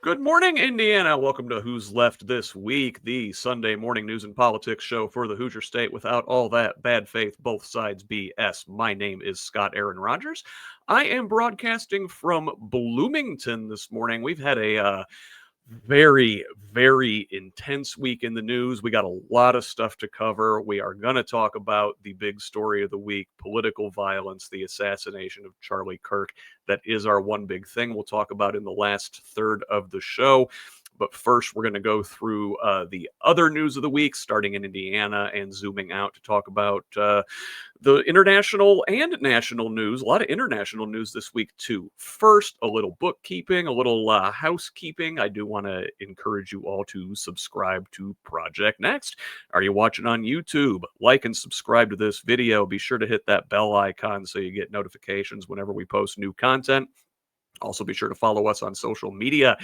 Good morning, Indiana. Welcome to Who's Left This Week, the Sunday morning news and politics show for the Hoosier State without all that bad faith, both sides BS. My name is Scott Aaron Rogers. I am broadcasting from Bloomington this morning. We've had a very, very intense week in the news. We got a lot of stuff to cover. We are going to talk about the big story of the week, political violence, the assassination of Charlie Kirk. That is our one big thing we'll talk about in the last third of the show. But first, we're going to go through the other news of the week, starting in Indiana and zooming out to talk about the international and national news. A lot of international news this week, too. First, a little bookkeeping, a little housekeeping. I do want to encourage you all to subscribe to Project Next. Are you watching on YouTube? Like and subscribe to this video. Be sure to hit that bell icon so you get notifications whenever we post new content. Also, be sure to follow us on social media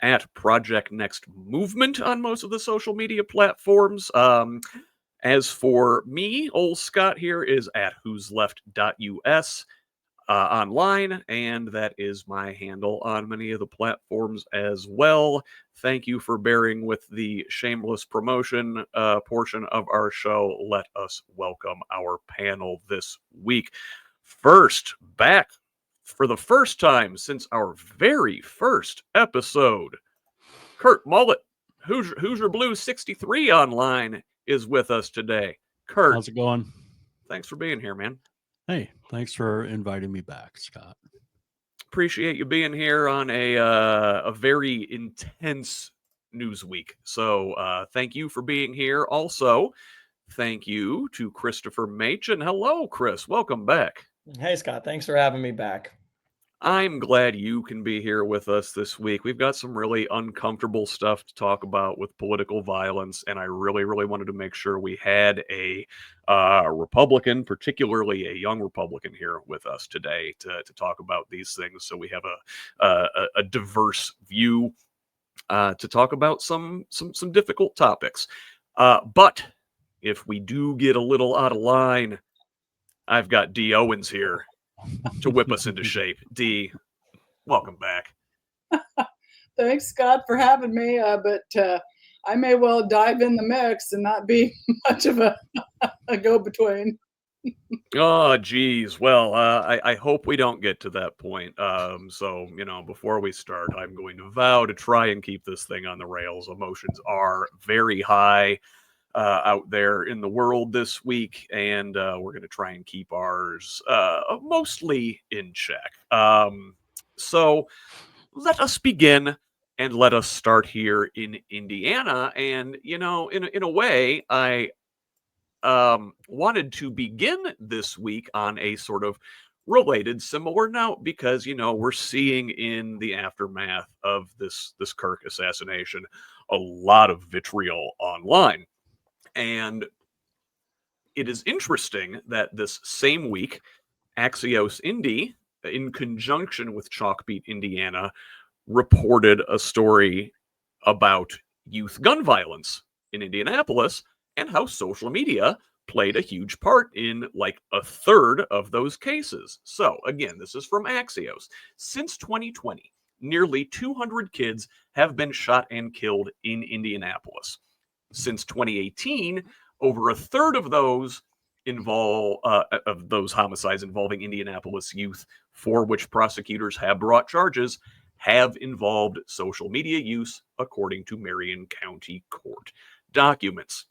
at Project Next Movement on most of the social media platforms. As for me, old Scott here is at whosleft.us online, and that is my handle on many of the platforms as well. Thank you for bearing with the shameless promotion portion of our show. Let us welcome our panel this week. First, back for the first time since our very first episode, Kurt Mullett, Hoosier Blue 63 online, is with us today. Kurt, how's it going? Thanks for being here, man. Hey, thanks for inviting me back, Scott. Appreciate you being here on a very intense news week. So thank you for being here. Also, thank you to Christopher Maichin. Hello, Chris. Welcome back. Hey, Scott. Thanks for having me back. I'm glad you can be here with us this week. We've got some really uncomfortable stuff to talk about with political violence, and I really, really wanted to make sure we had a Republican, particularly a young Republican, here with us today to talk about these things. So we have a diverse view to talk about some difficult topics. But if we do get a little out of line, I've got Dee Owens here to whip us into shape. Dee, welcome back. Thanks, Scott, for having me. But I may well dive in the mix and not be much of a go-between. Oh, geez. Well, I hope we don't get to that point. So, before we start, I'm going to vow to try and keep this thing on the rails. Emotions are very high out there in the world this week, and we're going to try and keep ours mostly in check. So let us begin, and let us start here in Indiana. And, in a way, I wanted to begin this week on a sort of related, similar note, because, we're seeing in the aftermath of this Kirk assassination a lot of vitriol online. And it is interesting that this same week, Axios Indy, in conjunction with Chalkbeat Indiana, reported a story about youth gun violence in Indianapolis and how social media played a huge part in like a third of those cases. So again, this is from Axios. Since 2020, nearly 200 kids have been shot and killed in Indianapolis. Since 2018, over a third of those of those homicides involving Indianapolis youth, for which prosecutors have brought charges, have involved social media use, according to Marion County Court documents.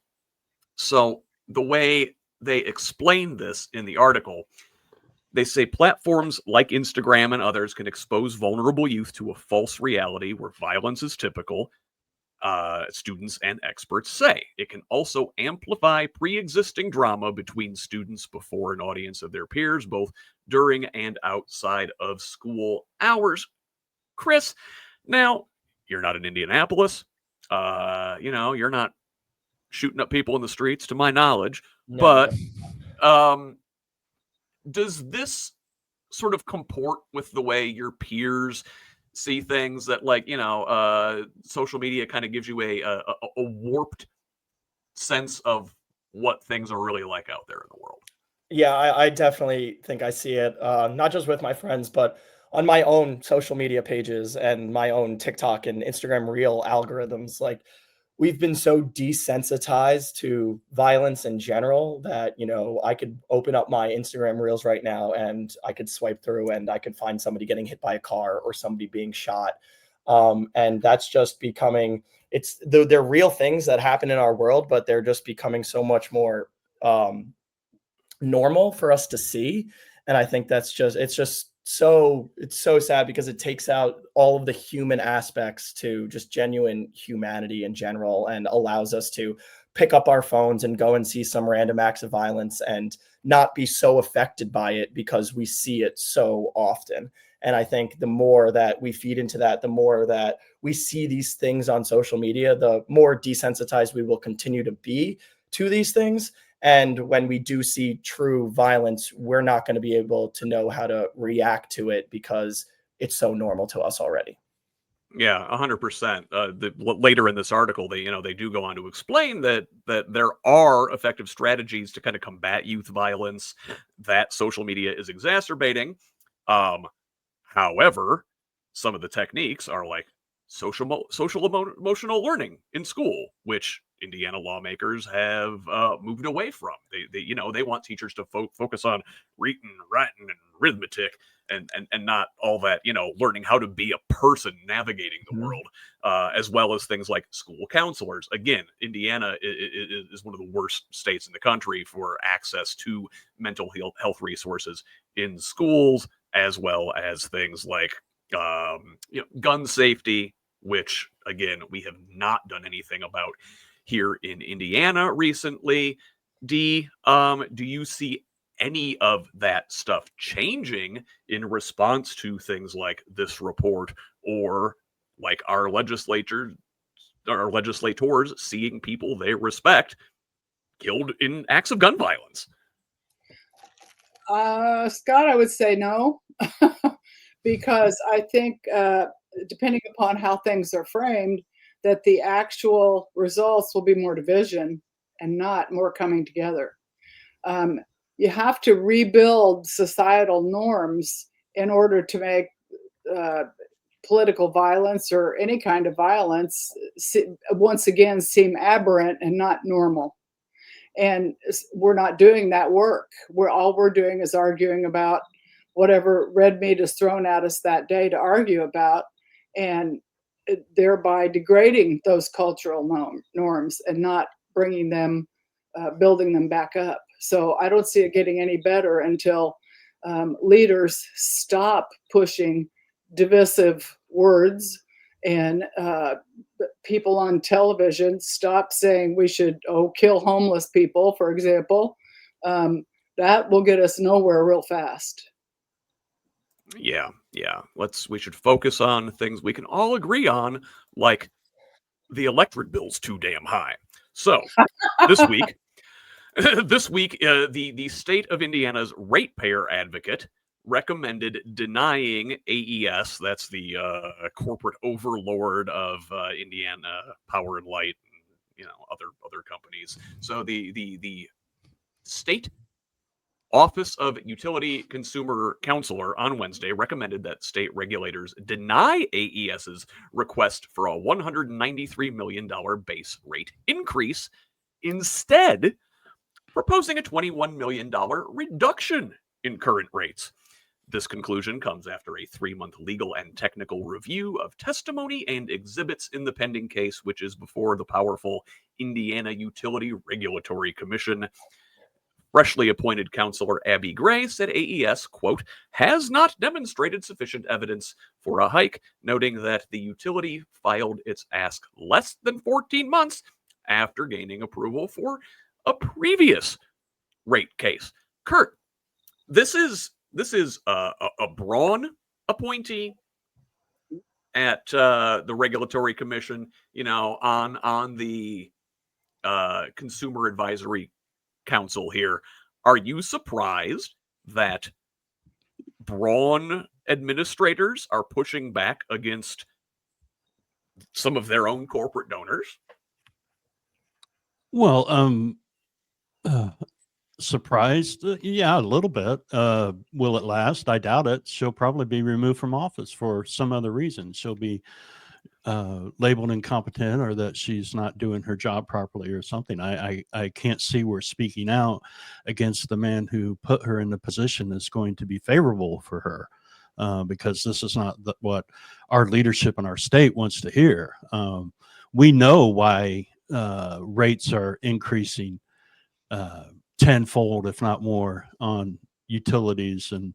So the way they explain this in the article, they say platforms like Instagram and others can expose vulnerable youth to a false reality where violence is typical. Students and experts say it can also amplify pre-existing drama between students before an audience of their peers, both during and outside of school hours. Chris, now you're not in Indianapolis. You're not shooting up people in the streets, to my knowledge. No. But does this sort of comport with the way your peers see things, that social media kind of gives you a warped sense of what things are really like out there in the world? Yeah, I definitely think I see it, not just with my friends, but on my own social media pages and my own TikTok and Instagram reel algorithms, like we've been so desensitized to violence in general that, you know, I could open up my Instagram reels right now and I could swipe through and I could find somebody getting hit by a car or somebody being shot. And that's just becoming, they're real things that happen in our world, but they're just becoming so much more normal for us to see. And I think it's so sad because it takes out all of the human aspects to just genuine humanity in general and allows us to pick up our phones and go and see some random acts of violence and not be so affected by it because we see it so often. And I think the more that we feed into that, the more that we see these things on social media, the more desensitized we will continue to be to these things. And when we do see true violence, we're not going to be able to know how to react to it because it's so normal to us already. Yeah, 100%. Later in this article, they do go on to explain that there are effective strategies to kind of combat youth violence that social media is exacerbating. However, some of the techniques are like emotional learning in school, which Indiana lawmakers have moved away from. They want teachers to focus on reading, writing, and arithmetic, and not all that, learning how to be a person navigating the world, as well as things like school counselors. Again, Indiana is one of the worst states in the country for access to mental health resources in schools, as well as things like gun safety, which again we have not done anything about here in Indiana recently. Dee, do you see any of that stuff changing in response to things like this report, or like our legislators seeing people they respect killed in acts of gun violence? Scott, I would say no, because I think depending upon how things are framed, that the actual results will be more division and not more coming together. You have to rebuild societal norms in order to make political violence or any kind of violence once again seem aberrant and not normal. And we're not doing that work. All we're doing is arguing about whatever red meat is thrown at us that day to argue about, and thereby degrading those cultural norms and not bringing them, building them back up. So I don't see it getting any better until leaders stop pushing divisive words and people on television stop saying we should kill homeless people, for example. That will get us nowhere real fast. Yeah. We should focus on things we can all agree on, like the electric bill's too damn high. So this week, the state of Indiana's ratepayer advocate recommended denying AES, that's the corporate overlord of Indiana Power and Light, and other companies. So the state Office of Utility Consumer Counselor on Wednesday recommended that state regulators deny AES's request for a $193 million base rate increase, instead proposing a $21 million reduction in current rates. This conclusion comes after a 3-month legal and technical review of testimony and exhibits in the pending case, which is before the powerful Indiana Utility Regulatory Commission. Freshly appointed counselor Abby Gray said AES, quote, has not demonstrated sufficient evidence for a hike, noting that the utility filed its ask less than 14 months after gaining approval for a previous rate case. Kurt, this is a Braun appointee at the Regulatory Commission, on the Consumer Advisory Council here. Are you surprised that Braun administrators are pushing back against some of their own corporate donors? Well, surprised. Yeah, a little bit. Will it last? I doubt it. She'll probably be removed from office for some other reason. She'll be labeled incompetent, or that she's not doing her job properly or something. I can't see where speaking out against the man who put her in the position is going to be favorable for her, because this is not what our leadership in our state wants to hear. We know why rates are increasing tenfold, if not more, on utilities and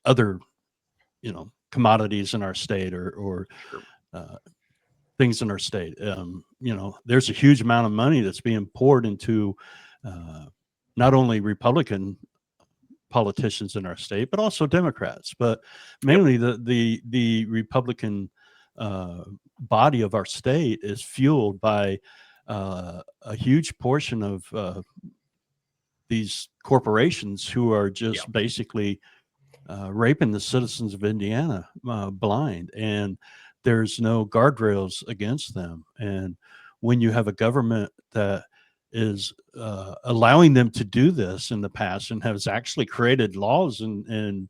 other, commodities in our state, or Sure. things in our state. There's a huge amount of money that's being poured into not only Republican politicians in our state, but also Democrats, but mainly the Republican body of our state is fueled by a huge portion of these corporations who are just basically raping the citizens of Indiana blind, and there's no guardrails against them. And when you have a government that is allowing them to do this in the past, and has actually created laws and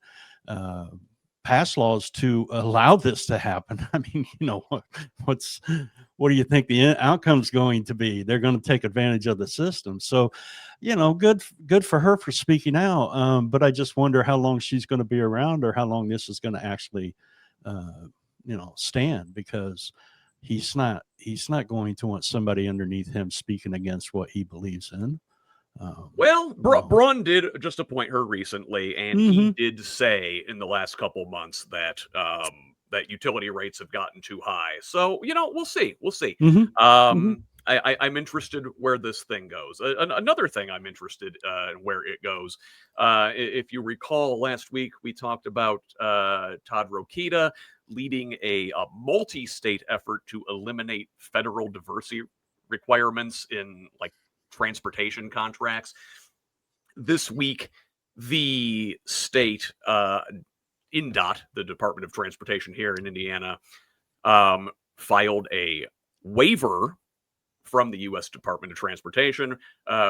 passed laws to allow this to happen, I mean, what do you think the outcome's going to be? They're going to take advantage of the system. So, good for her for speaking out. But I just wonder how long she's going to be around, or how long this is going to actually, stand, because he's not going to want somebody underneath him speaking against what he believes in. Well, Braun did just appoint her recently, and he did say in the last couple months that that utility rates have gotten too high. So, we'll see. We'll see. I'm interested where this thing goes. Another thing I'm interested in where it goes. If you recall, last week we talked about Todd Rokita leading a multi-state effort to eliminate federal diversity requirements in transportation contracts. This week, the state, INDOT, the Department of Transportation here in Indiana, filed a waiver from the U.S. Department of Transportation,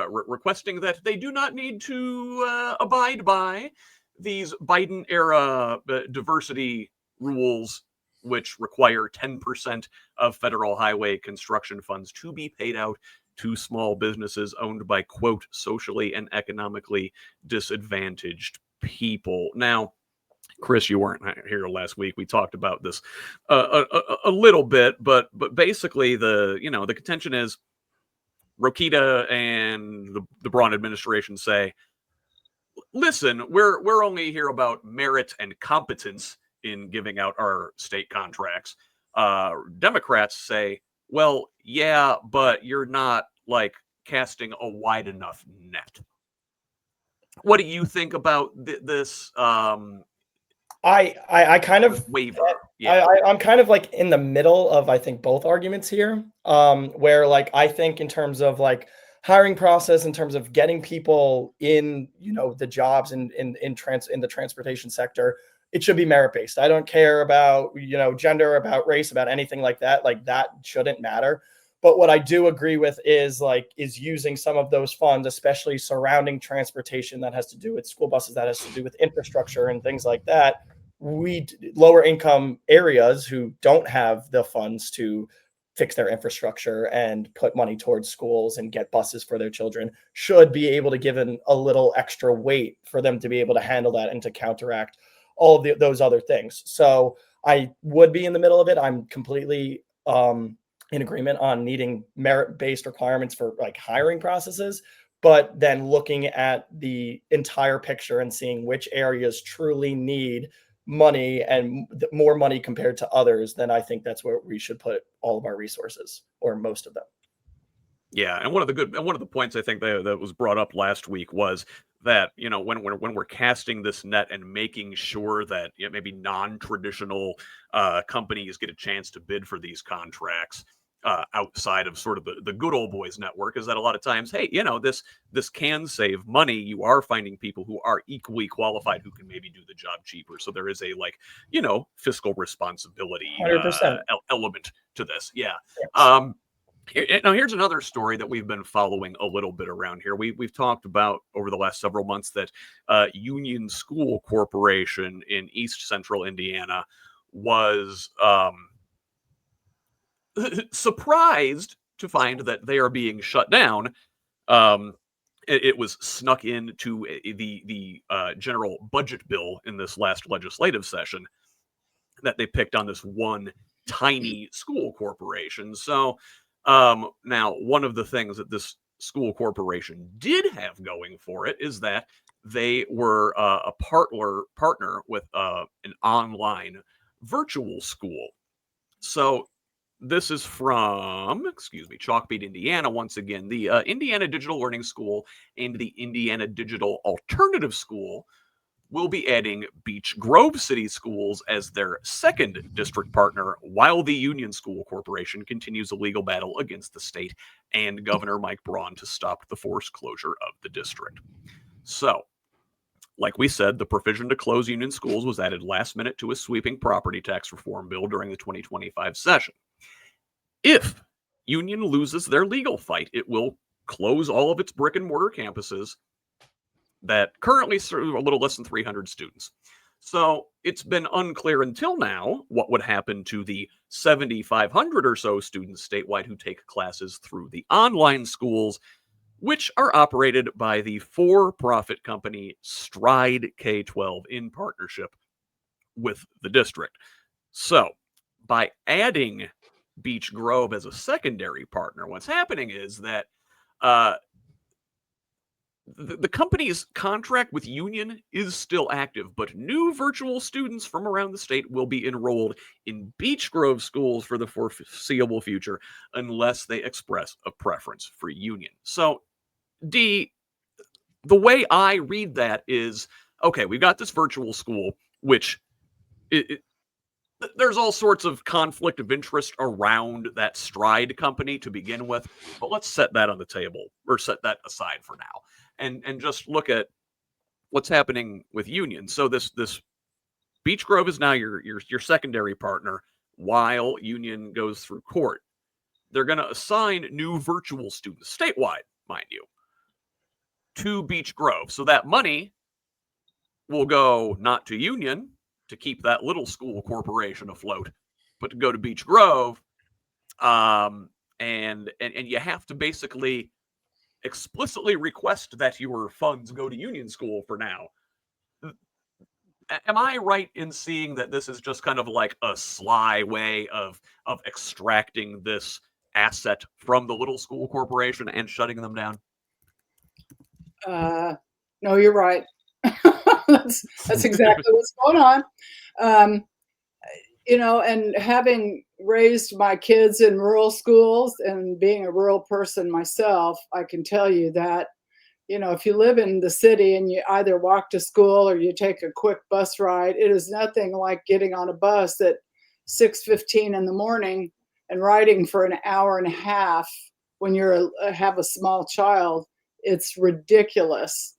requesting that they do not need to abide by these Biden-era diversity rules, which require 10% of federal highway construction funds to be paid out to small businesses owned by, quote, socially and economically disadvantaged people. Now, Chris, you weren't here last week. We talked about this a little bit, but basically the contention is Rokita and the Braun administration say, listen, we're only here about merit and competence in giving out our state contracts. Democrats say, well, yeah, but you're not casting a wide enough net. What do you think about this? I kind of waiver. I'm kind of in the middle of, I think, both arguments here. Where I think in terms of hiring process, in terms of getting people in, the jobs in the transportation sector, it should be merit-based. I don't care about, gender, about race, about anything like that. That shouldn't matter. But what I do agree with is using some of those funds, especially surrounding transportation that has to do with school buses, that has to do with infrastructure and things like that. Lower income areas who don't have the funds to fix their infrastructure and put money towards schools and get buses for their children should be able to give a little extra weight for them to be able to handle that and to counteract all of those other things. So I would be in the middle of it. I'm completely in agreement on needing merit-based requirements for hiring processes, but then looking at the entire picture and seeing which areas truly need money and more money compared to others, then I think that's where we should put all of our resources, or most of them. Yeah, and one of the points I think that was brought up last week was that when we're casting this net and making sure that maybe non-traditional companies get a chance to bid for these contracts outside of sort of the good old boys network, is that a lot of times, hey, this can save money. You are finding people who are equally qualified who can maybe do the job cheaper. So there is a fiscal responsibility 100%. element to this. Yeah. Yes. Now, here's another story that we've been following a little bit around here. We've talked about over the last several months that Union School Corporation in East Central Indiana was surprised to find that they are being shut down. It was snuck into the general budget bill in this last legislative session that they picked on this one tiny school corporation. So now, one of the things that this school corporation did have going for it is that they were a partner with an online virtual school. So this is from, Chalkbeat, Indiana. Once again, the Indiana Digital Learning School and the Indiana Digital Alternative School will be adding Beech Grove City Schools as their second district partner, while the Union School Corporation continues a legal battle against the state and Governor Mike Braun to stop the forced closure of the district. So, like we said, the provision to close Union schools was added last minute to a sweeping property tax reform bill during the 2025 session. If Union loses their legal fight, it will close all of its brick and mortar campuses that currently serve a little less than 300 students. So it's been unclear until now what would happen to the 7,500 or so students statewide who take classes through the online schools, which are operated by the for-profit company Stride K-12 in partnership with the district. So by adding Beech Grove as a secondary partner, what's happening is that the company's contract with Union is still active, but new virtual students from around the state will be enrolled in Beech Grove schools for the foreseeable future unless they express a preference for Union. So, Dee, the way I read that is, okay, we've got this virtual school, which there's all sorts of conflict of interest around that Stride company to begin with, but let's set that on the table, or set that aside for now. And just look at what's happening with Union. So this Beech Grove is now your secondary partner while Union goes through court. They're going to assign new virtual students statewide, mind you, to Beech Grove. So that money will go not to Union to keep that little school corporation afloat, but to go to Beech Grove. And you have to basically explicitly request that your funds go to Union School for now. Am I right in seeing that this is just kind of like a sly way of extracting this asset from the little school corporation and shutting them down? No, you're right. That's exactly what's going on. And having raised my kids in rural schools and being a rural person myself, I can tell you that, if you live in the city and you either walk to school or you take a quick bus ride, it is nothing like getting on a bus at 6:15 in the morning and riding for an hour and a half when you have a small child. It's ridiculous.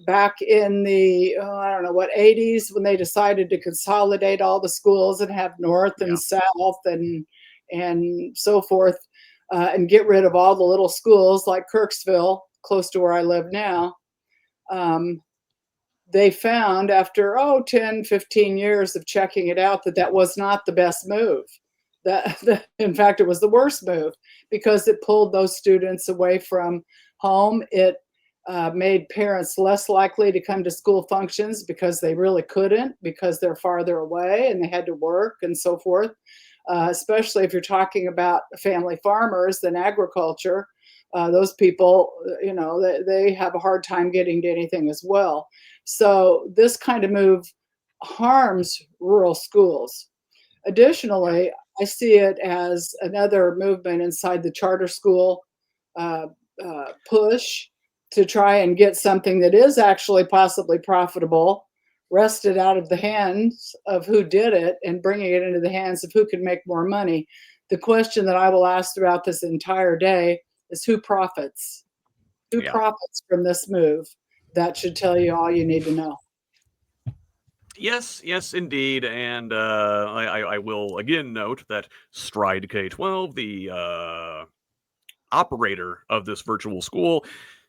Back in the, I don't know what, 80s, when they decided to consolidate all the schools and have North and South and so forth, and get rid of all the little schools like Kirksville, close to where I live now, they found after, 10, 15 years of checking it out, that was not the best move. That in fact, it was the worst move because it pulled those students away from home. It made parents less likely to come to school functions because they really couldn't, because they're farther away and they had to work and so forth. Especially if you're talking about family farmers and agriculture, those people, they have a hard time getting to anything as well. So this kind of move harms rural schools. Additionally, I see it as another movement inside the charter school push to try and get something that is actually possibly profitable wrested out of the hands of who did it and bringing it into the hands of who can make more money. The question that I will ask throughout this entire day is who profits? Who profits from this move? That should tell you all you need to know. Yes, yes, indeed. And I will again note that Stride K-12, the operator of this virtual school,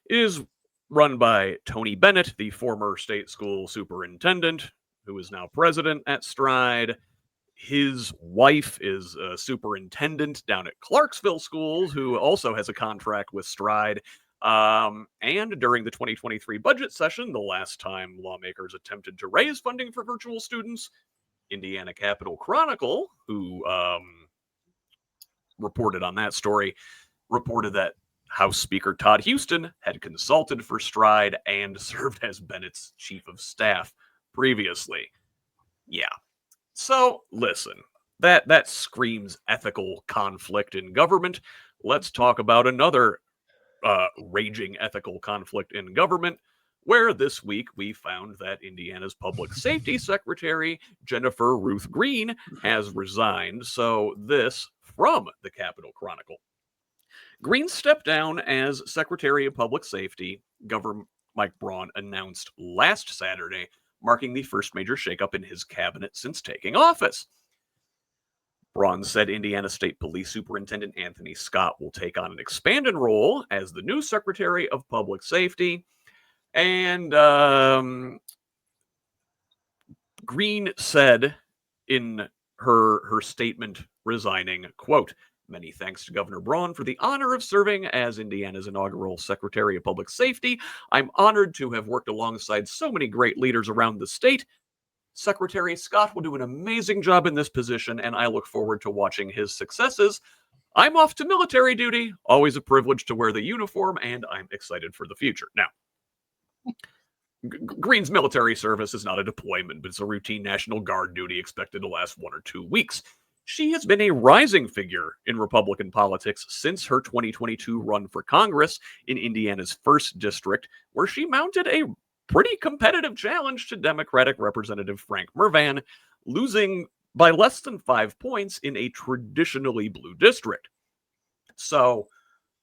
is run by Tony Bennett, the former state school superintendent, who is now president at Stride. His wife is a superintendent down at Clarksville Schools, who also has a contract with Stride. And during the 2023 budget session, the last time lawmakers attempted to raise funding for virtual students, Indiana Capital Chronicle, who reported on that story, reported that House Speaker Todd Houston had consulted for Stride and served as Bennett's chief of staff previously. Yeah. So, listen, that screams ethical conflict in government. Let's talk about another raging ethical conflict in government, where this week we found that Indiana's Public Safety Secretary, Jennifer Ruth Green, has resigned. So, this from the Capitol Chronicle. Green stepped down as Secretary of Public Safety, Governor Mike Braun announced last Saturday, marking the first major shakeup in his cabinet since taking office. Braun said Indiana State Police Superintendent Anthony Scott will take on an expanded role as the new Secretary of Public Safety. And Green said in her statement resigning, quote, "Many thanks to Governor Braun for the honor of serving as Indiana's inaugural Secretary of Public Safety. I'm honored to have worked alongside so many great leaders around the state. Secretary Scott will do an amazing job in this position, and I look forward to watching his successes. I'm off to military duty. Always a privilege to wear the uniform, and I'm excited for the future." Now, Green's military service is not a deployment, but it's a routine National Guard duty expected to last 1 or 2 weeks. She has been a rising figure in Republican politics since her 2022 run for Congress in Indiana's 1st District, where she mounted a pretty competitive challenge to Democratic Representative Frank Mervan, losing by less than 5 points in a traditionally blue district. So,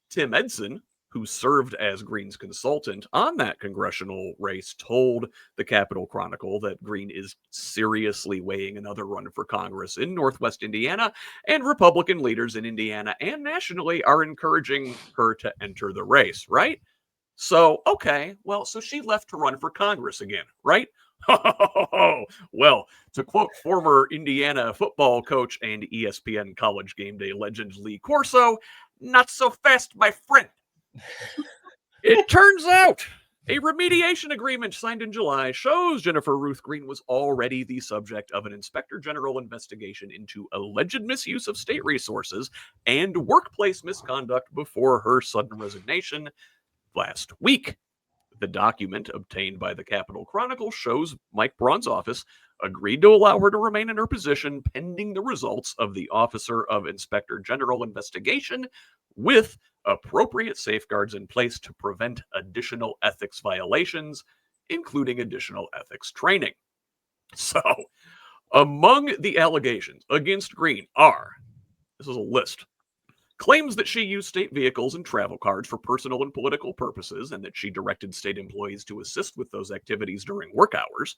Tim Edson, who served as Green's consultant on that congressional race, told the Capitol Chronicle that Green is seriously weighing another run for Congress in Northwest Indiana, and Republican leaders in Indiana and nationally are encouraging her to enter the race, right? So, okay, well, so she left to run for Congress again, right? Well, to quote former Indiana football coach and ESPN College Game Day legend Lee Corso, "Not so fast, my friend." It turns out a remediation agreement signed in July shows Jennifer Ruth Green was already the subject of an Inspector General investigation into alleged misuse of state resources and workplace misconduct before her sudden resignation last week. The document obtained by the Capitol Chronicle shows Mike Braun's office agreed to allow her to remain in her position pending the results of the Officer of Inspector General investigation, with appropriate safeguards in place to prevent additional ethics violations, including additional ethics training. So, among the allegations against Green are, this is a list, claims that she used state vehicles and travel cards for personal and political purposes, and that she directed state employees to assist with those activities during work hours.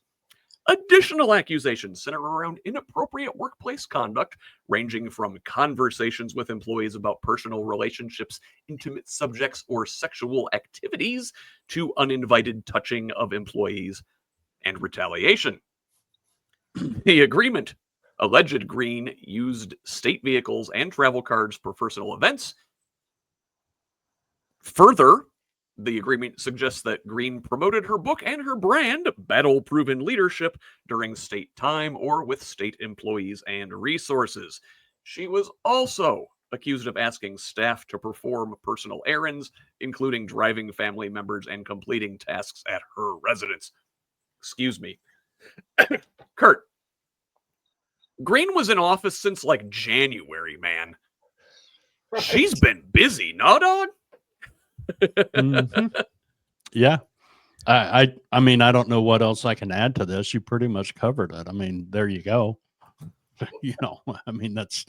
Additional accusations center around inappropriate workplace conduct, ranging from conversations with employees about personal relationships, intimate subjects, or sexual activities, to uninvited touching of employees and retaliation. The agreement alleged Green used state vehicles and travel cards for personal events. Further, the agreement suggests that Green promoted her book and her brand, Battle Proven Leadership, during state time or with state employees and resources. She was also accused of asking staff to perform personal errands, including driving family members and completing tasks at her residence. Excuse me. Kurt, Green was in office since like January, man. Right. She's been busy, no, dog? Mm-hmm. Yeah. I mean, I don't know what else I can add to this. You pretty much covered it. I mean, there you go. You know, I mean, that's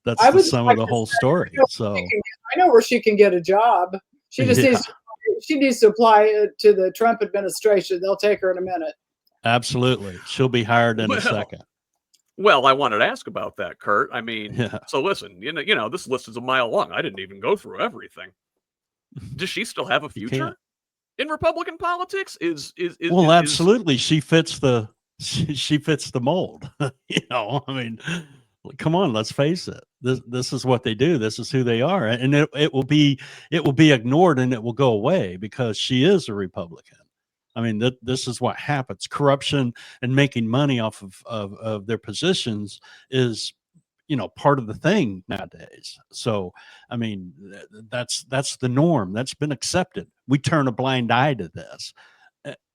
the sum of the whole story. So I know where she can get a job. She just needs to apply to the Trump administration. They'll take her in a minute. Absolutely. She'll be hired in a Well, second. well, I wanted to ask about that, Kurt. I mean, Yeah. so listen, this list is a mile long. I didn't even go through everything. Does she still have a You can't. future in Republican politics? Well, absolutely. She fits the she fits the mold. I mean, come on, let's face it. This is what they do. This is who they are. And it will be ignored and it will go away because she is a Republican. I mean, this is what happens. Corruption and making money off of their positions is, part of the thing nowadays. So, I mean, that's the norm. That's been accepted. We turn a blind eye to this,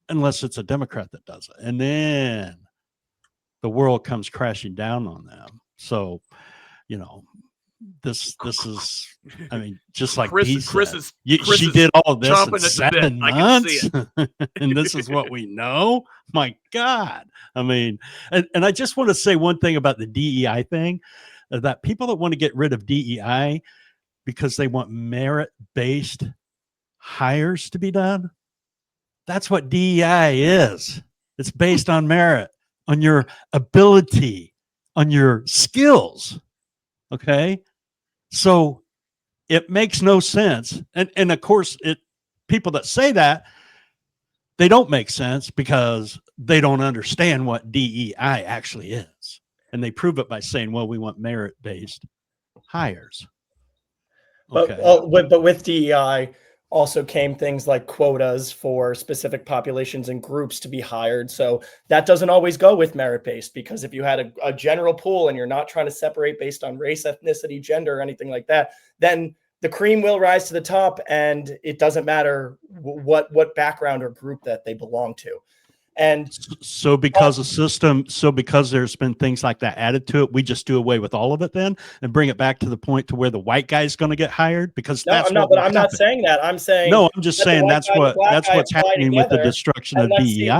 unless it's a Democrat that does it, and then the world comes crashing down on them. So, this is, I mean, just like Dee said, she did all of this in 7 months, and this is what we know. My God, I mean, and I just want to say one thing about the DEI thing, that people that want to get rid of DEI because they want merit-based hires to be done. That's what DEI is. It's based on merit, on your ability, on your skills. Okay. So it makes no sense. And of course, people that say that, they don't make sense because they don't understand what DEI actually is. And they prove it by saying, well, we want merit-based hires. Okay. But with DEI also came things like quotas for specific populations and groups to be hired. So that doesn't always go with merit-based, because if you had a general pool and you're not trying to separate based on race, ethnicity, gender, or anything like that, then the cream will rise to the top, and it doesn't matter what background or group that they belong to. And so because because there's been things like that added to it, we just do away with all of it then and bring it back to the point to where the white guy's going to get hired, because that's I'm not saying that. I'm saying I'm just saying that's what's happening with the destruction of DEI.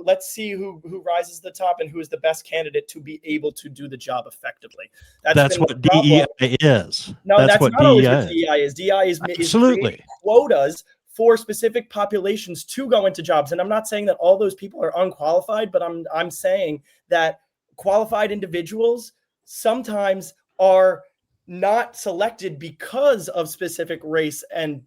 Let's see who rises to the top and who is the best candidate to be able to do the job effectively. That's what DEI is. No, that's not always what DEI is. DEI is absolutely quotas for specific populations to go into jobs. And I'm not saying that all those people are unqualified, but I'm saying that qualified individuals sometimes are not selected because of specific race and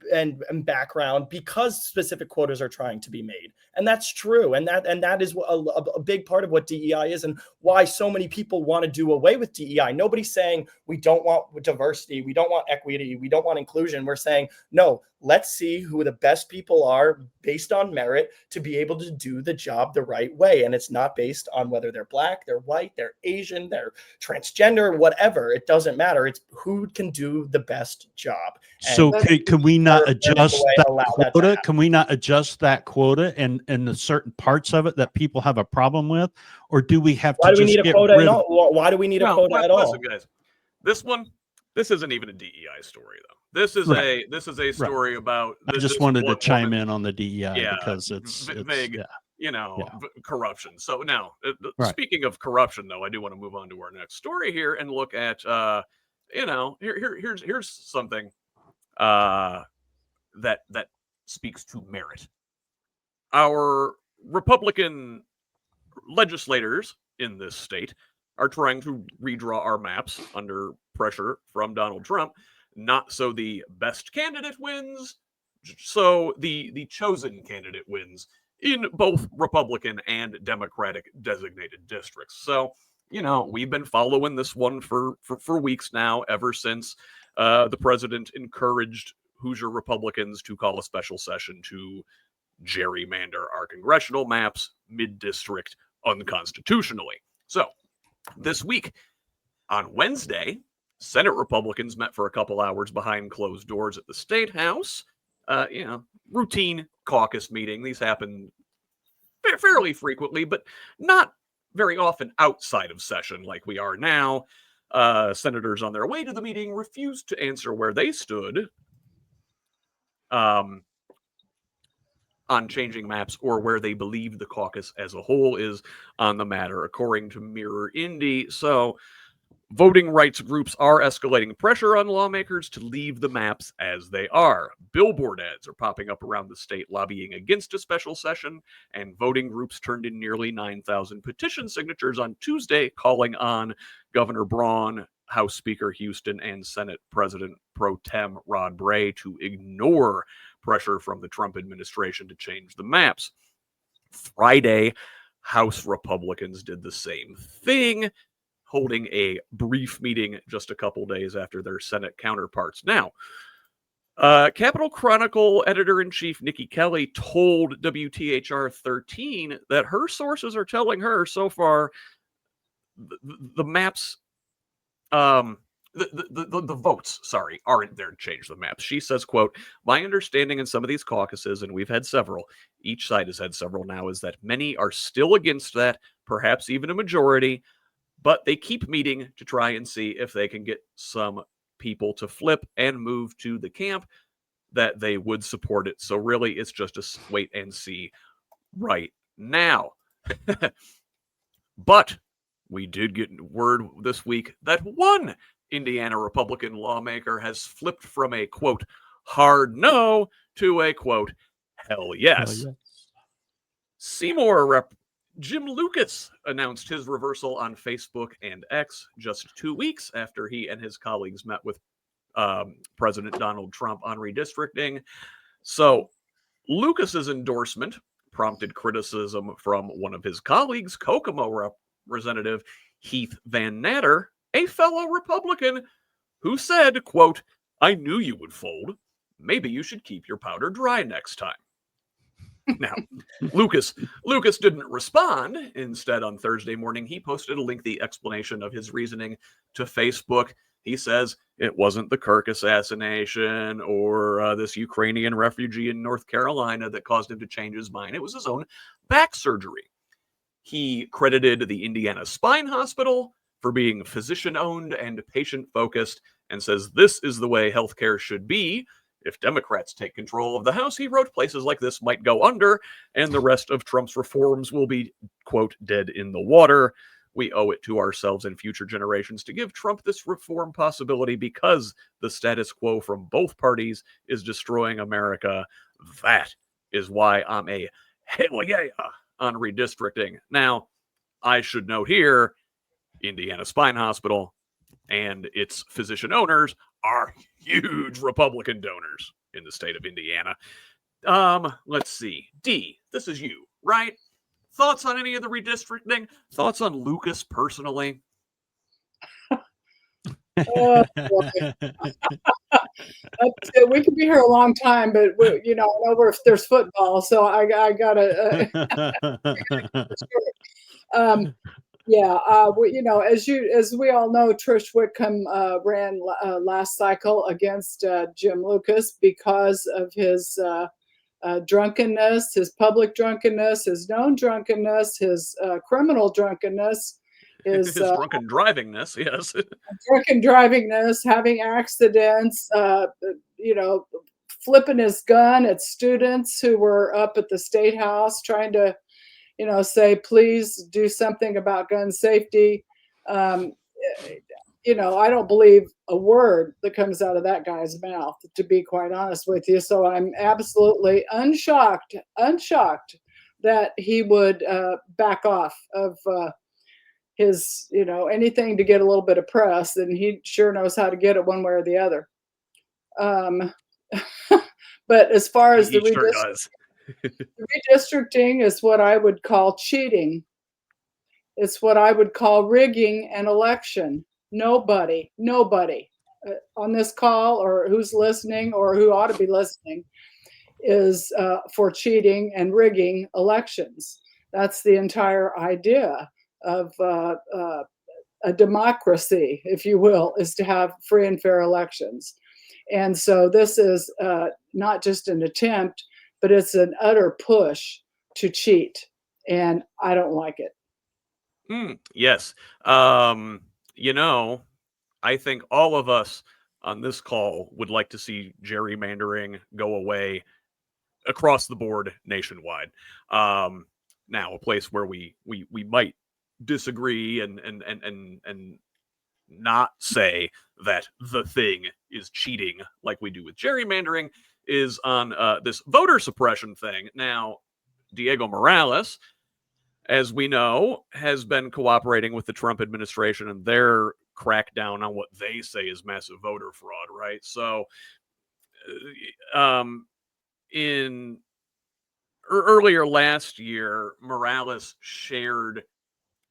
background, because specific quotas are trying to be made. And that's true. And that is a big part of what DEI is, and why so many people want to do away with DEI. Nobody's saying we don't want diversity, we don't want equity, we don't want inclusion. We're saying, no, let's see who the best people are based on merit to be able to do the job the right way. And it's not based on whether they're black, they're white, they're Asian, they're transgender, whatever. It doesn't matter. It's who can do the best job. So can we not adjust that quota? Can we not adjust that quota and the certain parts of it that people have a problem with? Or do we have to Why do we need a quota at all? Why do we need a quota at all? Listen, guys, this isn't even a DEI story, though. This is a story about. I just wanted to chime in on the DEI because it's vague, corruption. So now, speaking of corruption, though, I do want to move on to our next story here and look at, here's something that speaks to merit. Our Republican legislators in this state are trying to redraw our maps under pressure from Donald Trump. Not so the best candidate wins, so the chosen candidate wins in both Republican and Democratic designated districts. So, we've been following this one for weeks now, ever since the president encouraged Hoosier Republicans to call a special session to gerrymander our congressional maps mid-district unconstitutionally. So, this week, on Wednesday, Senate Republicans met for a couple hours behind closed doors at the State House. Routine caucus meeting. These happen fairly frequently, but not very often outside of session like we are now. Senators on their way to the meeting refused to answer where they stood on changing maps, or where they believe the caucus as a whole is on the matter, according to Mirror Indy. So Voting rights groups are escalating pressure on lawmakers to leave the maps as they are. Billboard ads are popping up around the state lobbying against a special session, and voting groups turned in nearly 9,000 petition signatures on Tuesday calling on Governor Braun, House Speaker Houston, and Senate President Pro Tem Rod Bray to ignore pressure from the Trump administration to change the maps. Friday, House Republicans did the same thing, holding a brief meeting just a couple days after their Senate counterparts. Now, Capitol Chronicle editor-in-chief Nikki Kelly told WTHR 13 that her sources are telling her so far the maps, the votes, aren't there to change the maps. She says, quote, "My understanding in some of these caucuses, and we've had several, each side has had several now, is that many are still against that, perhaps even a majority, but they keep meeting to try and see if they can get some people to flip and move to the camp that they would support it. So really, it's just a wait and see right now." But we did get word this week that one Indiana Republican lawmaker has flipped from a, quote, hard no to a, quote, hell yes. Seymour Rep. Jim Lucas announced his reversal on Facebook and X just 2 weeks after he and his colleagues met with President Donald Trump on redistricting. So Lucas's endorsement prompted criticism from one of his colleagues, Kokomo Representative Heath Van Natter, a fellow Republican, who said, quote, "I knew you would fold. Maybe you should keep your powder dry next time." Now, Lucas didn't respond. Instead, on Thursday morning, he posted a lengthy explanation of his reasoning to Facebook. He says it wasn't the Kirk assassination or this Ukrainian refugee in North Carolina that caused him to change his mind. It was his own back surgery. He credited the Indiana Spine Hospital for being physician-owned and patient-focused, and says this is the way healthcare should be. If Democrats take control of the House, he wrote, places like this might go under, and the rest of Trump's reforms will be, quote, dead in the water. We owe it to ourselves and future generations to give Trump this reform possibility because the status quo from both parties is destroying America. That is why I'm a hell yeah on redistricting. Now, I should note here, Indiana Spine Hospital and its physician owners are huge Republican donors in the state of Indiana. Let's see. Dee, this is you, right? Thoughts on any of the redistricting? Thoughts on Lucas personally? Oh, boy. We could be here a long time, but I know there's football, so I gotta. Yeah, as we all know, Trish Whitcomb ran last cycle against Jim Lucas because of his drunkenness, his public drunkenness, his known drunkenness, his criminal drunkenness, his drunken drivingness, yes. Drunken drivingness, having accidents, flipping his gun at students who were up at the State House trying to say, please do something about gun safety. I don't believe a word that comes out of that guy's mouth, to be quite honest with you. So I'm absolutely unshocked that he would back off of his, anything to get a little bit of press, and he sure knows how to get it one way or the other. But as far as the redistricting is what I would call cheating. It's what I would call rigging an election. Nobody on this call or who's listening or who ought to be listening is for cheating and rigging elections. That's the entire idea of a democracy, if you will, is to have free and fair elections. And so this is not just an attempt, but it's an utter push to cheat. And I don't like it. Yes. I think all of us on this call would like to see gerrymandering go away across the board nationwide. Now, a place where we might disagree and not say that the thing is cheating like we do with gerrymandering, is on this voter suppression thing. Now, Diego Morales, as we know, has been cooperating with the Trump administration and their crackdown on what they say is massive voter fraud, right? So, earlier last year, Morales shared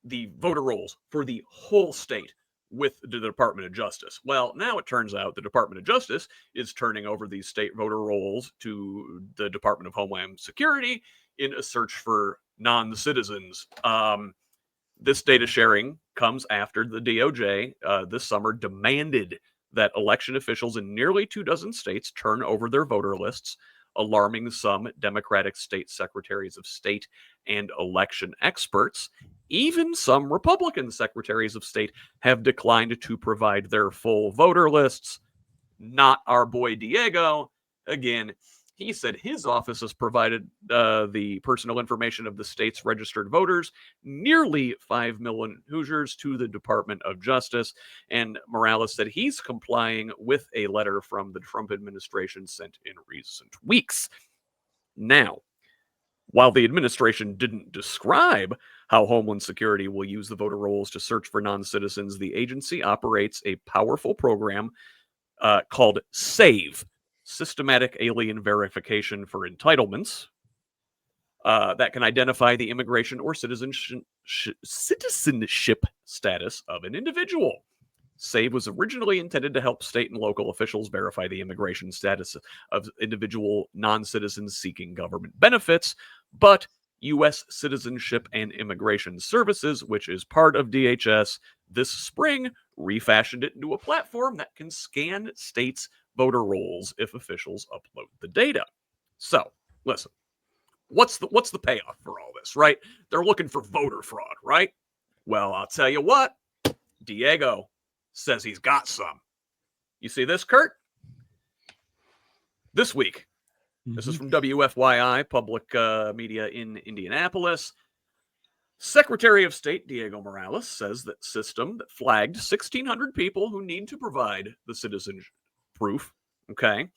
the voter rolls for the whole state with the Department of Justice. Well, now it turns out the Department of Justice is turning over these state voter rolls to the Department of Homeland Security in a search for non-citizens. This data sharing comes after the DOJ this summer demanded that election officials in nearly 24 states turn over their voter lists, alarming some Democratic state secretaries of state and election experts. Even some Republican secretaries of state have declined to provide their full voter lists. Not our boy Diego. Again, he said his office has provided the personal information of the state's registered voters, nearly 5 million Hoosiers, to the Department of Justice. And Morales said he's complying with a letter from the Trump administration sent in recent weeks. Now, while the administration didn't describe how Homeland Security will use the voter rolls to search for non-citizens, the agency operates a powerful program called SAVE, Systematic Alien Verification for Entitlements, that can identify the immigration or citizenship status of an individual. SAVE was originally intended to help state and local officials verify the immigration status of individual non-citizens seeking government benefits, but U.S. Citizenship and Immigration Services, which is part of DHS, this spring refashioned it into a platform that can scan states' voter rolls if officials upload the data. So, listen, what's the payoff for all this, right? They're looking for voter fraud, right? Well, I'll tell you what, Diego says he's got some. You see this, Kurt? This week, this is from WFYI, public media in Indianapolis. Secretary of State Diego Morales says that system that flagged 1,600 people who need to provide the citizen proof, okay,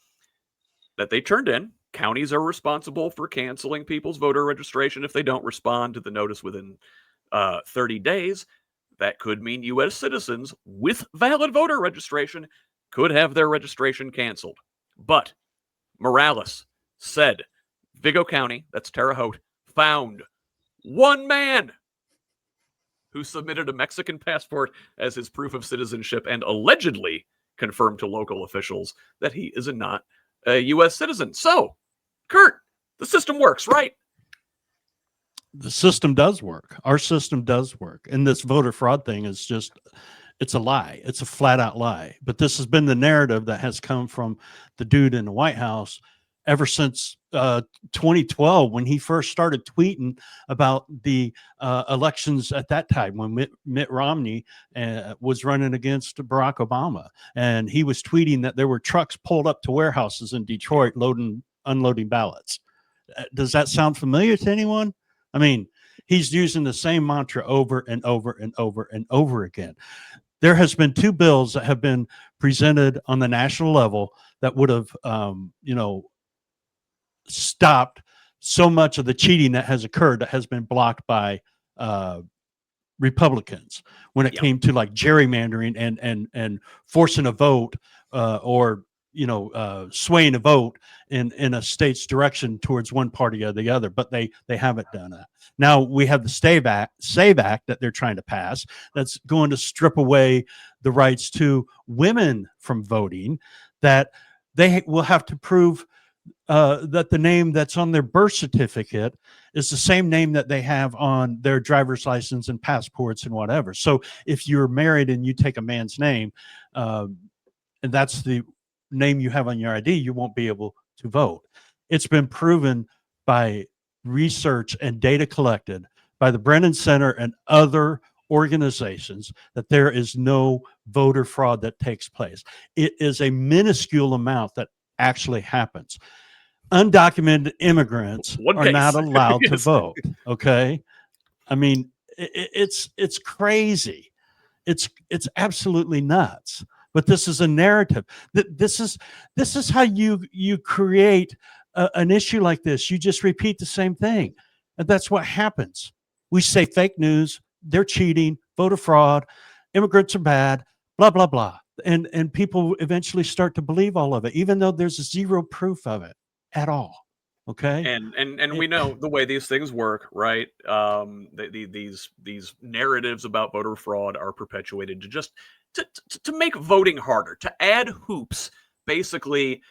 that they turned in. Counties are responsible for canceling people's voter registration if they don't respond to the notice within 30 days. That could mean U.S. citizens with valid voter registration could have their registration canceled. But Morales said Vigo County, that's Terre Haute, found one man who submitted a Mexican passport as his proof of citizenship and allegedly confirmed to local officials that he is not a U.S. citizen. So, Kurt, the system works, right? The system does work. Our system does work. And this voter fraud thing is just, it's a lie. It's a flat out lie. But this has been the narrative that has come from the dude in the White House ever since 2012, when he first started tweeting about the elections at that time, when Mitt Romney was running against Barack Obama. And he was tweeting that there were trucks pulled up to warehouses in Detroit unloading ballots. Does that sound familiar to anyone? I mean, he's using the same mantra over and over and over and over again. There has been 2 bills that have been presented on the national level that would have, stopped so much of the cheating that has occurred that has been blocked by Republicans when it came to like gerrymandering and forcing a vote or swaying a vote in a state's direction towards one party or the other, but they haven't done that. Now we have the SAVE Act that they're trying to pass that's going to strip away the rights to women from voting, that they will have to prove that the name that's on their birth certificate is the same name that they have on their driver's license and passports and whatever. So if you're married and you take a man's name, and that's the name you have on your ID, you won't be able to vote. It's been proven by research and data collected by the Brennan Center and other organizations that there is no voter fraud that takes place. It is a minuscule amount that actually happens. Undocumented immigrants are not allowed to vote. Okay. I mean, it's crazy. It's absolutely nuts. But this is a narrative. This is how you create an issue like this. You just repeat the same thing, and that's what happens. We say fake news, they're cheating, voter fraud, immigrants are bad, blah blah blah, and people eventually start to believe all of it, even though there's zero proof of it at all. Okay, and we know the way these things work, right? These narratives about voter fraud are perpetuated to just to make voting harder, to add hoops, basically,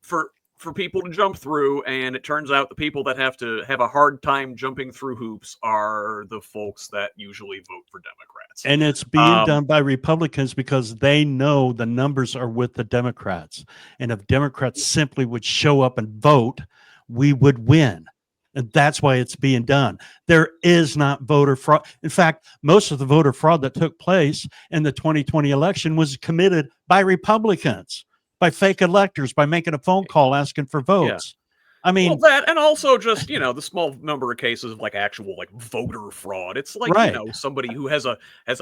for people to jump through. And it turns out the people that have to have a hard time jumping through hoops are the folks that usually vote for Democrats. and it's being done by Republicans because they know the numbers are with the Democrats, and if Democrats simply would show up and vote, we would win. And that's why it's being done. There is not voter fraud. In fact, most of the voter fraud that took place in the 2020 election was committed by Republicans, by fake electors, by making a phone call asking for votes. I mean, well, that, and also just, the small number of cases of like actual like voter fraud. It's like, right. Somebody who has a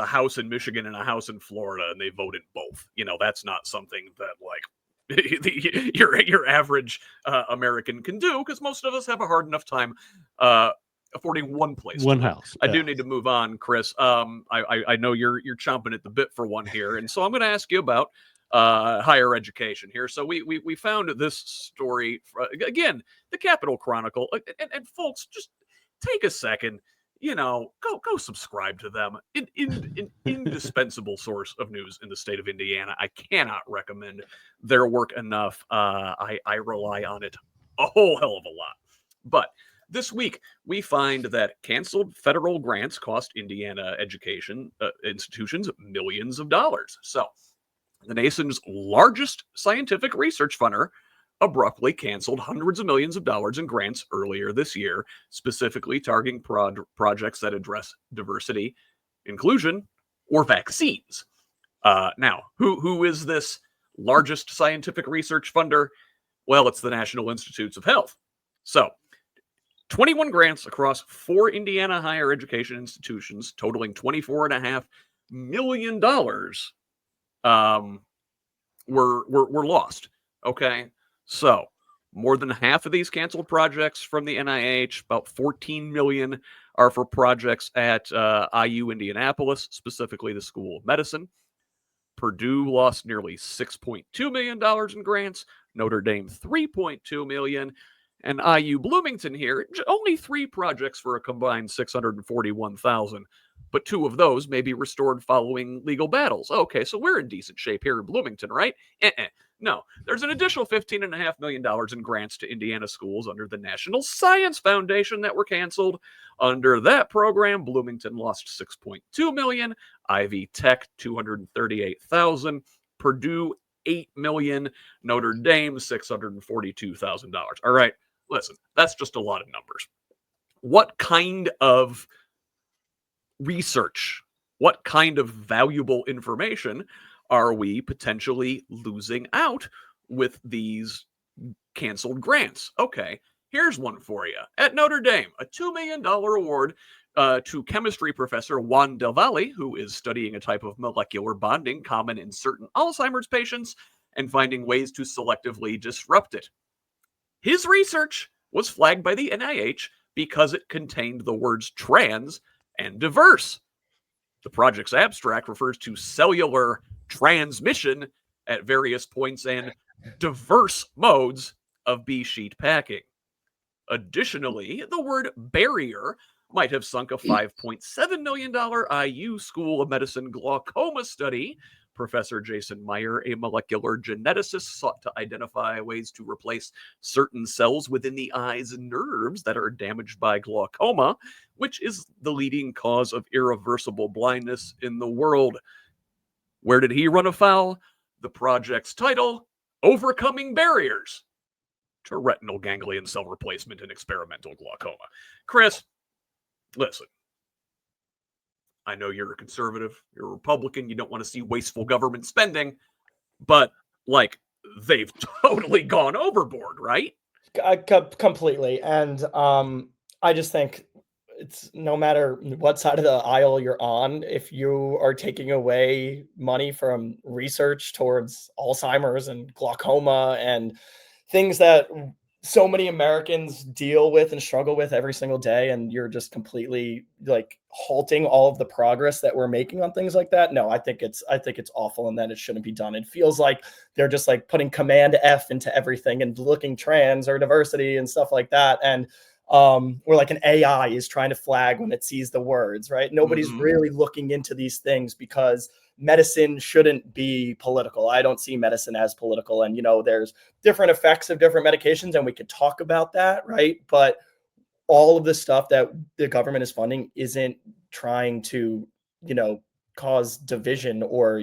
house in Michigan and a house in Florida and they voted both. That's not something that like your average American can do, because most of us have a hard enough time affording one place, one house. I do need to move on, Chris. I know you're chomping at the bit for one here, and so I'm going to ask you about higher education here. So we found this story again, the Capitol Chronicle, and folks, just take a second. Go subscribe to them. An indispensable source of news in the state of Indiana. I cannot recommend their work enough. I rely on it a whole hell of a lot. But this week, we find that canceled federal grants cost Indiana education institutions millions of dollars. So the nation's largest scientific research funder abruptly canceled hundreds of millions of dollars in grants earlier this year, specifically targeting projects that address diversity, inclusion, or vaccines. Now, who is this largest scientific research funder? Well, it's the National Institutes of Health. So, 21 grants across 4 Indiana higher education institutions, totaling $24.5 million, were lost. Okay. So, more than half of these canceled projects from the NIH, about 14 million, are for projects at IU Indianapolis, specifically the School of Medicine. Purdue lost nearly $6.2 million in grants, Notre Dame $3.2 million, and IU Bloomington here, only 3 projects for a combined $641,000. But 2 of those may be restored following legal battles. Okay, so we're in decent shape here in Bloomington, right? No, there's an additional $15.5 million in grants to Indiana schools under the National Science Foundation that were canceled. Under that program, Bloomington lost $6.2 million, Ivy Tech $238,000, Purdue $8 million, Notre Dame $642,000. All right, listen, that's just a lot of numbers. What kind of research, what kind of valuable information are we potentially losing out with these canceled grants? Okay, here's one for you. At Notre Dame, a $2 million award to chemistry professor Juan Del Valle, who is studying a type of molecular bonding common in certain Alzheimer's patients and finding ways to selectively disrupt it. His research was flagged by the NIH because it contained the words trans and diverse. The project's abstract refers to cellular transmission at various points and diverse modes of B-sheet packing. Additionally, the word barrier might have sunk a $5.7 million IU School of Medicine glaucoma study. Professor Jason Meyer, a molecular geneticist, sought to identify ways to replace certain cells within the eye's nerves that are damaged by glaucoma, which is the leading cause of irreversible blindness in the world. Where did he run afoul? The project's title, Overcoming Barriers to Retinal Ganglion Cell Replacement in Experimental Glaucoma. Chris, listen. I know you're a conservative, you're a Republican, you don't want to see wasteful government spending, but, like, they've totally gone overboard, right? Completely. And I just think it's no matter what side of the aisle you're on, if you are taking away money from research towards Alzheimer's and glaucoma and things that so many Americans deal with and struggle with every single day, and you're just completely like halting all of the progress that we're making on things like that. No, I think it's awful, and that it shouldn't be done. It feels like they're just like putting command F into everything and looking trans or diversity and stuff like that. And or like an AI is trying to flag when it sees the words, right? Nobody's really looking into these things because medicine shouldn't be political. I don't see medicine as political. And, there's different effects of different medications, and we could talk about that, right? But all of the stuff that the government is funding isn't trying to, cause division or,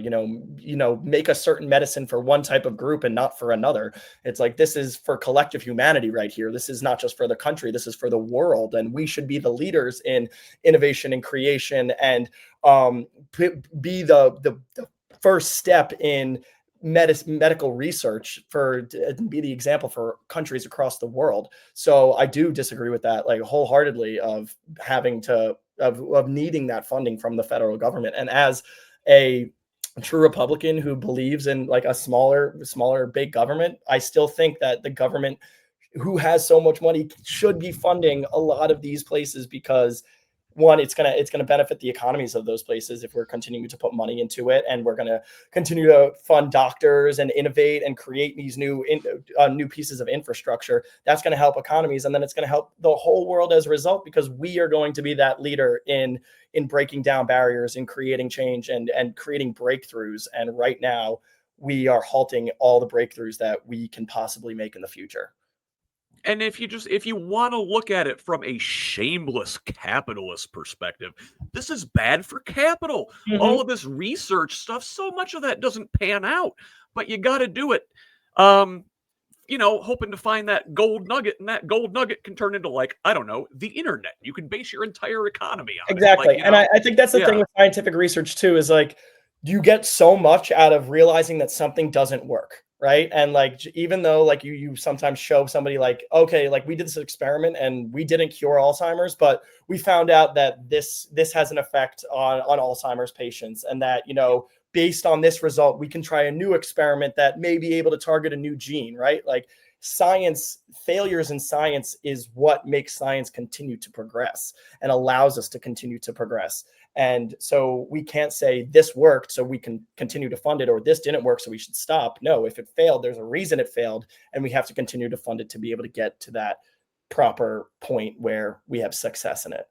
make a certain medicine for one type of group and not for another. It's like, this is for collective humanity right here. This is not just for the country. This is for the world. And we should be the leaders in innovation and creation and be the first step in medical research and be the example for countries across the world. So I do disagree with that, like wholeheartedly, of having to of needing that funding from the federal government. And as a true Republican who believes in like a smaller big government, I still think that the government, who has so much money, should be funding a lot of these places, because one, it's gonna benefit the economies of those places if we're continuing to put money into it, and we're gonna continue to fund doctors and innovate and create these new pieces of infrastructure. That's gonna help economies, and then it's gonna help the whole world as a result, because we are going to be that leader in breaking down barriers and creating change and creating breakthroughs. And right now, we are halting all the breakthroughs that we can possibly make in the future. And if you want to look at it from a shameless capitalist perspective, this is bad for capital. All of this research stuff, so much of that doesn't pan out, but you got to do it. Hoping to find that gold nugget, and that gold nugget can turn into, like, I don't know, the internet. You can base your entire economy on exactly. it. Like, and I think that's the thing with scientific research too, is like, you get so much out of realizing that something doesn't work. Right. And like, even though like you sometimes show somebody like, okay, like we did this experiment and we didn't cure Alzheimer's, but we found out that this has an effect on Alzheimer's patients. And that, based on this result, we can try a new experiment that may be able to target a new gene, right? Like failures in science is what makes science continue to progress and allows us to continue to progress. And so we can't say this worked, so we can continue to fund it, or this didn't work, so we should stop. No, if it failed, there's a reason it failed, and we have to continue to fund it to be able to get to that proper point where we have success in it.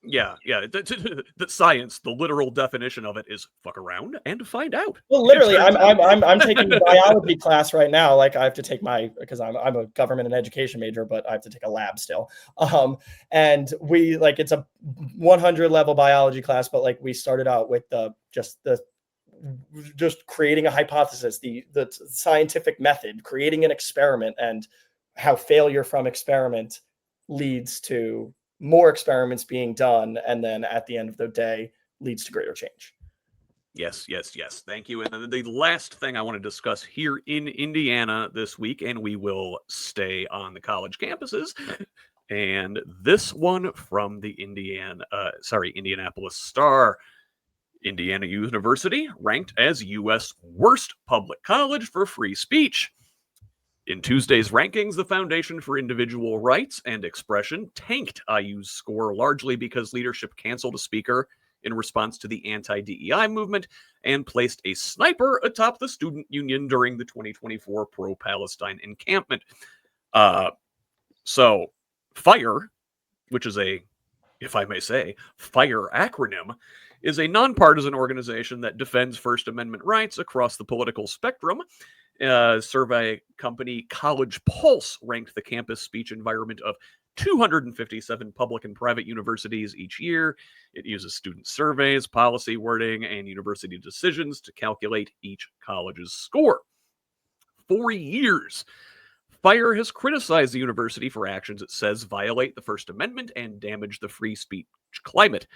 Yeah. The science, the literal definition of it is fuck around and find out. Well, literally, I'm taking a biology class right now. Like I have to take because I'm a government and education major, but I have to take a lab still. And we like, it's a 100 level biology class, but like we started out with just creating a hypothesis, the scientific method, creating an experiment, and how failure from experiment leads to more experiments being done, and then at the end of the day leads to greater change. Yes. Thank you. And then the last thing I want to discuss here in Indiana this week, and we will stay on the college campuses, and this one from the Indianapolis Star. Indiana University ranked as U.S. worst public college for free speech. In Tuesday's rankings, the Foundation for Individual Rights and Expression tanked IU's score largely because leadership canceled a speaker in response to the anti-DEI movement and placed a sniper atop the student union during the 2024 pro-Palestine encampment. So FIRE, which is if I may say, FIRE acronym, is a nonpartisan organization that defends First Amendment rights across the political spectrum. Survey company College Pulse ranked the campus speech environment of 257 public and private universities each year. It uses student surveys, policy wording, and university decisions to calculate each college's score. For years, FIRE has criticized the university for actions it says violate the First Amendment and damage the free speech climate.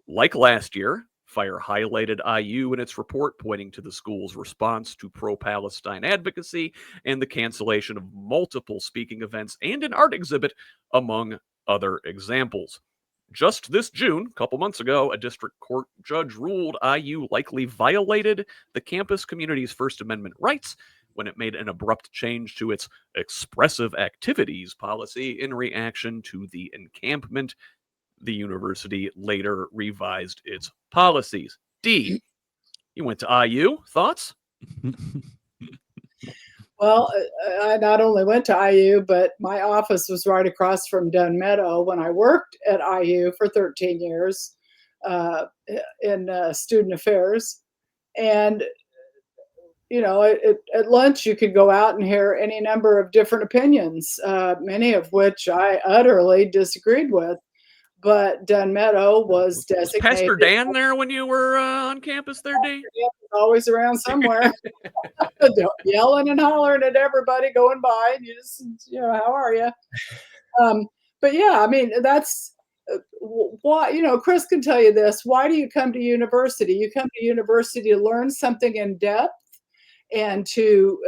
Like last year, FIRE highlighted IU in its report, pointing to the school's response to pro-Palestine advocacy and the cancellation of multiple speaking events and an art exhibit, among other examples. just this June, a couple months ago, a district court judge ruled IU likely violated the campus community's First Amendment rights when it made an abrupt change to its expressive activities policy in reaction to the encampment. The university later revised its policies. Dee, you went to IU. Thoughts? Well, I not only went to IU, but my office was right across from Dunn Meadow when I worked at IU for 13 years in student affairs. And at lunch, you could go out and hear any number of different opinions, many of which I utterly disagreed with. But Dunn Meadow was designated. Pastor Dan there when you were on campus there, Dee? Always around somewhere, yelling and hollering at everybody going by. And you just, how are you? But yeah, I mean, that's why, Chris can tell you this. Why do you come to university? You come to university to learn something in depth and to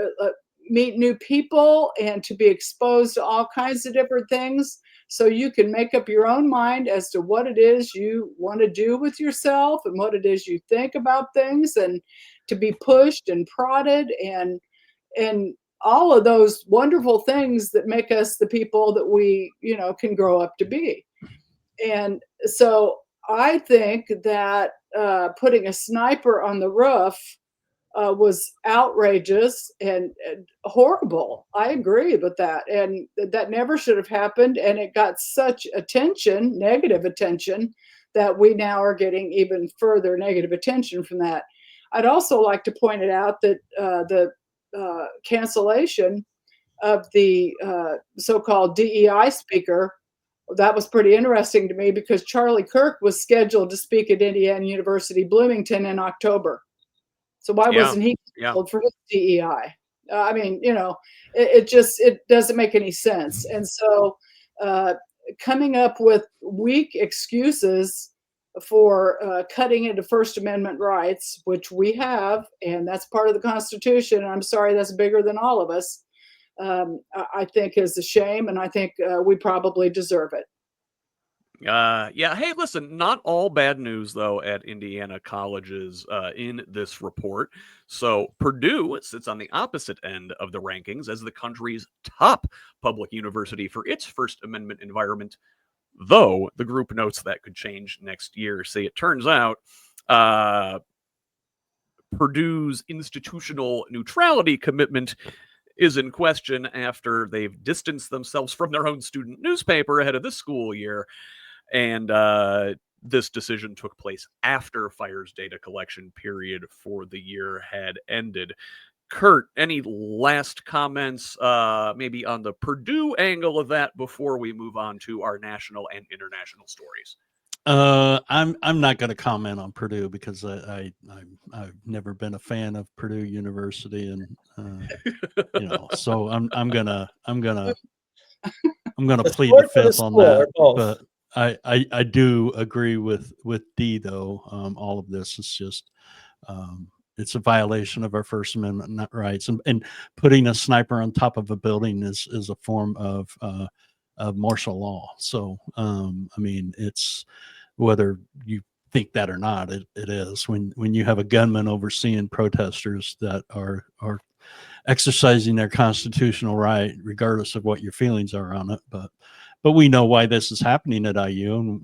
meet new people and to be exposed to all kinds of different things, so you can make up your own mind as to what it is you want to do with yourself and what it is you think about things, and to be pushed and prodded and all of those wonderful things that make us the people that we, can grow up to be. And so I think that putting a sniper on the roof was outrageous and horrible. I agree with that. And that never should have happened. And it got such attention, negative attention, that we now are getting even further negative attention from that. I'd also like to point it out that the cancellation of the so-called DEI speaker, that was pretty interesting to me, because Charlie Kirk was scheduled to speak at Indiana University Bloomington in October. So why wasn't he called for his DEI? I mean, it doesn't make any sense. And so coming up with weak excuses for cutting into First Amendment rights, which we have, and that's part of the Constitution, and I'm sorry, that's bigger than all of us, I think is a shame, and I think we probably deserve it. Yeah. Hey, listen, not all bad news, though, at Indiana colleges in this report. So Purdue sits on the opposite end of the rankings as the country's top public university for its First Amendment environment, though the group notes that could change next year. See, it turns out Purdue's institutional neutrality commitment is in question after they've distanced themselves from their own student newspaper ahead of this school year. And this decision took place after FIRE's data collection period for the year had ended. Kurt, any last comments maybe on the Purdue angle of that before we move on to our national and international stories? I'm not going to comment on Purdue because I've never been a fan of Purdue University, and so I'm gonna plead the fifth on that. But I do agree with Dee, though. All of this is just it's a violation of our First Amendment rights, and putting a sniper on top of a building is a form of martial law. So I mean, it's, whether you think that or not, it is. When you have a gunman overseeing protesters that are exercising their constitutional right, regardless of what your feelings are on it. But we know why this is happening at IU,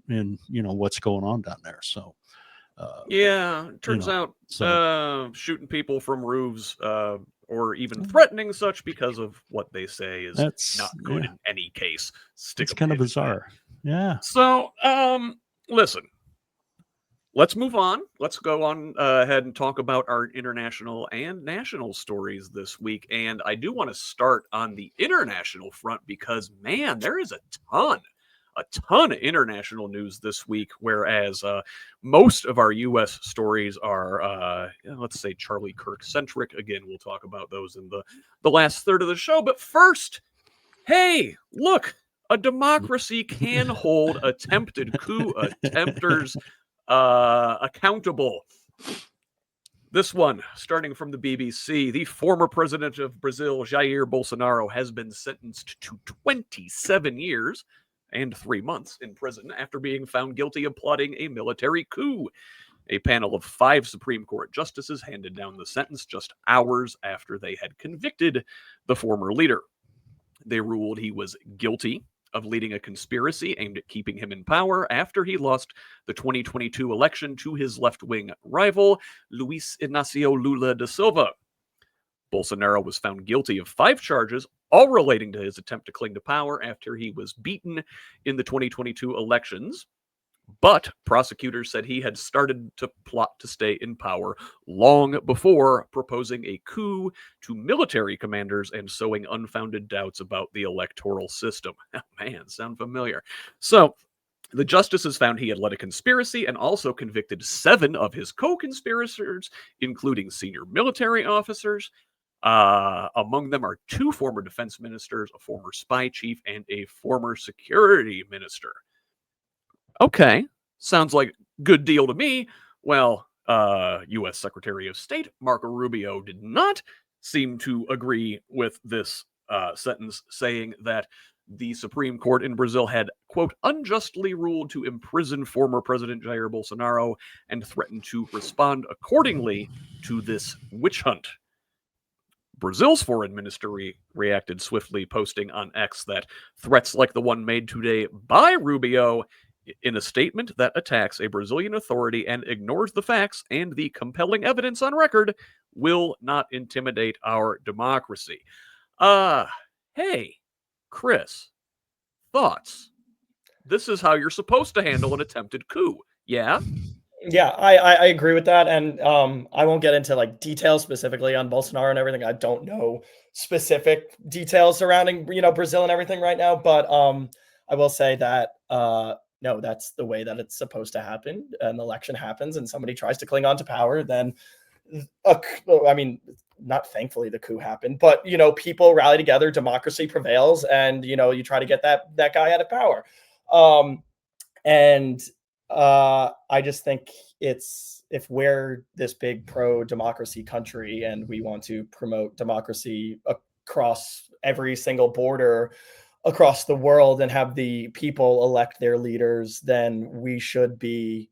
and what's going on down there. So it turns out shooting people from roofs or even threatening such because of what they say is not good in any case. It's kind of bizarre. Yeah. So listen, let's move on. Let's go on ahead and talk about our international and national stories this week. And I do want to start on the international front because, man, there is a ton of international news this week, whereas most of our U.S. stories are, let's say, Charlie Kirk-centric. Again, we'll talk about those in the last third of the show. But first, hey, look, a democracy can hold attempted coup attempters accountable. This one, starting from the BBC, the former president of Brazil, Jair Bolsonaro, has been sentenced to 27 years and 3 months in prison after being found guilty of plotting a military coup. A panel of 5 Supreme Court justices handed down the sentence just hours after they had convicted the former leader. They ruled he was guilty of leading a conspiracy aimed at keeping him in power after he lost the 2022 election to his left-wing rival, Luis Inácio Lula da Silva. Bolsonaro was found guilty of 5 charges, all relating to his attempt to cling to power after he was beaten in the 2022 elections. But prosecutors said he had started to plot to stay in power long before proposing a coup to military commanders and sowing unfounded doubts about the electoral system. Man, sound familiar. So the justices found he had led a conspiracy and also convicted 7 of his co-conspirators, including senior military officers. Among them are 2 former defense ministers, a former spy chief, and a former security minister. Okay, sounds like a good deal to me. Well, U.S. Secretary of State Marco Rubio did not seem to agree with this sentence, saying that the Supreme Court in Brazil had, quote, unjustly ruled to imprison former President Jair Bolsonaro and threatened to respond accordingly to this witch hunt. Brazil's foreign ministry reacted swiftly, posting on X that threats like the one made today by Rubio in a statement that attacks a Brazilian authority and ignores the facts and the compelling evidence on record will not intimidate our democracy. Hey, Chris, thoughts? This is how you're supposed to handle an attempted coup, yeah? Yeah, I agree with that, and I won't get into like details specifically on Bolsonaro and everything. I don't know specific details surrounding Brazil and everything right now, but I will say that no, that's the way that it's supposed to happen. An election happens, and somebody tries to cling on to power, then I mean, not thankfully the coup happened, but people rally together, democracy prevails, and you try to get that guy out of power. And I just think if we're this big pro-democracy country and we want to promote democracy across every single border across the world and have the people elect their leaders, then we should be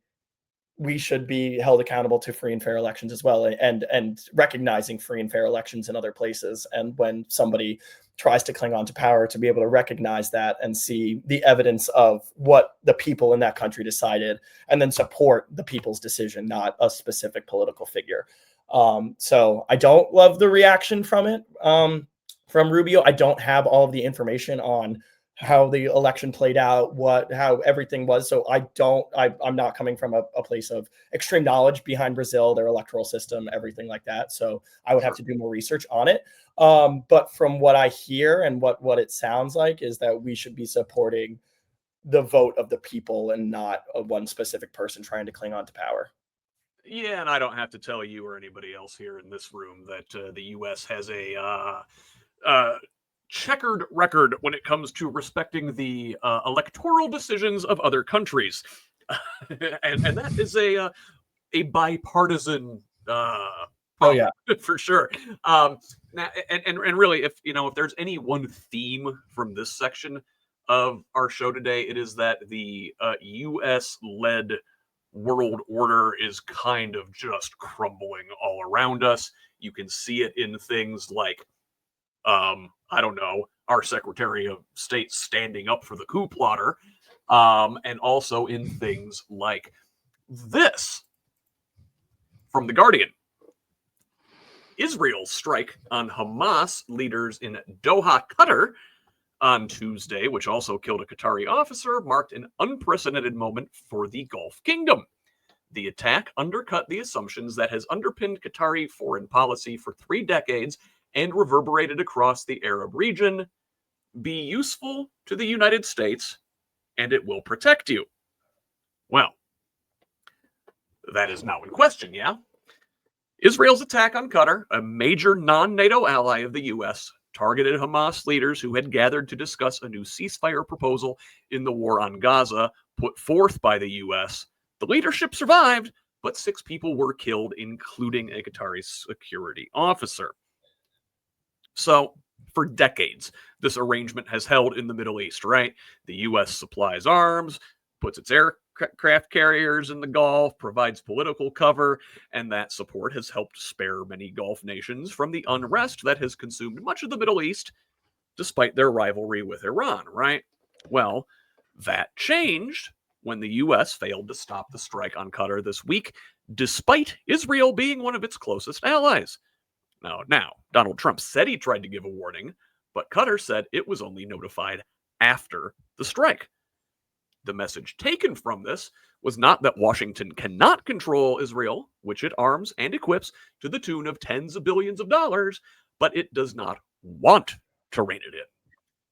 held accountable to free and fair elections as well, and recognizing free and fair elections in other places. And when somebody tries to cling on to power, to be able to recognize that and see the evidence of what the people in that country decided, and then support the people's decision, not a specific political figure. So I don't love the reaction from it, from Rubio. I don't have all of the information on how the election played out, how everything was. So I'm not coming from a place of extreme knowledge behind Brazil, their electoral system, everything like that. So I would have to do more research on it. But from what I hear and what it sounds like is that we should be supporting the vote of the people and not one specific person trying to cling on to power. Yeah, and I don't have to tell you or anybody else here in this room that the U.S. has a checkered record when it comes to respecting the electoral decisions of other countries, and that is a bipartisan. Oh yeah, for sure. Now, and really, if there's any one theme from this section of our show today, it is that the U.S.-led world order is kind of just crumbling all around us. You can see it in things like, I don't know, our Secretary of State standing up for the coup plotter, and also in things like this from The Guardian. Israel's strike on Hamas leaders in Doha, Qatar on Tuesday, which also killed a Qatari officer, marked an unprecedented moment for the Gulf Kingdom. The attack undercut the assumptions that has underpinned Qatari foreign policy for 3 decades and reverberated across the Arab region. Be useful to the United States, and it will protect you. Well, that is now in question, yeah? Israel's attack on Qatar, a major non-NATO ally of the U.S., targeted Hamas leaders who had gathered to discuss a new ceasefire proposal in the war on Gaza, put forth by the U.S. The leadership survived, but 6 people were killed, including a Qatari security officer. So, For decades, this arrangement has held in the Middle East, right? The U.S. supplies arms, puts its aircraft carriers in the Gulf, provides political cover, and that support has helped spare many Gulf nations from the unrest that has consumed much of the Middle East, despite their rivalry with Iran, right? Well, that changed when the U.S. failed to stop the strike on Qatar this week, despite Israel being one of its closest allies. Now, Donald Trump said he tried to give a warning, but Qatar said it was only notified after the strike. The message taken from this was not that Washington cannot control Israel, which it arms and equips to the tune of tens of billions of dollars, but it does not want to rein it in.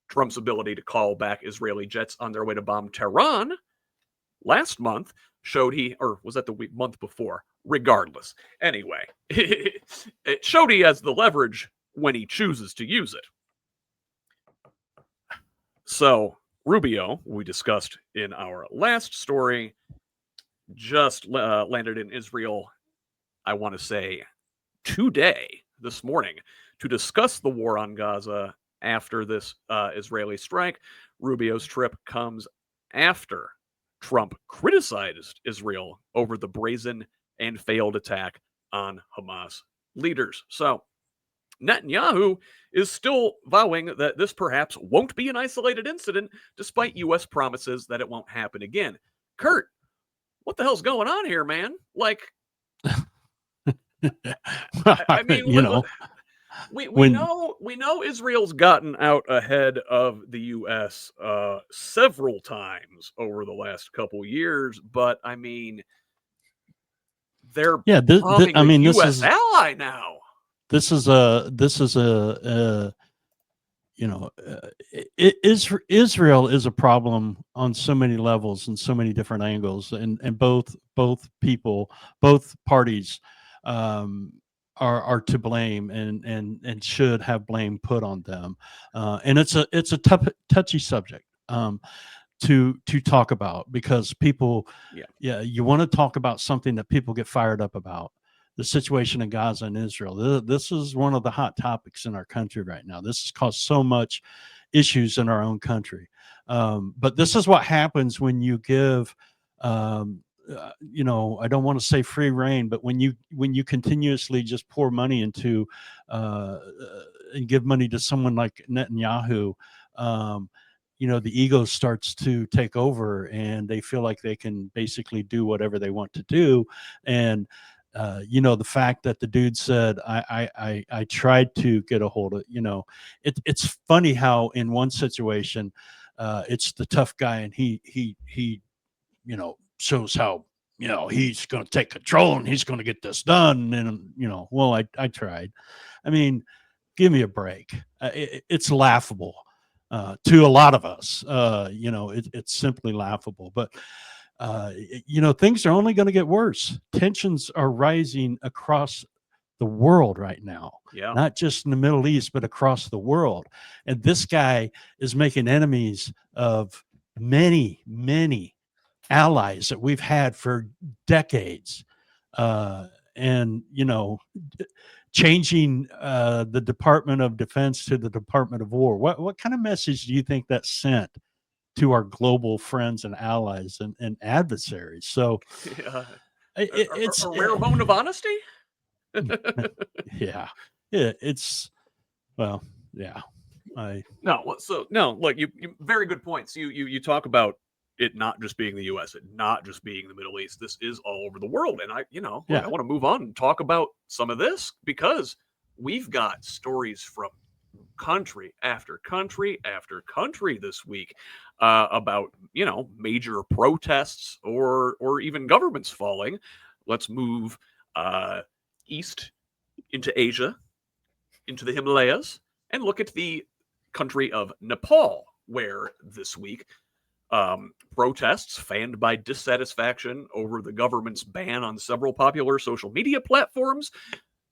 Trump's ability to call back Israeli jets on their way to bomb Tehran last month showed or was that the month before? Regardless. Anyway, it showed he has the leverage when he chooses to use it. So, Rubio, we discussed in our last story, just landed in Israel, I want to say, this morning, to discuss the war on Gaza after this Israeli strike. Rubio's trip comes after Trump criticized Israel over the brazen and failed attack on Hamas leaders. So Netanyahu is still vowing that this perhaps won't be an isolated incident, despite U.S. promises that it won't happen again. Kurt, what the hell's going on here, man? Like, I mean, we know Israel's gotten out ahead of the U.S. Several times over the last couple years, but I mean, they're U.S. ally now. This is a Israel is a problem on so many levels and so many different angles, and both parties are to blame and should have blame put on them, and it's a touchy subject to talk about, because people, you want to talk about something that people get fired up about. The situation in Gaza and Israel. This is one of the hot topics in our country right now. This has caused so much issues in our own country. But this is what happens when you give, I don't want to say free reign, but when you continuously just pour money into and give money to someone like Netanyahu, the ego starts to take over, and they feel like they can basically do whatever they want to do. And the fact that the dude said, I tried to get a hold of, it's funny how in one situation, it's the tough guy, and he shows how, he's going to take control and he's going to get this done. And, well, I tried. I mean, give me a break. It's laughable to a lot of us. It's simply laughable, but things are only going to get worse. Tensions are rising across the world right now, not just in the Middle East, but across the world. And this guy is making enemies of many, many allies that we've had for decades. Changing the Department of Defense to the Department of War. What kind of message do you think that sent to our global friends and allies and adversaries? So it's a rare moment of honesty. Look, you very good points. You talk about it not just being the U.S., it not just being the Middle East. This is all over the world, and I want to move on and talk about some of this, because we've got stories from country after country after country this week about major protests or even governments falling. Let's move east into Asia, into the Himalayas, and look at the country of Nepal, where this week protests fanned by dissatisfaction over the government's ban on several popular social media platforms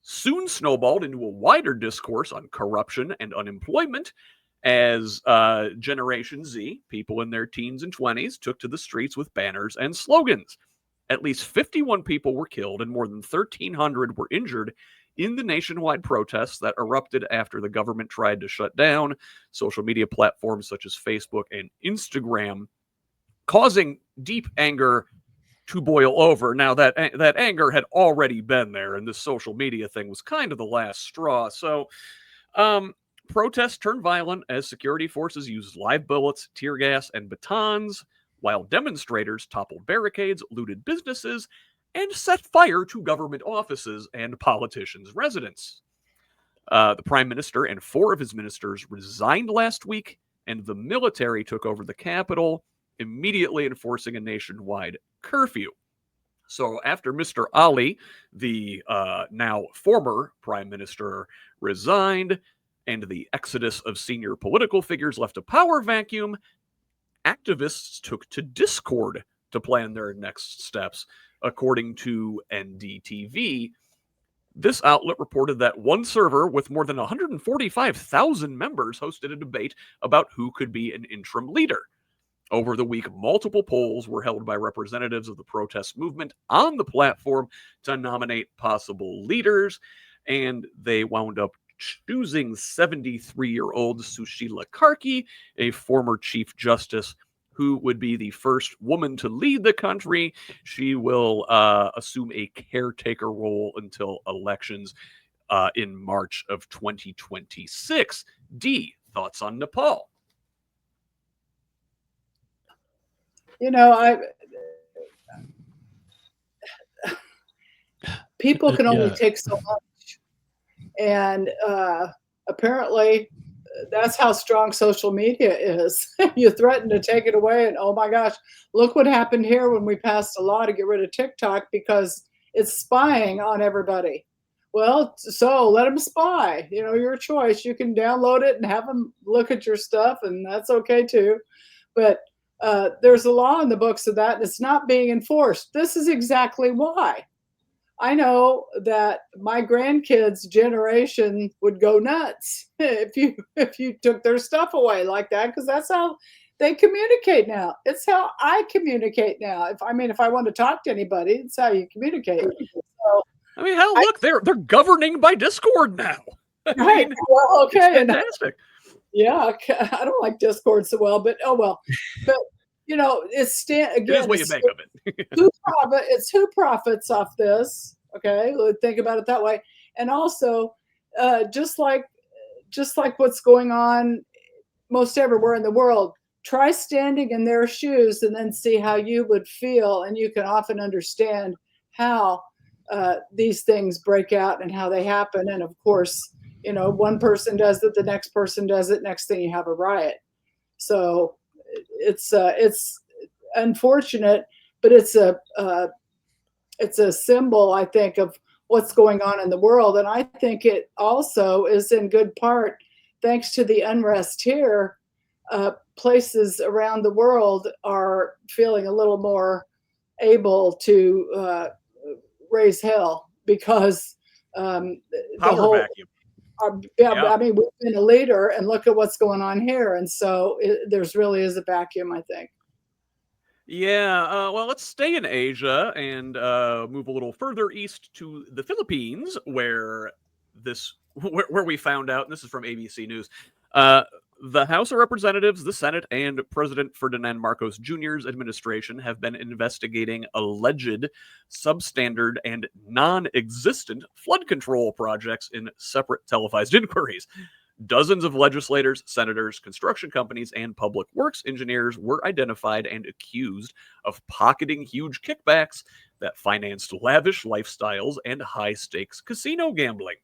soon snowballed into a wider discourse on corruption and unemployment, as Generation Z, people in their teens and 20s, took to the streets with banners and slogans. At least 51 people were killed and more than 1,300 were injured in the nationwide protests that erupted after the government tried to shut down social media platforms such as Facebook and Instagram, causing deep anger to boil over. Now, that anger had already been there, and this social media thing was kind of the last straw. So, protests turned violent as security forces used live bullets, tear gas, and batons, while demonstrators toppled barricades, looted businesses, and set fire to government offices and politicians' residence. The prime minister and 4 of his ministers resigned last week, and the military took over the capital, immediately enforcing a nationwide curfew. So after Mr. Ali, the now former prime minister, resigned, and the exodus of senior political figures left a power vacuum, activists took to Discord to plan their next steps, according to NDTV. This outlet reported that one server with more than 145,000 members hosted a debate about who could be an interim leader. Over the week, multiple polls were held by representatives of the protest movement on the platform to nominate possible leaders, and they wound up choosing 73-year-old Sushila Karki, a former Chief Justice, who would be the first woman to lead the country. She will assume a caretaker role until elections in March of 2026. Dee, thoughts on Nepal? You know, people can only take so much, and apparently that's how strong social media is. You threaten to take it away, and oh my gosh, look what happened here when we passed a law to get rid of TikTok because it's spying on everybody. Well, so let them spy. You know, your choice. You can download it and have them look at your stuff, and that's okay too. But there's a law in the books of that, and it's not being enforced. This is exactly why. I know that my grandkids' generation would go nuts if you took their stuff away like that, because that's how they communicate now. It's how I communicate now. If I want to talk to anybody, it's how you communicate. So, hell, look, they're governing by Discord now. Right. Well, okay. It's fantastic. Yeah, I don't like Discord so well, but oh well. But you know, it's again. It is what you make of it. It's who profits off this. Okay, think about it that way. And also, just like what's going on most everywhere in the world, try standing in their shoes and then see how you would feel, and you can often understand how these things break out and how they happen. And of course, you know, one person does it, the next person does it, next thing you have a riot. So it's unfortunate, but it's a symbol, I think, of what's going on in the world. And I think it also is in good part thanks to the unrest here. Places around the world are feeling a little more able to raise hell because power vacuum. I mean, we've been a leader, and look at what's going on here. And so there's really is a vacuum, I think. Yeah, well, let's stay in Asia and move a little further east to the Philippines, where we found out, and this is from ABC News, the House of Representatives, the Senate, and President Ferdinand Marcos Jr.'s administration have been investigating alleged substandard and non-existent flood control projects in separate televised inquiries. Dozens of legislators, senators, construction companies, and public works engineers were identified and accused of pocketing huge kickbacks that financed lavish lifestyles and high-stakes casino gambling.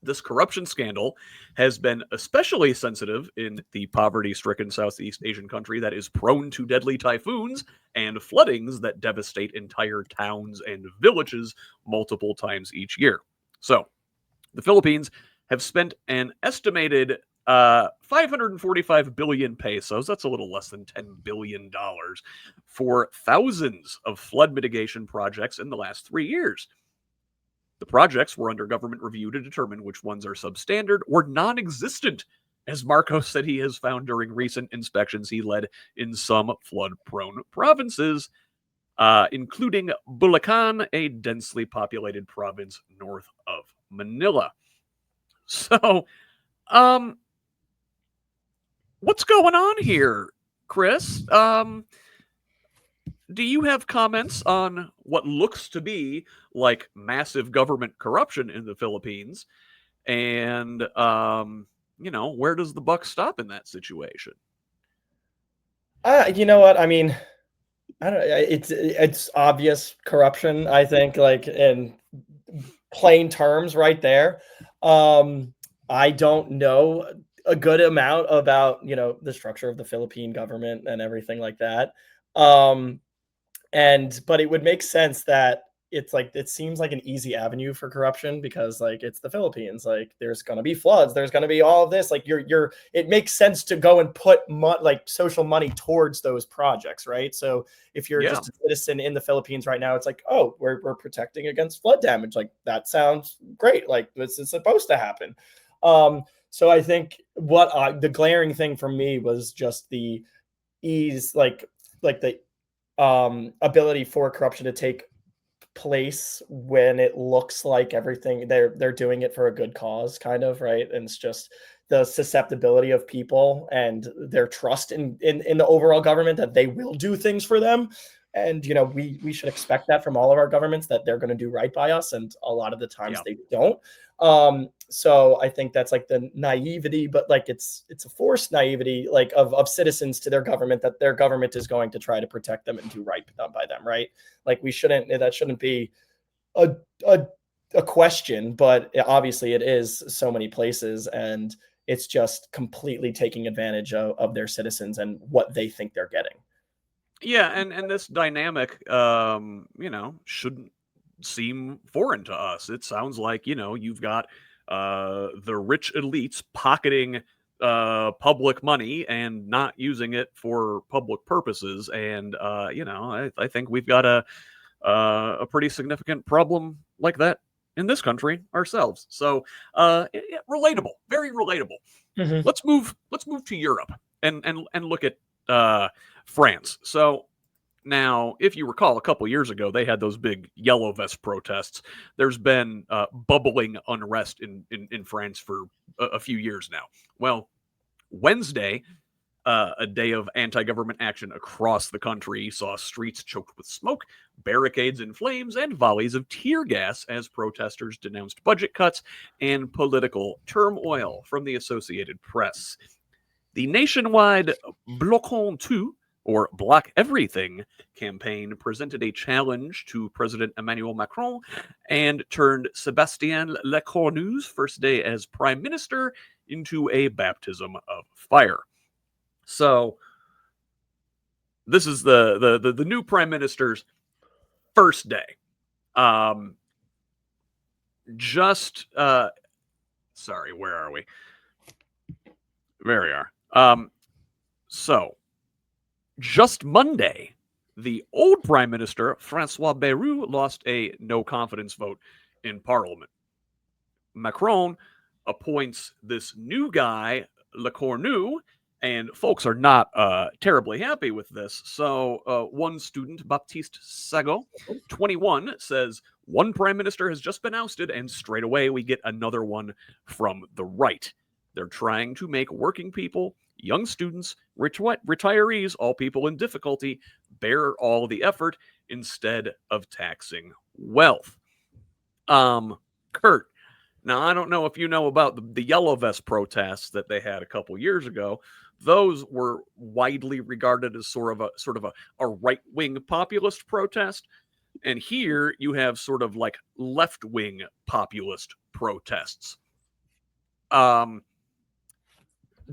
This corruption scandal has been especially sensitive in the poverty-stricken Southeast Asian country that is prone to deadly typhoons and floodings that devastate entire towns and villages multiple times each year. So, the Philippines have spent an estimated 545 billion pesos, that's a little less than $10 billion, for thousands of flood mitigation projects in the last 3 years. The projects were under government review to determine which ones are substandard or non-existent, as Marcos said he has found during recent inspections he led in some flood-prone provinces. including Bulacan, a densely populated province north of Manila. So, what's going on here, Chris? Do you have comments on what looks to be like massive government corruption in the Philippines? And, where does the buck stop in that situation? You know what? I mean, I don't. It's obvious corruption. I think, like in plain terms, right there. I don't know a good amount about the structure of the Philippine government and everything like that. But it would make sense that it seems like an easy avenue for corruption because like it's the Philippines. Like there's gonna be floods, there's gonna be all of this. Like it makes sense to go and put like social money towards those projects, right? So if you're just a citizen in the Philippines right now, it's like, oh, we're protecting against flood damage. Like that sounds great. Like this is supposed to happen. So I think the glaring thing for me was just the ease, like the ability for corruption to take place when it looks like everything they're doing it for a good cause, kind of, right? And it's just the susceptibility of people and their trust in the overall government that they will do things for them. And we should expect that from all of our governments, that they're going to do right by us, and a lot of the times they don't. So I think that's like the naivety, but like it's a forced naivety, like of citizens to their government, that their government is going to try to protect them and do right by them, right? Like that shouldn't be a question, but obviously it is so many places, and it's just completely taking advantage of their citizens and what they think they're getting. Yeah, and this dynamic, shouldn't seem foreign to us. It sounds like, you've got the rich elites pocketing public money and not using it for public purposes. And, I think we've got a pretty significant problem like that in this country ourselves. So, relatable, very relatable. Mm-hmm. Let's move to Europe and look at France. So now, if you recall, a couple years ago, they had those big yellow vest protests. There's been bubbling unrest in France for a few years now. Well, Wednesday, a day of anti-government action across the country, saw streets choked with smoke, barricades in flames, and volleys of tear gas as protesters denounced budget cuts and political turmoil from the Associated Press. The nationwide Bloquons Tout, or Block Everything, campaign presented a challenge to President Emmanuel Macron and turned Sébastien Lecornu's first day as prime minister into a baptism of fire. So this is the new prime minister's first day. Sorry, where are we? There we are. So just Monday, the old Prime Minister, François Bayrou, lost a no-confidence vote in Parliament. Macron appoints this new guy, Lecornu, and folks are not terribly happy with this. So one student, Baptiste Sagot, 21, says, one prime minister has just been ousted, and straight away we get another one from the right. They're trying to make working people, young students, retirees, all people in difficulty, bear all the effort instead of taxing wealth. Kurt, now I don't know if you know about the Yellow Vest protests that they had a couple years ago. Those were widely regarded as sort of a right-wing populist protest. And here you have sort of like left-wing populist protests.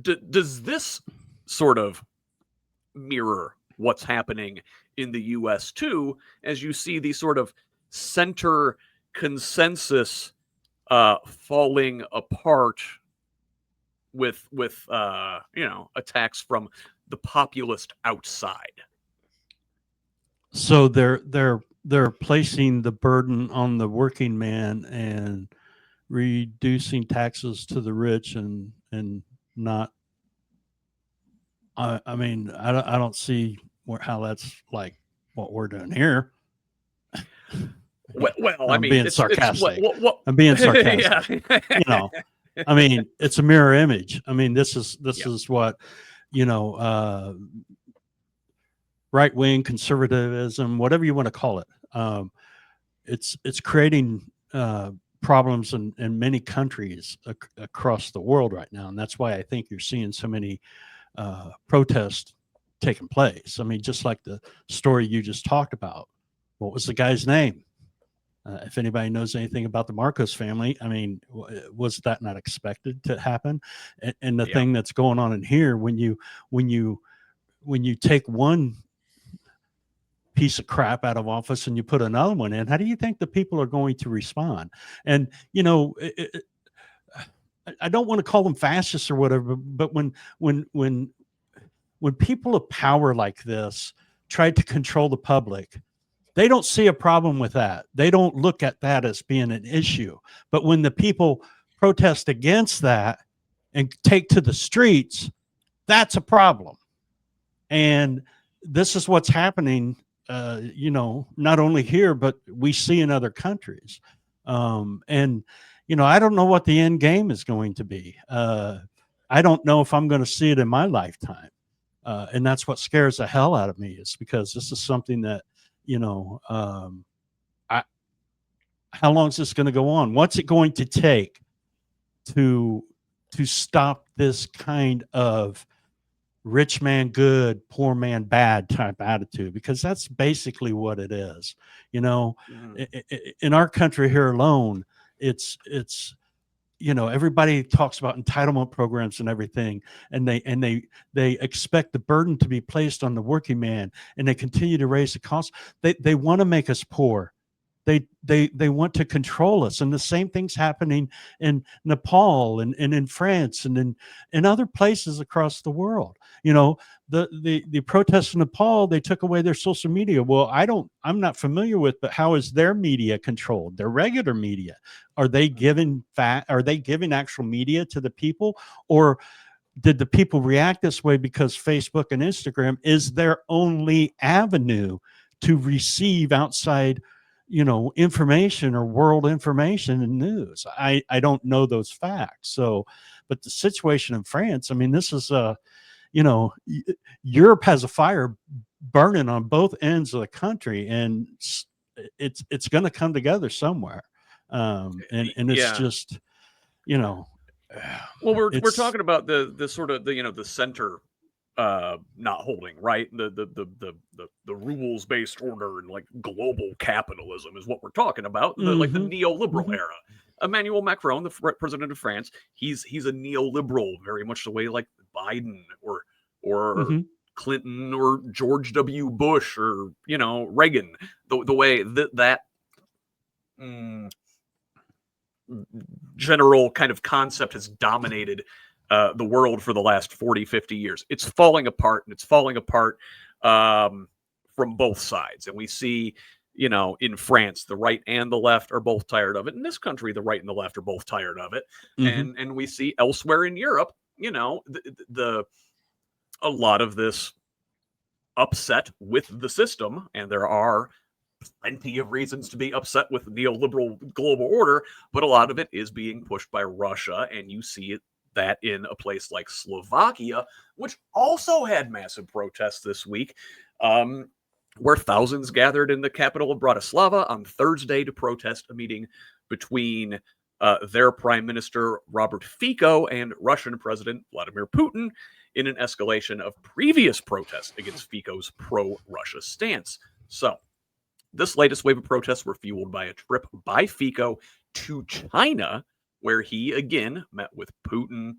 Does this sort of mirror what's happening in the U.S. too, as you see the sort of center consensus falling apart with attacks from the populist outside? So they're placing the burden on the working man and reducing taxes to the rich and not. I mean, I don't see how that's like what we're doing here. Well, I I'm mean, being it's sarcastic. what I'm being sarcastic. yeah. You know, I mean, it's a mirror image. I mean, this is what, you know, right wing conservatism, whatever you want to call it. It's creating problems in many countries across the world right now, and that's why I think you're seeing so many protests taking place. I mean, just like the story you just talked about. What was the guy's name? If anybody knows anything about the Marcos family, I mean, was that not expected to happen? And the thing that's going on in here, when you take one piece of crap out of office and you put another one in, how do you think the people are going to respond? And you know, I don't want to call them fascists or whatever, but when people of power like this try to control the public, they don't see a problem with that. They don't look at that as being an issue. But when the people protest against that and take to the streets, that's a problem. And this is what's happening, you know, not only here, but we see in other countries. And, you know, I don't know what the end game is going to be. I don't know if I'm going to see it in my lifetime. And that's what scares the hell out of me, is because this is something that, you know, how long is this going to go on? What's it going to take to stop this kind of rich man good, poor man bad type attitude? Because that's basically what it is. You know, in our country here alone, it's you know, everybody talks about entitlement programs and everything, and they expect the burden to be placed on the working man, and they continue to raise the cost. They want to make us poor. They want to control us, and the same thing's happening in Nepal and in France and in other places across the world. You know, the protests in Nepal, they took away their social media. Well, I'm not familiar with, but how is their media controlled? Their regular media, are they giving actual media to the people, or did the people react this way because Facebook and Instagram is their only avenue to receive outside, you know, information or world information and news? I don't know those facts. So, but the situation in France, I mean, this is you know, Europe has a fire burning on both ends of the country, and it's going to come together somewhere. And it's just, you know, well, we're talking about the sort of the, you know, the center not holding, right? The rules based order and like global capitalism is what we're talking about. Like the neoliberal era. Emmanuel Macron, the president of France, he's a neoliberal, very much the way like Biden or Clinton or George W. Bush or, you know, Reagan. The way that general kind of concept has dominated the world for the last 40, 50 years. It's falling apart, and it's falling apart from both sides. And we see, you know, in France, the right and the left are both tired of it. In this country, the right and the left are both tired of it. And we see elsewhere in Europe, you know, a lot of this upset with the system, and there are plenty of reasons to be upset with neoliberal global order, but a lot of it is being pushed by Russia, and you see that in a place like Slovakia, which also had massive protests this week, where thousands gathered in the capital of Bratislava on Thursday to protest a meeting between their prime minister, Robert Fico, and Russian President Vladimir Putin in an escalation of previous protests against Fico's pro-Russia stance. So, this latest wave of protests were fueled by a trip by Fico to China, where he again met with Putin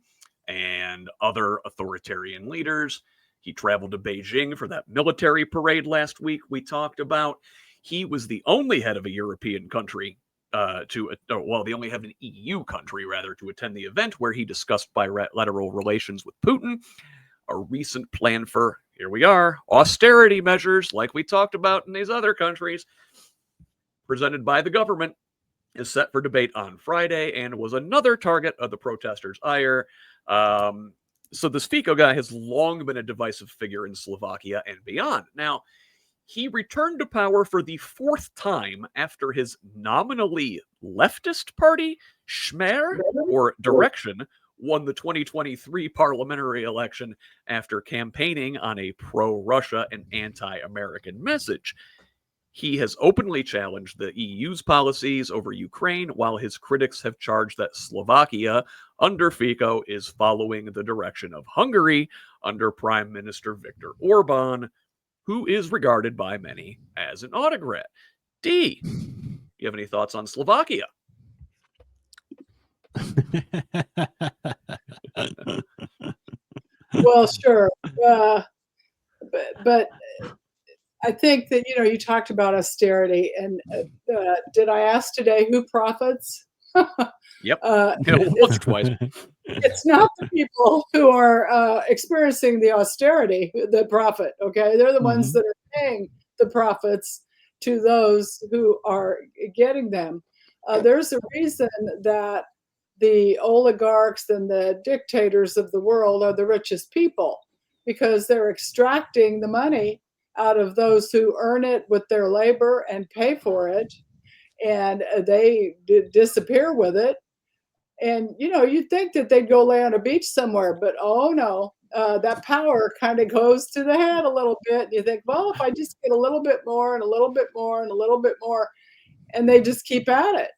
and other authoritarian leaders. He traveled to Beijing for that military parade last week we talked about. He was the only head of a European country the only head of an EU country, rather, to attend the event, where he discussed bilateral relations with Putin, a recent plan for, here we are, austerity measures, like we talked about in these other countries, presented by the government, is set for debate on Friday and was another target of the protesters' ire. So this Fico guy has long been a divisive figure in Slovakia and beyond. Now, he returned to power for the 4th time after his nominally leftist party, Schmer, or Direction, won the 2023 parliamentary election after campaigning on a pro-Russia and anti-American message. He has openly challenged the EU's policies over Ukraine, while his critics have charged that Slovakia, under Fico, is following the direction of Hungary under Prime Minister Viktor Orban, who is regarded by many as an autocrat. Dee, you have any thoughts on Slovakia? Well, sure. But I think that, you talked about austerity, and did I ask today who profits? Yep. It's, Once or twice. it's not the people who are experiencing the austerity that profit. Okay, they're the ones that are paying the profits to those who are getting them. There's a reason that the oligarchs and the dictators of the world are the richest people, because they're extracting the money out of those who earn it with their labor and pay for it, and they disappear with it. And you'd think that they'd go lay on a beach somewhere, but oh no, that power kind of goes to the head a little bit. And you think, well, if I just get a little bit more and a little bit more and a little bit more, and they just keep at it.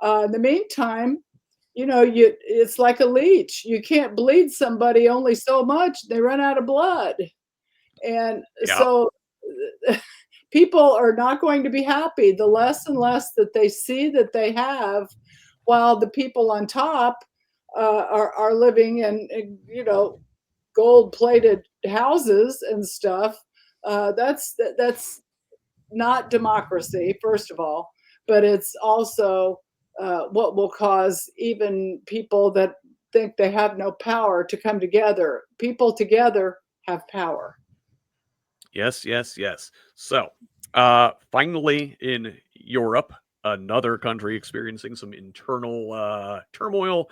In the meantime, it's like a leech. You can't bleed somebody only so much; they run out of blood. And so people are not going to be happy the less and less that they see that they have, while the people on top are living in gold-plated houses and stuff. That's not democracy, first of all, but it's also what will cause even people that think they have no power to come together. People together have power. Yes. So, finally, in Europe, another country experiencing some internal turmoil,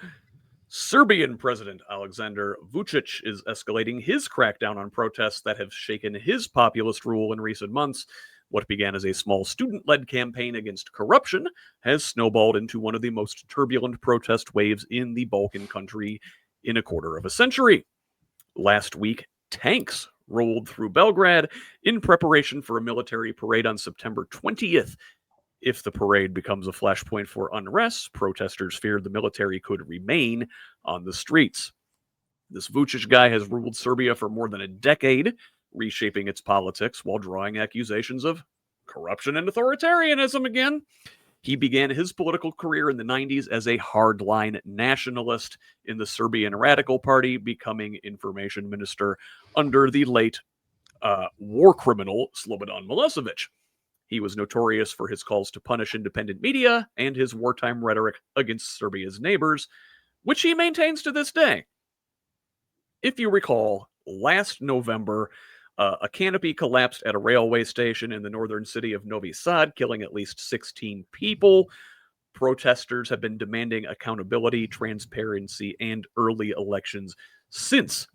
Serbian President Aleksandar Vučić is escalating his crackdown on protests that have shaken his populist rule in recent months. What began as a small student-led campaign against corruption has snowballed into one of the most turbulent protest waves in the Balkan country in a quarter of a century. Last week, tanks rolled through Belgrade in preparation for a military parade on September 20th. If the parade becomes a flashpoint for unrest, protesters feared the military could remain on the streets. This Vučić guy has ruled Serbia for more than a decade, reshaping its politics while drawing accusations of corruption and authoritarianism again. He began his political career in the 90s as a hardline nationalist in the Serbian Radical Party, becoming information minister under the late war criminal Slobodan Milosevic. He was notorious for his calls to punish independent media and his wartime rhetoric against Serbia's neighbors, which he maintains to this day. If you recall, last November, a canopy collapsed at a railway station in the northern city of Novi Sad, killing at least 16 people. Protesters have been demanding accountability, transparency, and early elections since.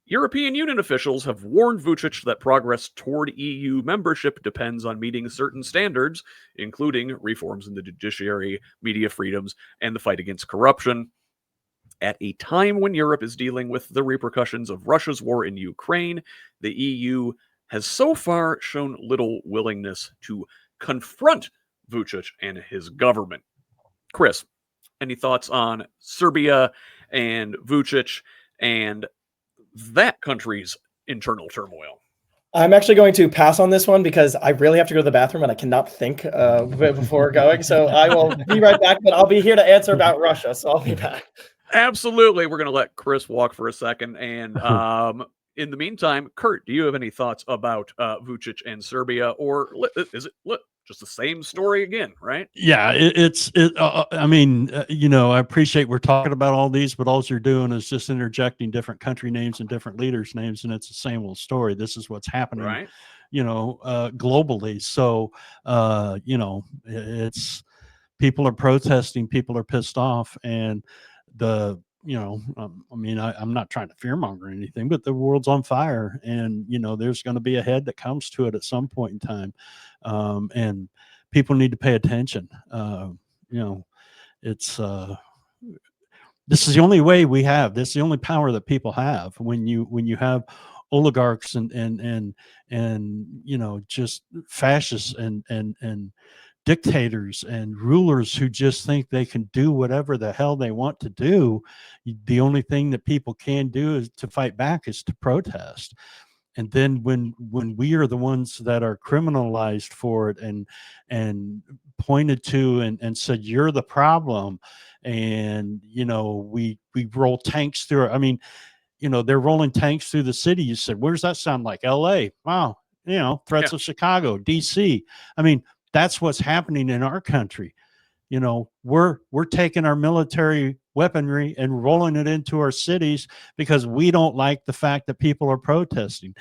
European Union officials have warned Vučić that progress toward EU membership depends on meeting certain standards, including reforms in the judiciary, media freedoms, and the fight against corruption. At a time when Europe is dealing with the repercussions of Russia's war in Ukraine, the EU has so far shown little willingness to confront Vučić and his government. Chris, any thoughts on Serbia and Vučić and that country's internal turmoil? I'm actually going to pass on this one because I really have to go to the bathroom and I cannot think before going. So I will be right back, but I'll be here to answer about Russia. So I'll be back. Absolutely. We're going to let Chris walk for a second. And in the meantime, Kurt, do you have any thoughts about Vučić and Serbia? Or is it just the same story again, right? Yeah, I mean, I appreciate we're talking about all these, but all you're doing is just interjecting different country names and different leaders' names, and it's the same old story. This is what's happening, right? Globally. So, it's people are protesting, people are pissed off, and the I mean, I'm not trying to fearmonger or anything, but the world's on fire, and there's going to be a head that comes to it at some point in time, and people need to pay attention. It's this is the only way we have. This is the only power that people have when you have oligarchs and just fascists and dictators and rulers who just think they can do whatever the hell they want to do. The only thing that people can do is to fight back, is to protest. And then when we are the ones that are criminalized for it and pointed to and said, you're the problem, and we roll tanks through it. I mean, they're rolling tanks through the city. You said, where does that sound like? LA. Wow. Threats of Chicago, DC. I mean, that's what's happening in our country. We're taking our military weaponry and rolling it into our cities because we don't like the fact that people are protesting.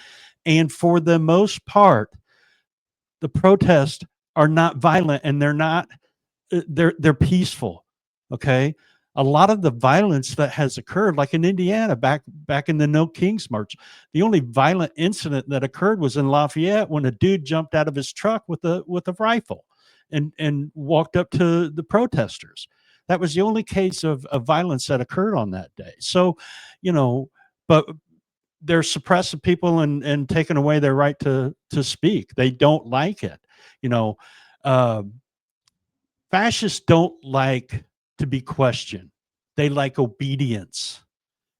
And for the most part, the protests are not violent, and they're peaceful. Okay. A lot of the violence that has occurred, like in Indiana, back in the No Kings March, the only violent incident that occurred was in Lafayette when a dude jumped out of his truck with a rifle and walked up to the protesters. That was the only case of violence that occurred on that day. So, but they're suppressing people and taking away their right to speak. They don't like it. Fascists don't like to be questioned. They like obedience.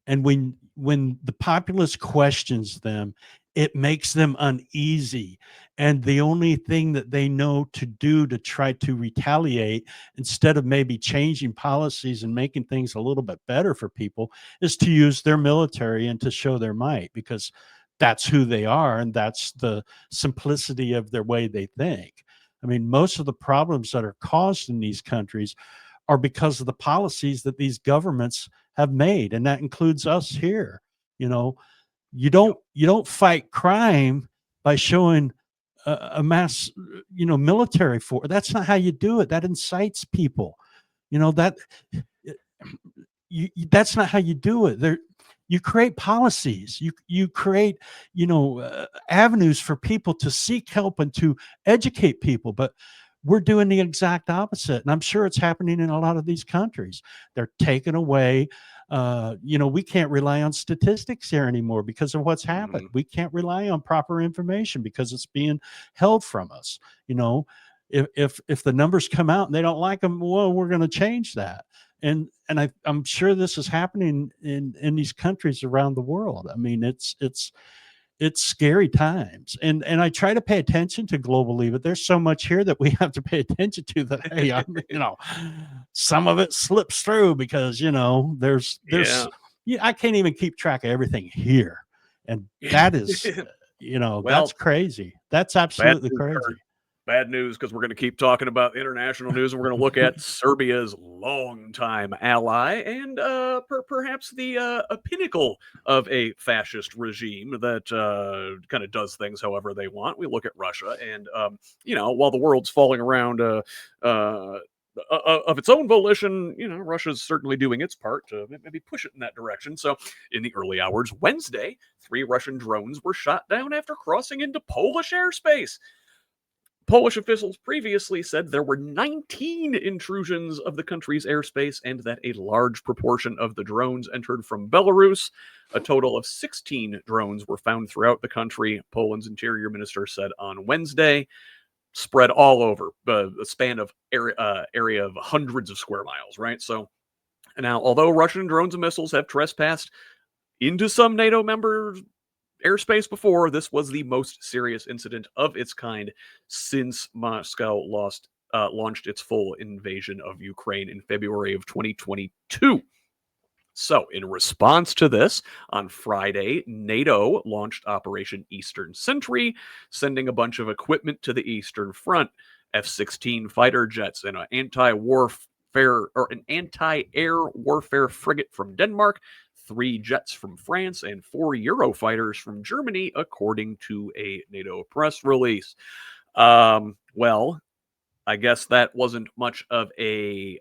And when the populace questions them, it makes them uneasy. And the only thing that they know to do to try to retaliate, instead of maybe changing policies and making things a little bit better for people, is to use their military and to show their might, because that's who they are, and that's the simplicity of their way they think. I mean, most of the problems that are caused in these countries are because of the policies that these governments have made, and that includes us here. You don't fight crime by showing a mass military force. That's not how you do it. That incites people. That's not how you do it. You create policies. You create avenues for people to seek help and to educate people. But we're doing the exact opposite, and I'm sure it's happening in a lot of these countries. They're taking away. We can't rely on statistics here anymore because of what's happened. We can't rely on proper information because it's being held from us. If the numbers come out and they don't like them, well, we're going to change that. And I'm sure this is happening in these countries around the world. I mean, it's scary times, and I try to pay attention to globally, but there's so much here that we have to pay attention to that, hey, some of it slips through because there's I can't even keep track of everything here, and that is Well, that's crazy. That's absolutely crazy. Bad news, because we're going to keep talking about international news, and we're going to look at Serbia's longtime ally and perhaps the pinnacle of a fascist regime that kind of does things however they want. We look at Russia, and while the world's falling around of its own volition, Russia's certainly doing its part to maybe push it in that direction. So in the early hours Wednesday, 3 Russian drones were shot down after crossing into Polish airspace. Polish officials previously said there were 19 intrusions of the country's airspace and that a large proportion of the drones entered from Belarus. A total of 16 drones were found throughout the country, Poland's interior minister said on Wednesday, spread all over a span of area of hundreds of square miles, right? So now, although Russian drones and missiles have trespassed into some NATO members' airspace before, this was the most serious incident of its kind since Moscow launched its full invasion of Ukraine in February of 2022. So, in response to this, on Friday, NATO launched Operation Eastern Sentry, sending a bunch of equipment to the Eastern Front, F-16 fighter jets, and an anti-air warfare frigate from Denmark, 3 jets from France, and 4 Eurofighters from Germany, according to a NATO press release. Well, I guess that wasn't much of a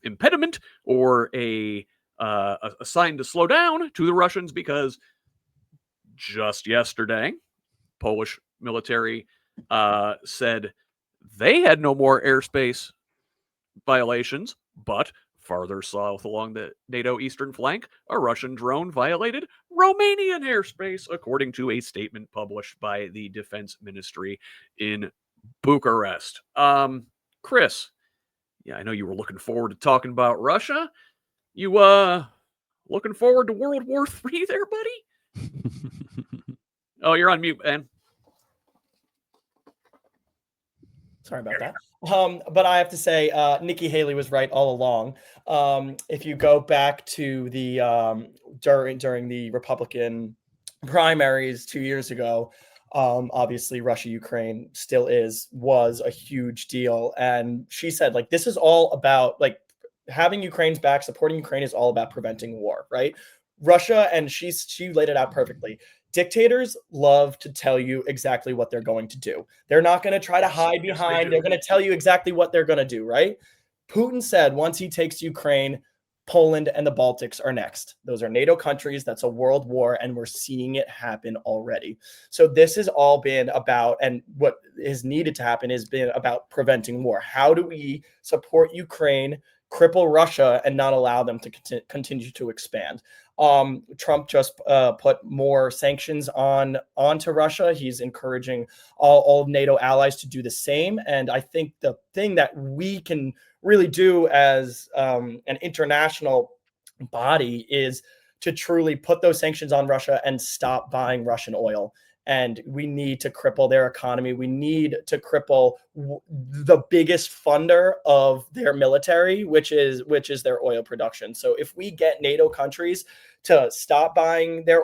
impediment or a a sign to slow down to the Russians, because just yesterday, Polish military said they had no more airspace violations, but farther south along the NATO eastern flank, a Russian drone violated Romanian airspace, according to a statement published by the Defense Ministry in Bucharest. Chris, yeah, I know you were looking forward to talking about Russia. You looking forward to World War III there, buddy? Oh, you're on mute, man. Sorry about that. But I have to say, Nikki Haley was right all along. If you go back to the during the Republican primaries 2 years ago, obviously Russia, Ukraine was a huge deal. And she said, like, this is all about, like, having Ukraine's back, supporting Ukraine is all about preventing war, right? Russia, and she laid it out perfectly. Dictators love to tell you exactly what they're going to do. They're not going to try to hide behind. They're going to tell you exactly what they're going to do, right? Putin said once he takes Ukraine, Poland and the Baltics are next. Those are NATO countries. That's a world war, and we're seeing it happen already. So this has all been about, and what is needed to happen has been about preventing war. How do we support Ukraine, cripple Russia, and not allow them to continue to expand? Trump just put more sanctions onto Russia. He's encouraging all NATO allies to do the same. And I think the thing that we can really do as an international body is to truly put those sanctions on Russia and stop buying Russian oil. And we need to cripple their economy. We need to cripple the biggest funder of their military, which is their oil production. So if we get NATO countries to stop buying their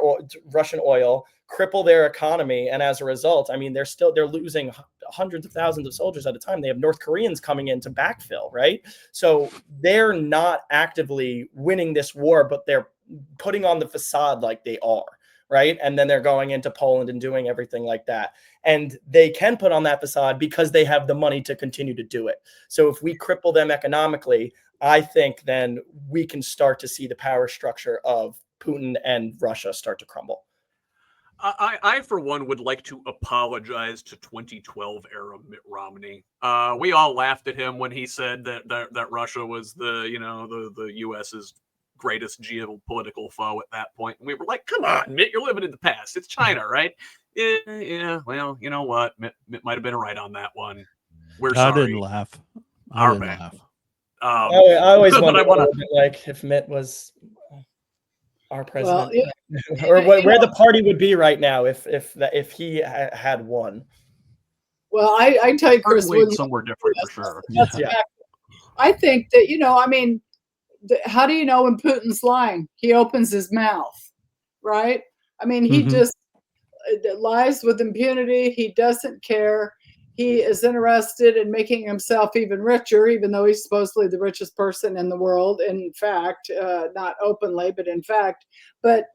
Russian oil, cripple their economy, and as a result, I mean, they're losing hundreds of thousands of soldiers at a time. They have North Koreans coming in to backfill, right? So they're not actively winning this war, but they're putting on the facade like they are. Right. And then they're going into Poland and doing everything like that. And they can put on that facade because they have the money to continue to do it. So if we cripple them economically, I think then we can start to see the power structure of Putin and Russia start to crumble. I for one, would like to apologize to 2012 era Mitt Romney. We all laughed at him when he said that Russia was the U.S.'s greatest geopolitical foe at that point. And we were like, come on, Mitt, you're living in the past. It's China, right? Yeah. Well, you know what? Mitt might have been right on that one. We're sorry. I didn't laugh. I didn't laugh. I always wondered like if Mitt was our president, or where the party would be right now if he had won. Well, I tell you, Chris, somewhere different for sure. Yeah. I think that, I mean, how do you know when Putin's lying? He opens his mouth, right? I mean, he just lies with impunity. He doesn't care. He is interested in making himself even richer, even though he's supposedly the richest person in the world. In fact, not openly, but in fact. But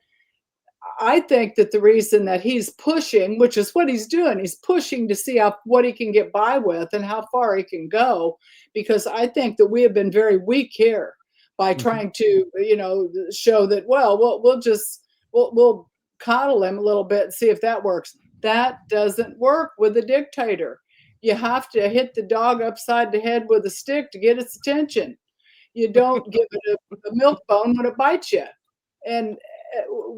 I think that the reason that he's pushing, which is what he's doing, he's pushing to see what he can get by with and how far he can go, because I think that we have been very weak here by trying to, show that, we'll coddle him a little bit and see if that works. That doesn't work with a dictator. You have to hit the dog upside the head with a stick to get its attention. You don't give it a milk bone when it bites you. And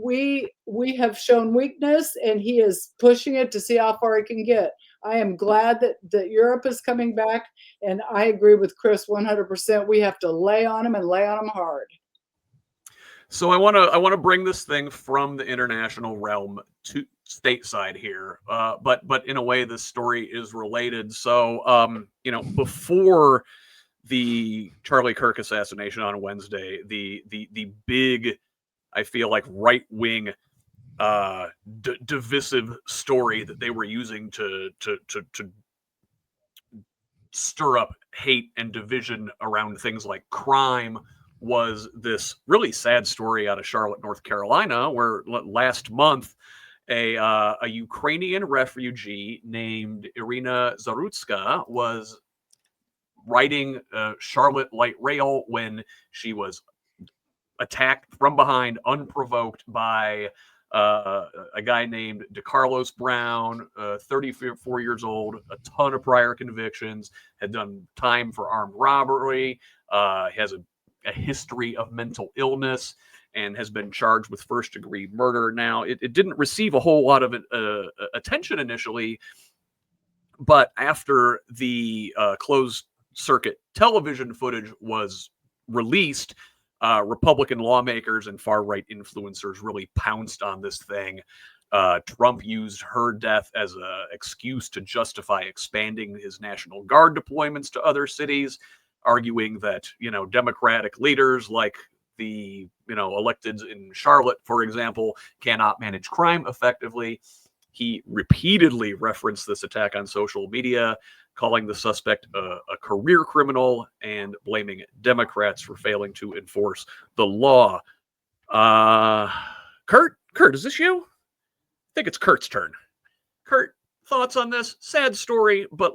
we have shown weakness, and he is pushing it to see how far he can get. I am glad that Europe is coming back, and I agree with Chris 100%. We have to lay on him and lay on him hard. So I want to bring this thing from the international realm to stateside here, but in a way this story is related. So before the Charlie Kirk assassination on Wednesday, the big, I feel like, right-wing divisive story that they were using to stir up hate and division around things like crime was this really sad story out of Charlotte, North Carolina, where last month a Ukrainian refugee named Irina Zarutska was riding Charlotte light rail when she was attacked from behind, unprovoked, by a guy named DeCarlos Brown, 34 years old, a ton of prior convictions, had done time for armed robbery, has a history of mental illness, and has been charged with first-degree murder. Now, it didn't receive a whole lot of attention initially, but after the closed-circuit television footage was released, Republican lawmakers and far-right influencers really pounced on this thing. Trump used her death as an excuse to justify expanding his National Guard deployments to other cities, arguing that, Democratic leaders like the, elected in Charlotte, for example, cannot manage crime effectively. He repeatedly referenced this attack on social media, calling the suspect a career criminal and blaming Democrats for failing to enforce the law. Kurt, is this you? I think it's Kurt's turn. Kurt, thoughts on this? Sad story, but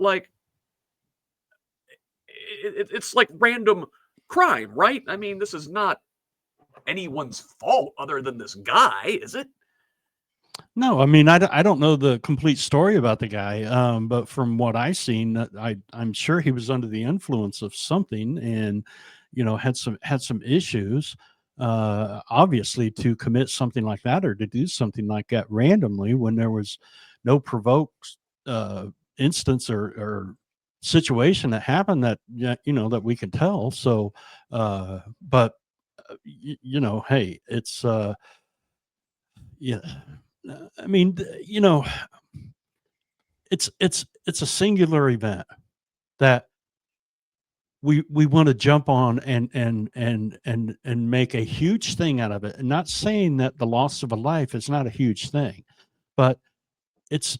it's like random crime, right? I mean, this is not anyone's fault other than this guy, is it? No, I mean, I don't know the complete story about the guy, but from what I've seen, I'm sure he was under the influence of something, and had some issues. Obviously, to commit something like that or to do something like that randomly when there was no provoked instance or situation that happened that that we can tell. So, but hey, it's yeah. I mean, it's a singular event that we want to jump on and make a huge thing out of it. And not saying that the loss of a life is not a huge thing, but it's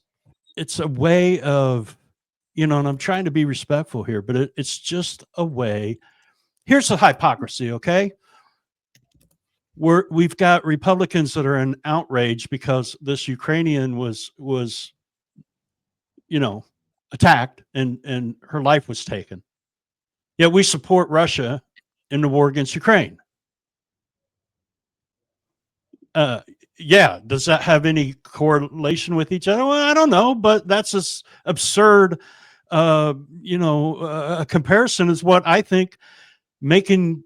a way of, and I'm trying to be respectful here, but it's just a way. Here's the hypocrisy, okay? We've got Republicans that are in outrage because this Ukrainian was attacked and her life was taken. Yet we support Russia in the war against Ukraine. Yeah, does that have any correlation with each other? Well, I don't know, but that's as absurd, a comparison is what I think making,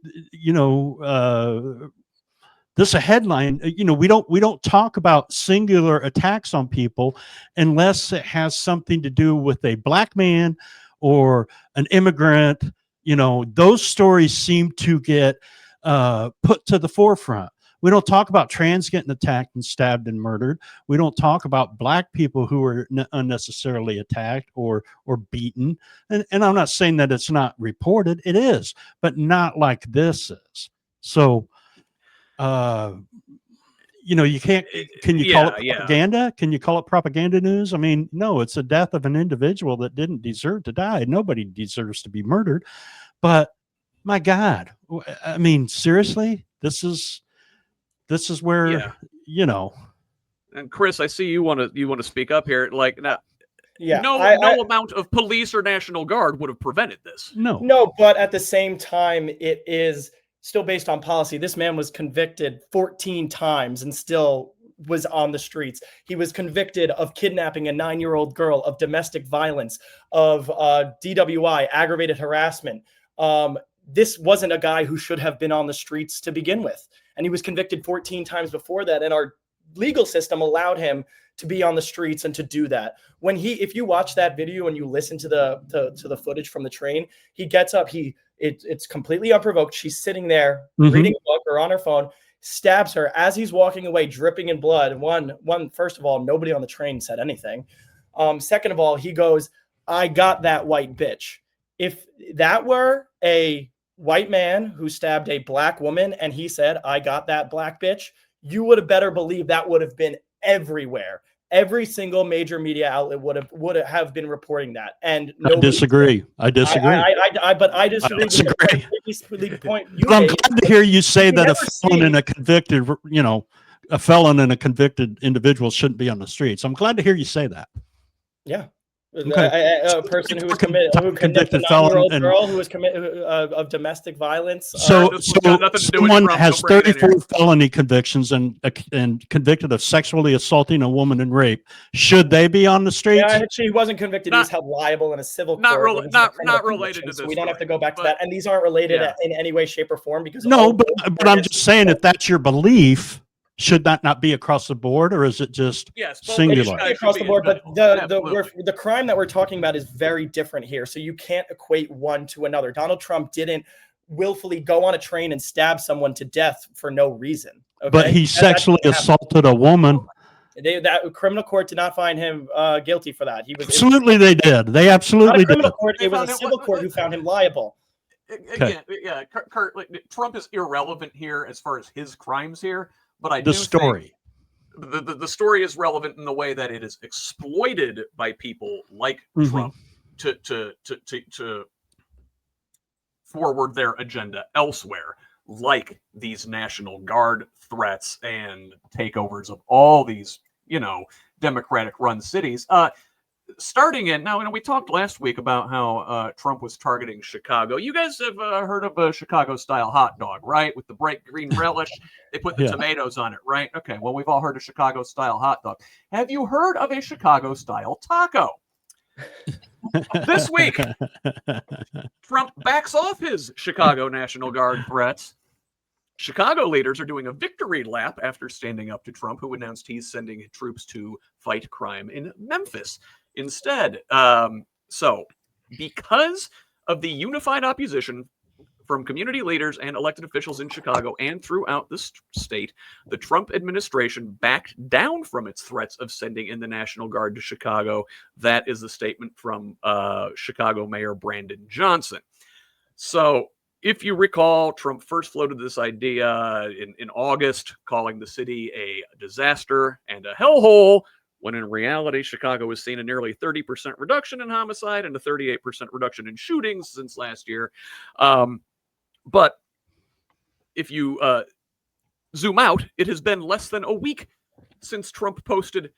this a headline. We don't talk about singular attacks on people unless it has something to do with a black man or an immigrant. Those stories seem to get put to the forefront. We don't talk about trans getting attacked and stabbed and murdered. We don't talk about black people who are unnecessarily attacked or beaten. And I'm not saying that it's not reported. It is, but not like this is. So, you can't, can you call it propaganda? Yeah. Can you call it propaganda news? I mean, no, it's the death of an individual that didn't deserve to die. Nobody deserves to be murdered, but my God, I mean, seriously, this is where, And Chris, I see you want to speak up here. Now, yeah, no amount of police or National Guard would have prevented this. No, but at the same time, it is still based on policy. This man was convicted 14 times and still was on the streets. He was convicted of kidnapping a 9-year-old girl, of domestic violence, of DWI, aggravated harassment. This wasn't a guy who should have been on the streets to begin with. And he was convicted 14 times before that. And our legal system allowed him to be on the streets and to do that. If you watch that video and you listen to the footage from the train, he gets up, it's completely unprovoked. She's sitting there reading a book or on her phone, stabs her as he's walking away, dripping in blood. First of all, nobody on the train said anything. Second of all, he goes, "I got that white bitch." If that were a white man who stabbed a black woman and he said, "I got that black bitch," you would have better believe that would have been everywhere. Every single major media outlet would have been reporting that. And I disagree. But I disagree. The point I'm glad to hear you say that a felon and a convicted individual shouldn't be on the streets. I'm glad to hear you say that. Yeah. A person who was convicted a felon 9-year-old and- girl who was of domestic violence. So, This got nothing to do with someone Trump. has Don't bring it in 34 here. felony convictions and convicted of sexually assaulting a woman and rape. Should they be on the streets? Yeah, she wasn't convicted. He was held liable in a civil Not court. rela- It was not- a criminal not related conviction, to so this we don't have to story, go back to but- that. And these aren't related Yeah. in any way, shape, or form because No, all but those I'm charges- just saying, if that's your belief, should that not be across the board, or is it just Yes, both singular? these guys across should the be board, but indicted. Absolutely. the crime that we're talking about is very different here. So you can't equate one to another. Donald Trump didn't willfully go on a train and stab someone to death for no reason. Okay? But he sexually assaulted a woman. That criminal court did not find him guilty for that. He was Absolutely, they did. They not absolutely a criminal did. court. They It was found a him- civil court who found him liable. Again, yeah, Kurt, Trump is irrelevant here as far as his crimes here, but I The do story. think the story is relevant in the way that it is exploited by people like Mhm. Trump to forward their agenda elsewhere, like these National Guard threats and takeovers of all these, Democratic-run cities. Starting in now, we talked last week about how Trump was targeting Chicago. You guys have heard of a Chicago-style hot dog, right? With the bright green relish, they put the Yeah. tomatoes on it, right? Okay, well, we've all heard of Chicago-style hot dog. Have you heard of a Chicago-style taco? This week, Trump backs off his Chicago National Guard threats. Chicago leaders are doing a victory lap after standing up to Trump, who announced he's sending troops to fight crime in Memphis instead. So, because of the unified opposition from community leaders and elected officials in Chicago and throughout the state, the Trump administration backed down from its threats of sending in the National Guard to Chicago. That is the statement from Chicago Mayor Brandon Johnson. So, if you recall, Trump first floated this idea in August, calling the city a disaster and a hellhole, when in reality, Chicago has seen a nearly 30% reduction in homicide and a 38% reduction in shootings since last year. But if you zoom out, it has been less than a week since Trump posted,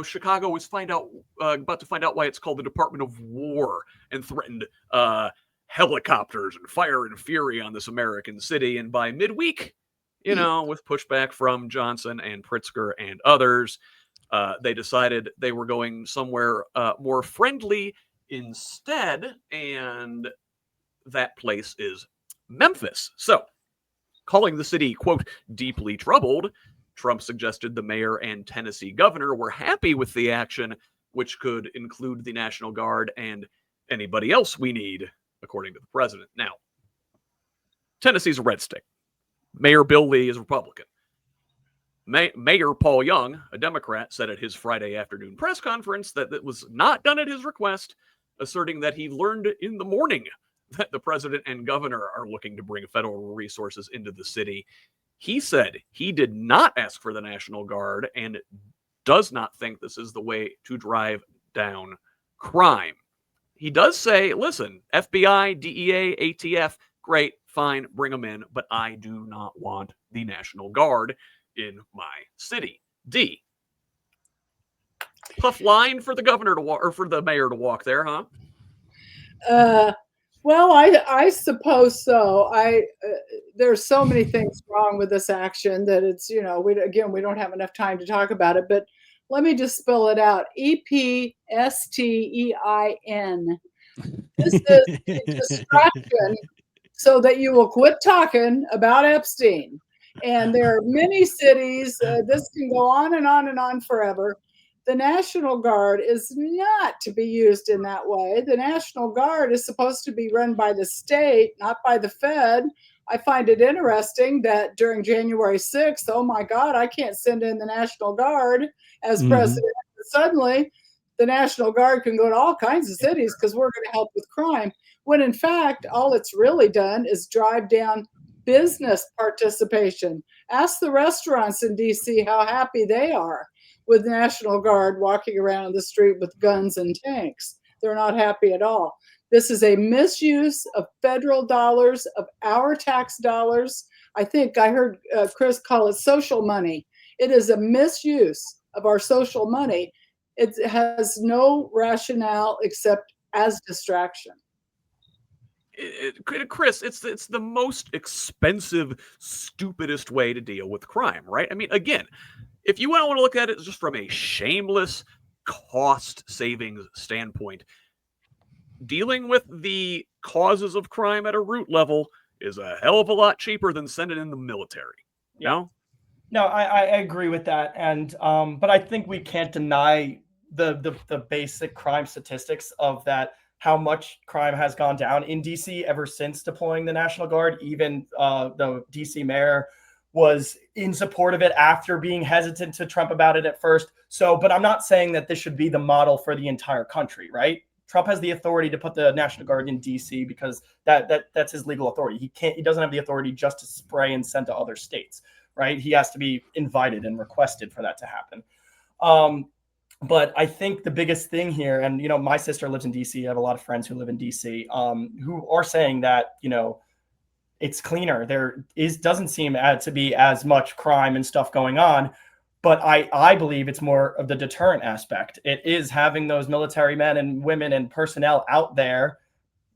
Chicago was about to find out why it's called the Department of War, and threatened helicopters and fire and fury on this American city. And by midweek, with pushback from Johnson and Pritzker and others, they decided they were going somewhere more friendly instead, and that place is Memphis. So, calling the city, quote, deeply troubled, Trump suggested the mayor and Tennessee governor were happy with the action, which could include the National Guard and anybody else we need, according to the president. Now, Tennessee's a red state. Mayor Bill Lee is Republican. Mayor Paul Young, a Democrat, said at his Friday afternoon press conference that it was not done at his request, asserting that he learned in the morning that the president and governor are looking to bring federal resources into the city. He said he did not ask for the National Guard and does not think this is the way to drive down crime. He does say, listen, FBI, DEA, ATF, great, fine, bring them in, but I do not want the National Guard in my city. D. Tough line for the governor to walk, or for the mayor to walk there, huh? Well, I suppose so. There's so many things wrong with this action that it's, we don't have enough time to talk about it, but let me just spell it out. EPSTEIN. This is a distraction so that you will quit talking about Epstein. And there are many cities, this can go on and on and on forever. The National Guard is not to be used in that way. The National Guard is supposed to be run by the state, not by the Fed. I find it interesting that during January 6th, oh my God, I can't send in the National Guard as president. Suddenly, the National Guard can go to all kinds of cities because we're going to help with crime. When in fact, all it's really done is drive down business participation. Ask the restaurants in DC how happy they are with the National Guard walking around the street with guns and tanks. They're not happy at all. This is a misuse of federal dollars, of our tax dollars. I think I heard Chris call it social money. It is a misuse of our social money. It has no rationale except as distraction. Chris, it's the most expensive, stupidest way to deal with crime, right? I mean, again, if you want to look at it just from a shameless cost savings standpoint, dealing with the causes of crime at a root level is a hell of a lot cheaper than sending in the military. Yeah. No? No, I agree with that, and but I think we can't deny the basic crime statistics of that, how much crime has gone down in DC ever since deploying the National Guard. Even the DC mayor was in support of it after being hesitant to Trump about it at first. So, but I'm not saying that this should be the model for the entire country, right? Trump has the authority to put the National Guard in DC because that's his legal authority. He doesn't have the authority just to spray and send to other states. Right? He has to be invited and requested for that to happen. But I think the biggest thing here, and, you know, my sister lives in DC. I have a lot of friends who live in DC who are saying that, you know, it's cleaner. Doesn't seem to be as much crime and stuff going on. But I believe it's more of the deterrent aspect. It is having those military men and women and personnel out there.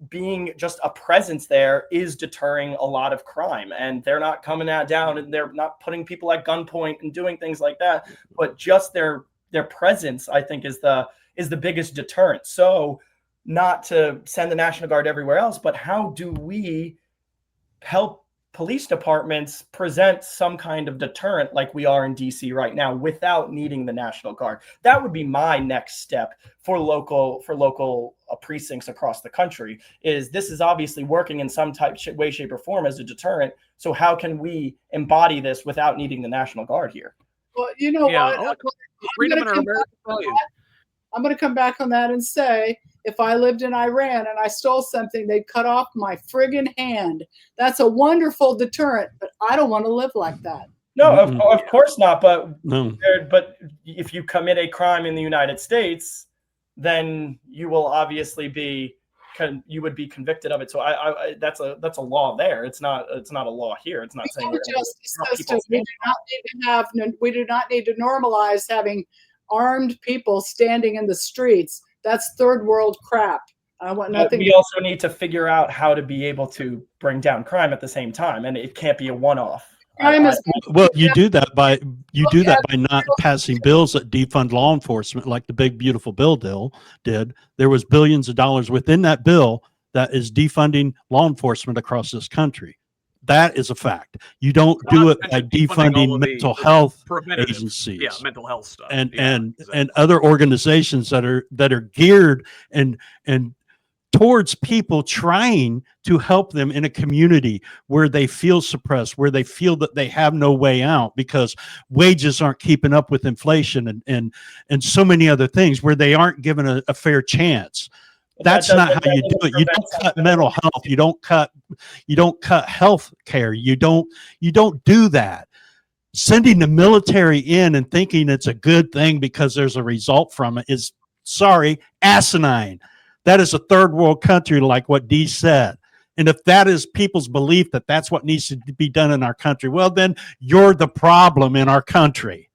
Being just a presence there is deterring a lot of crime, and they're not coming down and they're not putting people at gunpoint and doing things like that, but just their presence, I think, is the biggest deterrent. So not to send the National Guard everywhere else, but how do we help police departments present some kind of deterrent like we are in DC right now without needing the National Guard? That would be my next step for local precincts across the country. This is obviously working in some way, shape, or form as a deterrent. So how can we embody this without needing the National Guard here? Well, you know what? I'm going to come back on that and say, if I lived in Iran and I stole something, they'd cut off my friggin' hand. That's a wonderful deterrent, but I don't want to live like that. No, of course not. But No. But if you commit a crime in the United States, then you will obviously you would be convicted of it. So that's a law there. It's not a law here. It's not saying we do not need to normalize having armed people standing in the streets. That's third world crap. I want nothing. We also need to figure out how to be able to bring down crime at the same time, and it can't be a one-off. Well, you do that by not passing bills that defund law enforcement, like the big beautiful bill did. There was billions of dollars within that bill that is defunding law enforcement across this country. That is a fact. You don't do it by defunding mental health agencies, mental health stuff, and other organizations that are geared and towards people trying to help them in a community where they feel suppressed, where they feel that they have no way out because wages aren't keeping up with inflation and so many other things, where they aren't given a fair chance. That's not how you do it. You don't cut mental health. You don't cut health care. You don't do that. Sending the military in and thinking it's a good thing because there's a result from it is, asinine. That is a third world country, like what Dee said. And if that is people's belief that that's what needs to be done in our country, well, then you're the problem in our country.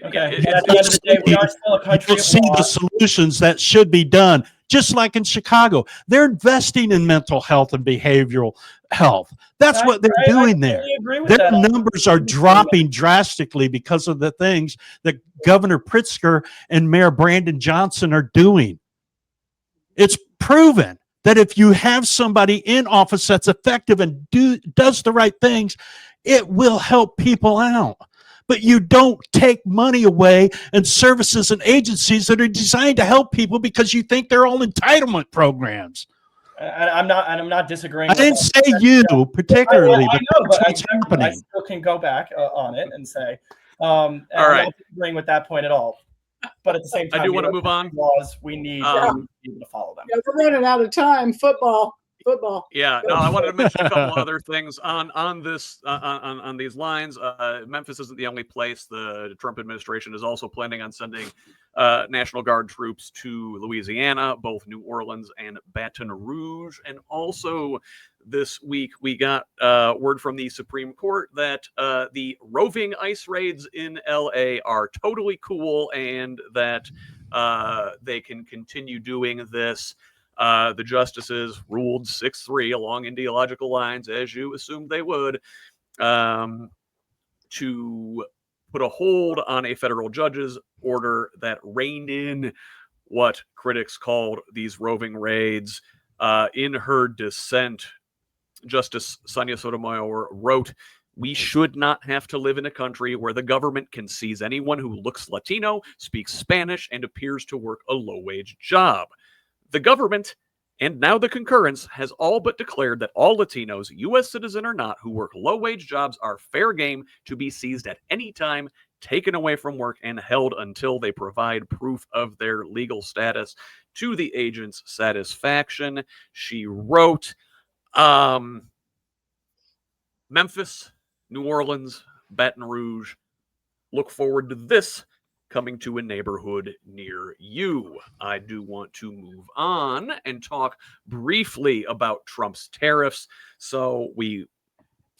Okay. At the end of the day, we are still a country. You'll see the solutions that should be done. Just like in Chicago, they're investing in mental health and behavioral health. That's what they're doing there. Their numbers are dropping drastically because of the things that Governor Pritzker and Mayor Brandon Johnson are doing. It's proven that if you have somebody in office that's effective and does the right things, it will help people out. But you don't take money away and services and agencies that are designed to help people because you think they're all entitlement programs. I'm not disagreeing. I didn't say you particularly, but that's what's happening. I still can go back on it and say, I'm not disagreeing with that point at all. But at the same time, I do want to move on. Laws, we need to be able to follow them. Yeah, we're running out of time. Football. Yeah, no, I wanted to mention a couple other things on these lines. Memphis isn't the only place. The Trump administration is also planning on sending National Guard troops to Louisiana, both New Orleans and Baton Rouge. And also this week we got word from the Supreme Court that the roving ICE raids in LA are totally cool, and that they can continue doing this. The justices ruled 6-3 along ideological lines, as you assumed they would, to put a hold on a federal judge's order that reined in what critics called these roving raids. In her dissent, Justice Sonia Sotomayor wrote, "We should not have to live in a country where the government can seize anyone who looks Latino, speaks Spanish, and appears to work a low-wage job. The government, and now the concurrence, has all but declared that all Latinos, U.S. citizen or not, who work low-wage jobs are fair game to be seized at any time, taken away from work, and held until they provide proof of their legal status to the agent's satisfaction." She wrote, Memphis, New Orleans, Baton Rouge, look forward to this coming to a neighborhood near you. I do want to move on and talk briefly about Trump's tariffs. So we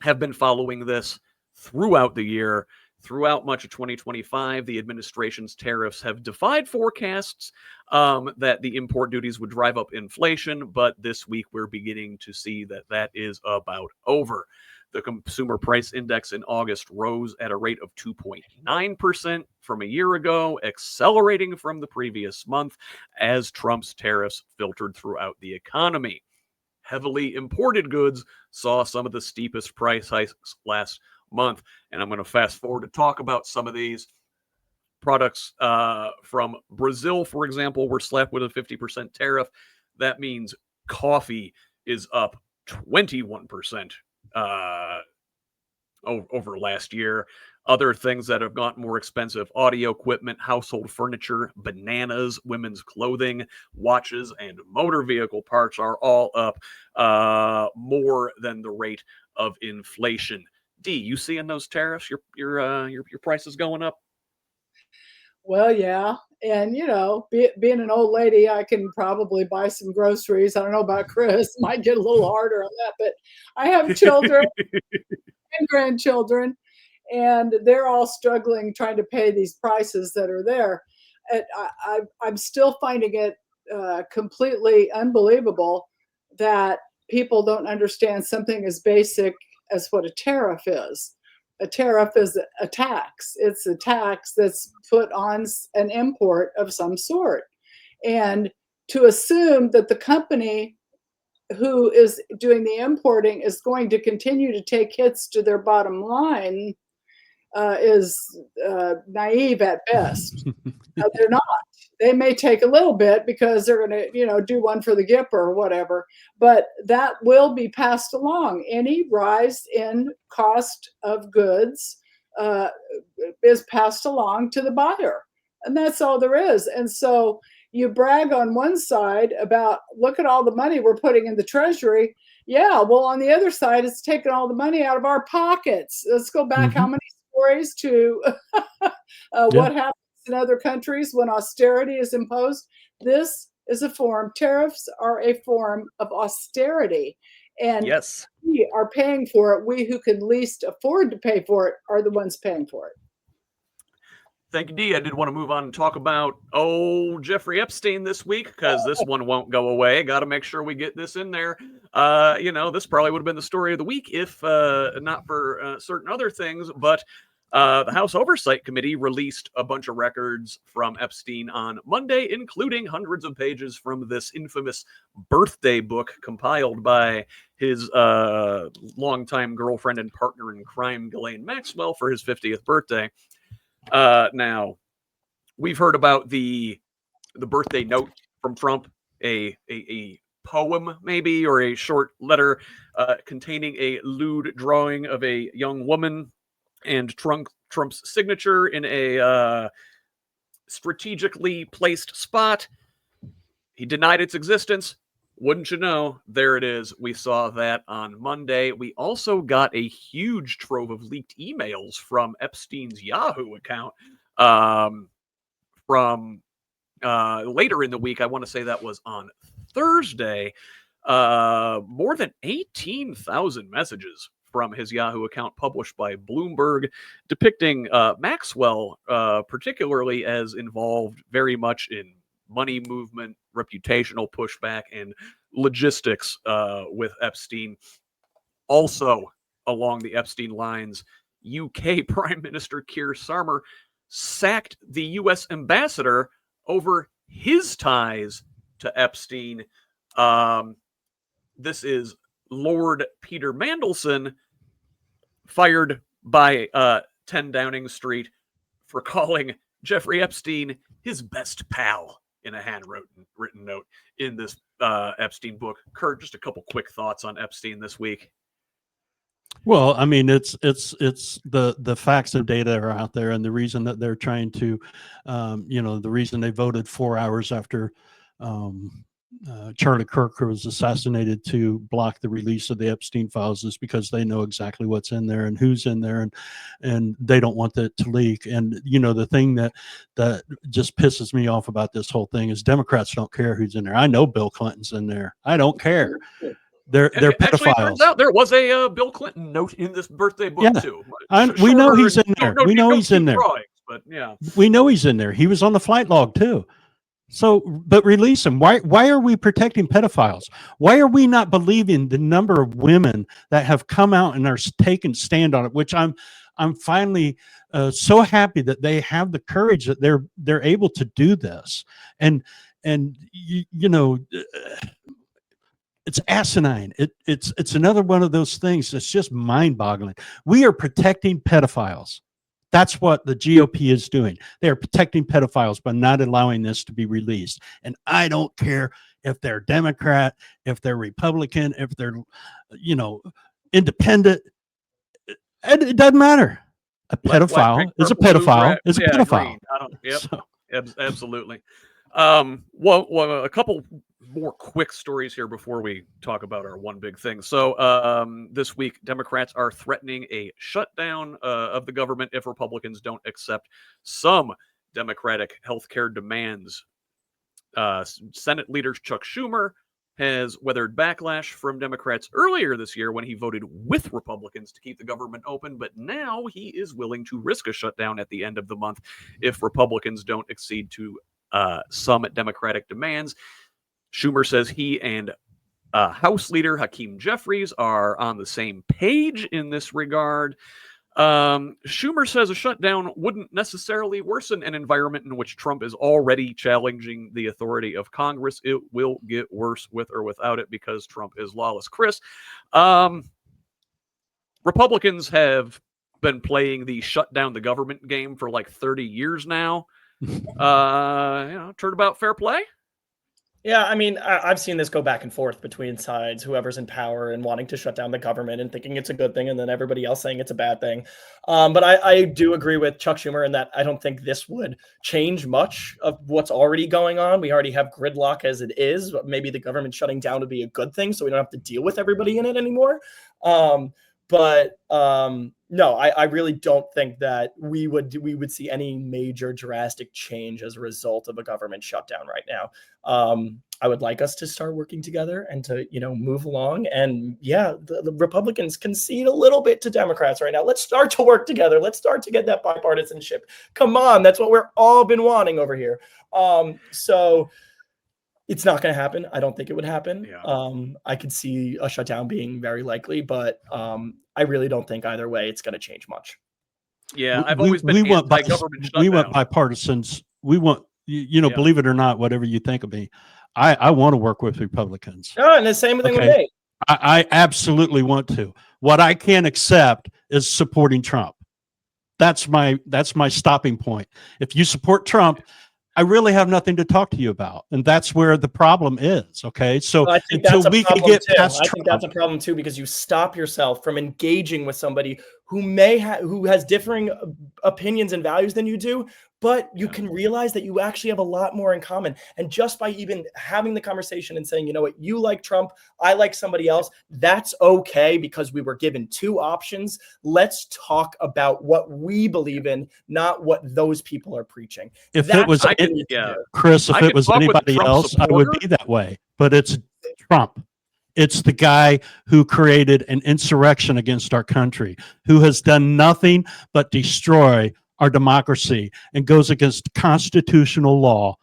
have been following this throughout the year. Throughout much of 2025, the administration's tariffs have defied forecasts that the import duties would drive up inflation, but this week we're beginning to see that that is about over. The consumer price index in August rose at a rate of 2.9% from a year ago, accelerating from the previous month as Trump's tariffs filtered throughout the economy. Heavily imported goods saw some of the steepest price hikes last month, and I'm going to fast forward to talk about some of these products. From Brazil, for example, were slapped with a 50% tariff. That means coffee is up 21% over last year. Other things that have gotten more expensive: audio equipment, household furniture, bananas, women's clothing, watches, and motor vehicle parts are all up more than the rate of inflation. Dee, you seeing those tariffs? Your prices going up? Well, yeah. And, being an old lady, I can probably buy some groceries. I don't know about Chris, might get a little harder on that, but I have children and grandchildren, and they're all struggling trying to pay these prices that are there. And I'm still finding it completely unbelievable that people don't understand something as basic as what a tariff is. A tariff is a tax. It's a tax that's put on an import of some sort. And to assume that the company who is doing the importing is going to continue to take hits to their bottom line is naive at best. They're not. They may take a little bit because they're going to, do one for the GIP or whatever, but that will be passed along. Any rise in cost of goods is passed along to the buyer, and that's all there is. And so you brag on one side about, look at all the money we're putting in the Treasury. Yeah, well, on the other side, it's taking all the money out of our pockets. Let's go back how many stories to what happens in other countries when austerity is imposed. This is a form, tariffs are a form of austerity. And yes, we are paying for it. We who can least afford to pay for it are the ones paying for it. Thank you, Dee. I did want to move on and talk about Jeffrey Epstein this week, because this one won't go away. Got to make sure we get this in there. This probably would have been the story of the week if not for certain other things. But the House Oversight Committee released a bunch of records from Epstein on Monday, including hundreds of pages from this infamous birthday book compiled by his longtime girlfriend and partner in crime, Ghislaine Maxwell, for his 50th birthday. Now, we've heard about the birthday note from Trump, a poem maybe, or a short letter containing a lewd drawing of a young woman and Trump's signature in a strategically placed spot. He denied its existence. Wouldn't you know, there it is. We saw that on Monday. We also got a huge trove of leaked emails from Epstein's Yahoo account from later in the week. I want to say that was on Thursday. More than 18,000 messages from his Yahoo account published by Bloomberg, depicting Maxwell particularly as involved very much in money movement, reputational pushback, and logistics with Epstein. Also, along the Epstein lines, UK Prime Minister Keir Starmer sacked the U.S. ambassador over his ties to Epstein. This is Lord Peter Mandelson, fired by 10 Downing Street for calling Jeffrey Epstein his best pal in a handwritten note in this Epstein book. Kurt, just a couple quick thoughts on Epstein this week. Well, I mean, it's the facts and data are out there, and the reason that they're trying to, the reason they voted 4 hours after Charlie Kirk was assassinated to block the release of the Epstein files is because they know exactly what's in there and who's in there, and they don't want that to leak. And the thing that just pisses me off about this whole thing is Democrats don't care who's in there. I know Bill Clinton's in there. I don't care. They're pedophiles. Actually, it turns out there was a Bill Clinton note in this birthday book too. We know he's in there. We know he's in there. But yeah, we know he's in there. He was on the flight log too. So, but release him. Why are we protecting pedophiles? Why are we not believing the number of women that have come out and are taking stand on it? Which I'm finally so happy that they have the courage that they're able to do this. And it's asinine. It's another one of those things that's just mind-boggling. We are protecting pedophiles. That's what the GOP is doing. They are protecting pedophiles by not allowing this to be released. And I don't care if they're Democrat, if they're Republican, if they're, independent. It doesn't matter. A pedophile is a pedophile is a pedophile. Absolutely. Well, a couple more quick stories here before we talk about our one big thing. So this week, Democrats are threatening a shutdown of the government if Republicans don't accept some Democratic healthcare demands. Senate leader Chuck Schumer has weathered backlash from Democrats earlier this year when he voted with Republicans to keep the government open, but now he is willing to risk a shutdown at the end of the month if Republicans don't accede to some Democratic demands. Schumer says he and House Leader Hakeem Jeffries are on the same page in this regard. Schumer says a shutdown wouldn't necessarily worsen an environment in which Trump is already challenging the authority of Congress. It will get worse with or without it because Trump is lawless. Chris, Republicans have been playing the shut down the government game for like 30 years now. Turnabout fair play? Yeah, I mean, I've seen this go back and forth between sides, whoever's in power and wanting to shut down the government and thinking it's a good thing, and then everybody else saying it's a bad thing. But I do agree with Chuck Schumer in that I don't think this would change much of what's already going on. We already have gridlock as it is, but maybe the government shutting down would be a good thing so we don't have to deal with everybody in it anymore. No, I really don't think that we would see any major drastic change as a result of a government shutdown right now. I would like us to start working together and to, move along. And yeah, the Republicans concede a little bit to Democrats right now. Let's start to work together. Let's start to get that bipartisanship. Come on. That's what we're all been wanting over here. So it's not going to happen. I don't think it would happen. Yeah. I could see a shutdown being very likely, but I really don't think either way it's going to change much. Yeah, I've always been anti-government shutdown. We want bipartisans. We want, believe it or not, whatever you think of me, I want to work with Republicans. Oh, and the same thing with me. I absolutely want to. What I can't accept is supporting Trump. That's my stopping point. If you support Trump, I really have nothing to talk to you about. And that's where the problem is. Okay. So I think until we can get past Trump, I think that's a problem too, because you stop yourself from engaging with somebody who who has differing opinions and values than you do, but you can realize that you actually have a lot more in common. And just by even having the conversation and saying, you know what, you like Trump, I like somebody else, that's okay because we were given two options. Let's talk about what we believe in, not what those people are preaching. Chris, if it was anybody else, I would be that way. But it's Trump. It's the guy who created an insurrection against our country, who has done nothing but destroy our democracy and goes against constitutional law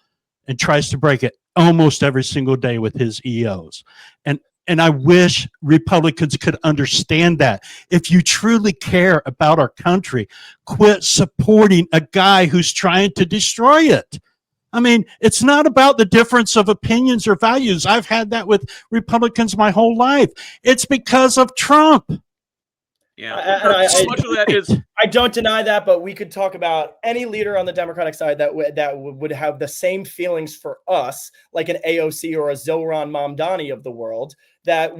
and tries to break it almost every single day with his EOs. And I wish Republicans could understand that. If you truly care about our country, quit supporting a guy who's trying to destroy it. I mean, it's not about the difference of opinions or values. I've had that with Republicans my whole life. It's because of Trump. Yeah, so much of that is. I don't deny that, but we could talk about any leader on the Democratic side that would have the same feelings for us, like an AOC or a Zohran Mamdani of the world. But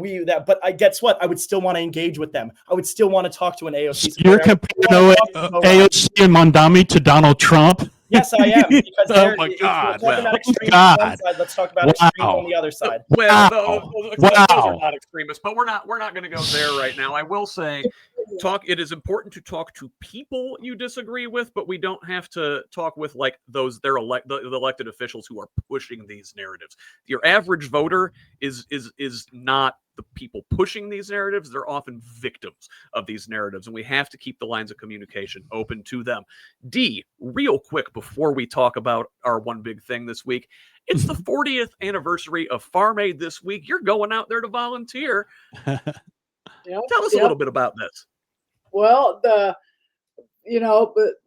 guess what? I would still want to engage with them. I would still want to talk to an AOC. So you're comparing AOC and Mamdani to Donald Trump? Yes, I am. Because oh my God! Let's talk about extremes on the other side. Well, those are not extremists, but we're not going to go there right now. I will say, it is important to talk to people you disagree with, but we don't have to talk with like those the elected officials who are pushing these narratives. Your average voter is not the people pushing these narratives. They're often victims of these narratives, and we have to keep the lines of communication open to them. Dee, real quick before we talk about our one big thing this week, it's the 40th anniversary of Farm Aid this week. You're going out there to volunteer. Tell us a little bit about this. Well,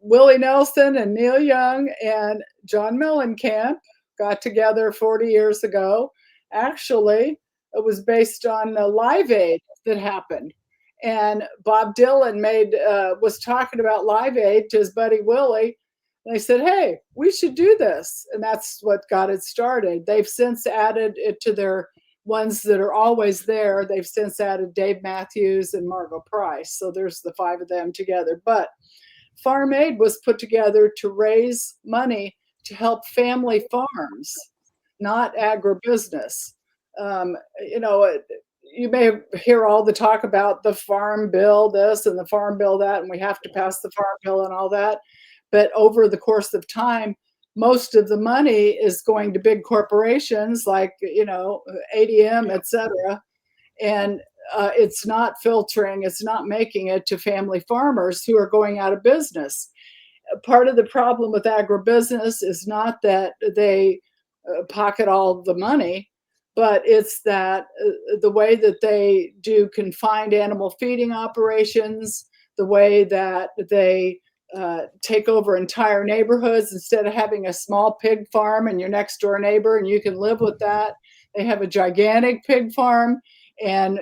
Willie Nelson and Neil Young and John Mellencamp got together 40 years ago. Actually, it was based on the Live Aid that happened. And Bob Dylan was talking about Live Aid to his buddy Willie. And they said, hey, we should do this. And that's what got it started. They've since added it to their ones that are always there. They've since added Dave Matthews and Margot Price. So there's the 5 of them together. But Farm Aid was put together to raise money to help family farms, not agribusiness. You may hear all the talk about the farm bill this and the farm bill that, and we have to pass the farm bill and all that. But over the course of time, most of the money is going to big corporations like, ADM, et cetera. And it's not filtering, it's not making it to family farmers who are going out of business. Part of the problem with agribusiness is not that they pocket all the money, but it's that the way that they do confined animal feeding operations, the way that they take over entire neighborhoods instead of having a small pig farm and your next door neighbor and you can live with that. They have a gigantic pig farm, and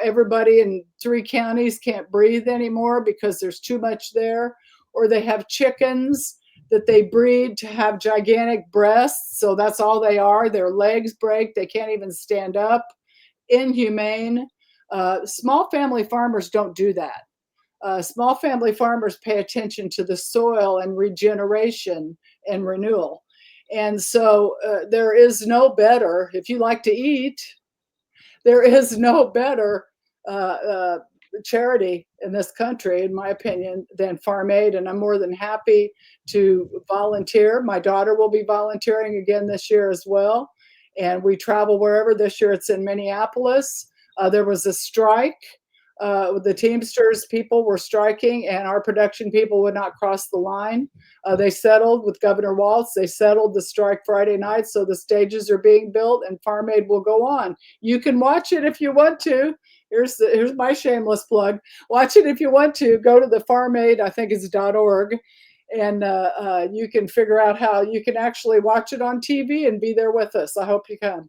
everybody in 3 counties can't breathe anymore because there's too much there. Or they have chickens that they breed to have gigantic breasts, so that's all they are. Their legs break, they can't even stand up. Inhumane. Small family farmers don't do that. Small family farmers pay attention to the soil and regeneration and renewal. And so there is no better, if you like to eat, there is no better charity in this country, in my opinion, than Farm Aid. And I'm more than happy to volunteer. My daughter will be volunteering again this year as well. And we travel wherever. This year it's in Minneapolis. There was a strike. The Teamsters people were striking, and our production people would not cross the line. They settled with Governor Walz. They settled the strike Friday night, so the stages are being built, and Farm Aid will go on. You can watch it if you want to. Here's my shameless plug. Watch it if you want to. Go to the Farm Aid, I think it's .org, and you can figure out how you can actually watch it on TV and be there with us. I hope you come.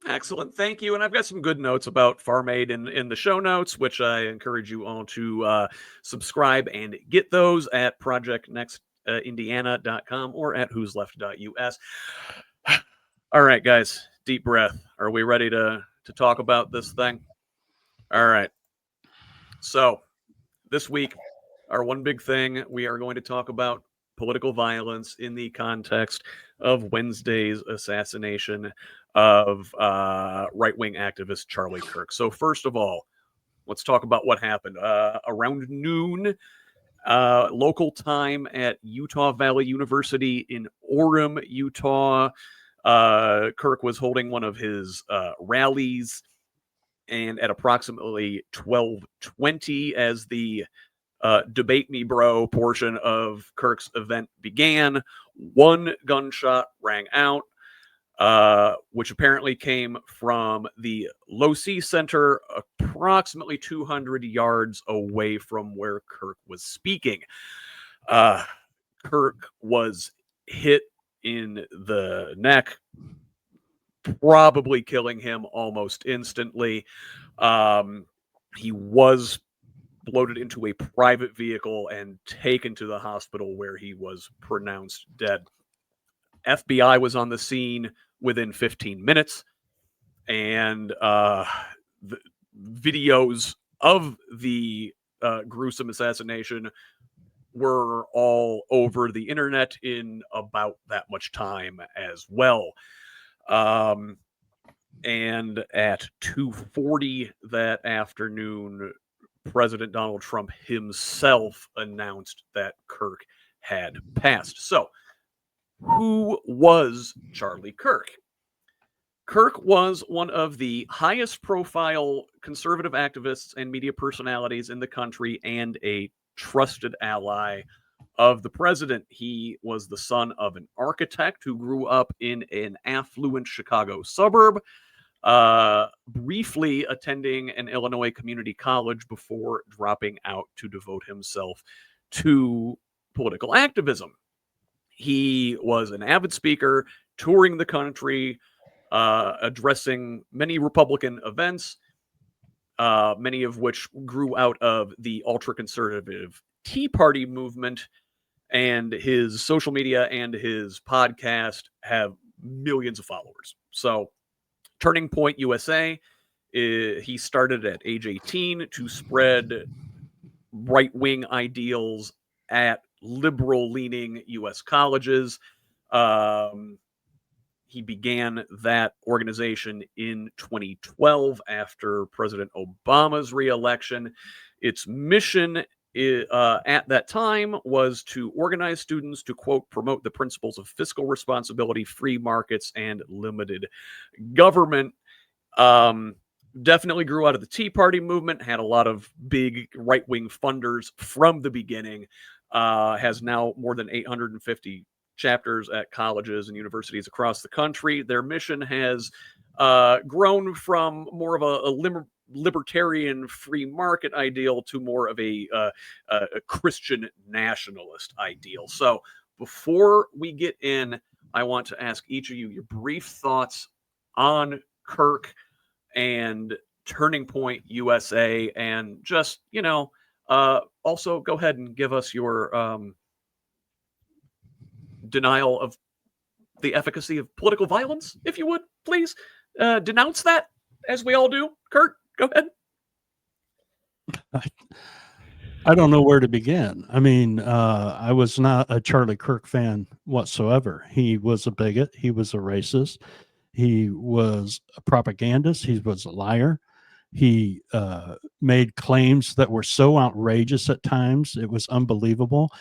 Excellent. Thank you. And I've got some good notes about Farm Aid in the show notes, which I encourage you all to subscribe and get those at projectnextindiana.com or at whosleft.us. All right, guys, deep breath. Are we ready to talk about this thing? All right. So this week, our one big thing, we are going to talk about political violence in the context of Wednesday's assassination of right-wing activist Charlie Kirk. So first of all, let's talk about what happened. Around noon, local time at Utah Valley University in Orem, Utah, Kirk was holding one of his rallies. And at approximately 12:20, as the debate me bro portion of Kirk's event began, one gunshot rang out, which apparently came from the Low C Center, approximately 200 yards away from where Kirk was speaking. Kirk was hit in the neck, probably killing him almost instantly. He was loaded into a private vehicle and taken to the hospital, where he was pronounced dead. FBI was on the scene within 15 minutes, and the videos of the gruesome assassination were all over the internet in about that much time as well. And at 2:40 that afternoon, President Donald Trump himself announced that Kirk had passed. So, who was Charlie Kirk? Kirk was one of the highest profile conservative activists and media personalities in the country, and a trusted ally of the president. He was the son of an architect who grew up in an affluent Chicago suburb, briefly attending an Illinois community college before dropping out to devote himself to political activism. He was an avid speaker, touring the country, addressing many Republican events, many of which grew out of the ultra-conservative Tea Party movement. And his social media and his podcast have millions of followers. So, Turning Point USA, he started at age 18 to spread right-wing ideals at liberal-leaning U.S. colleges. He began that organization in 2012 after President Obama's re-election. Its mission at that time was to organize students to, quote, promote the principles of fiscal responsibility, free markets, and limited government. Definitely grew out of the Tea Party movement, had a lot of big right-wing funders from the beginning, has now more than 850 chapters at colleges and universities across the country. Their mission has grown from more of a libertarian free market ideal to more of a Christian nationalist ideal. So before we get in, I want to ask each of you your brief thoughts on Kirk and Turning Point USA, and just, also go ahead and give us your denial of the efficacy of political violence, if you would, please. Denounce that, as we all do. Kurt, go ahead. I don't know where to begin. I mean, I was not a Charlie Kirk fan whatsoever. He was a bigot. He was a racist. He was a propagandist. He was a liar. He made claims that were so outrageous at times. It was unbelievable.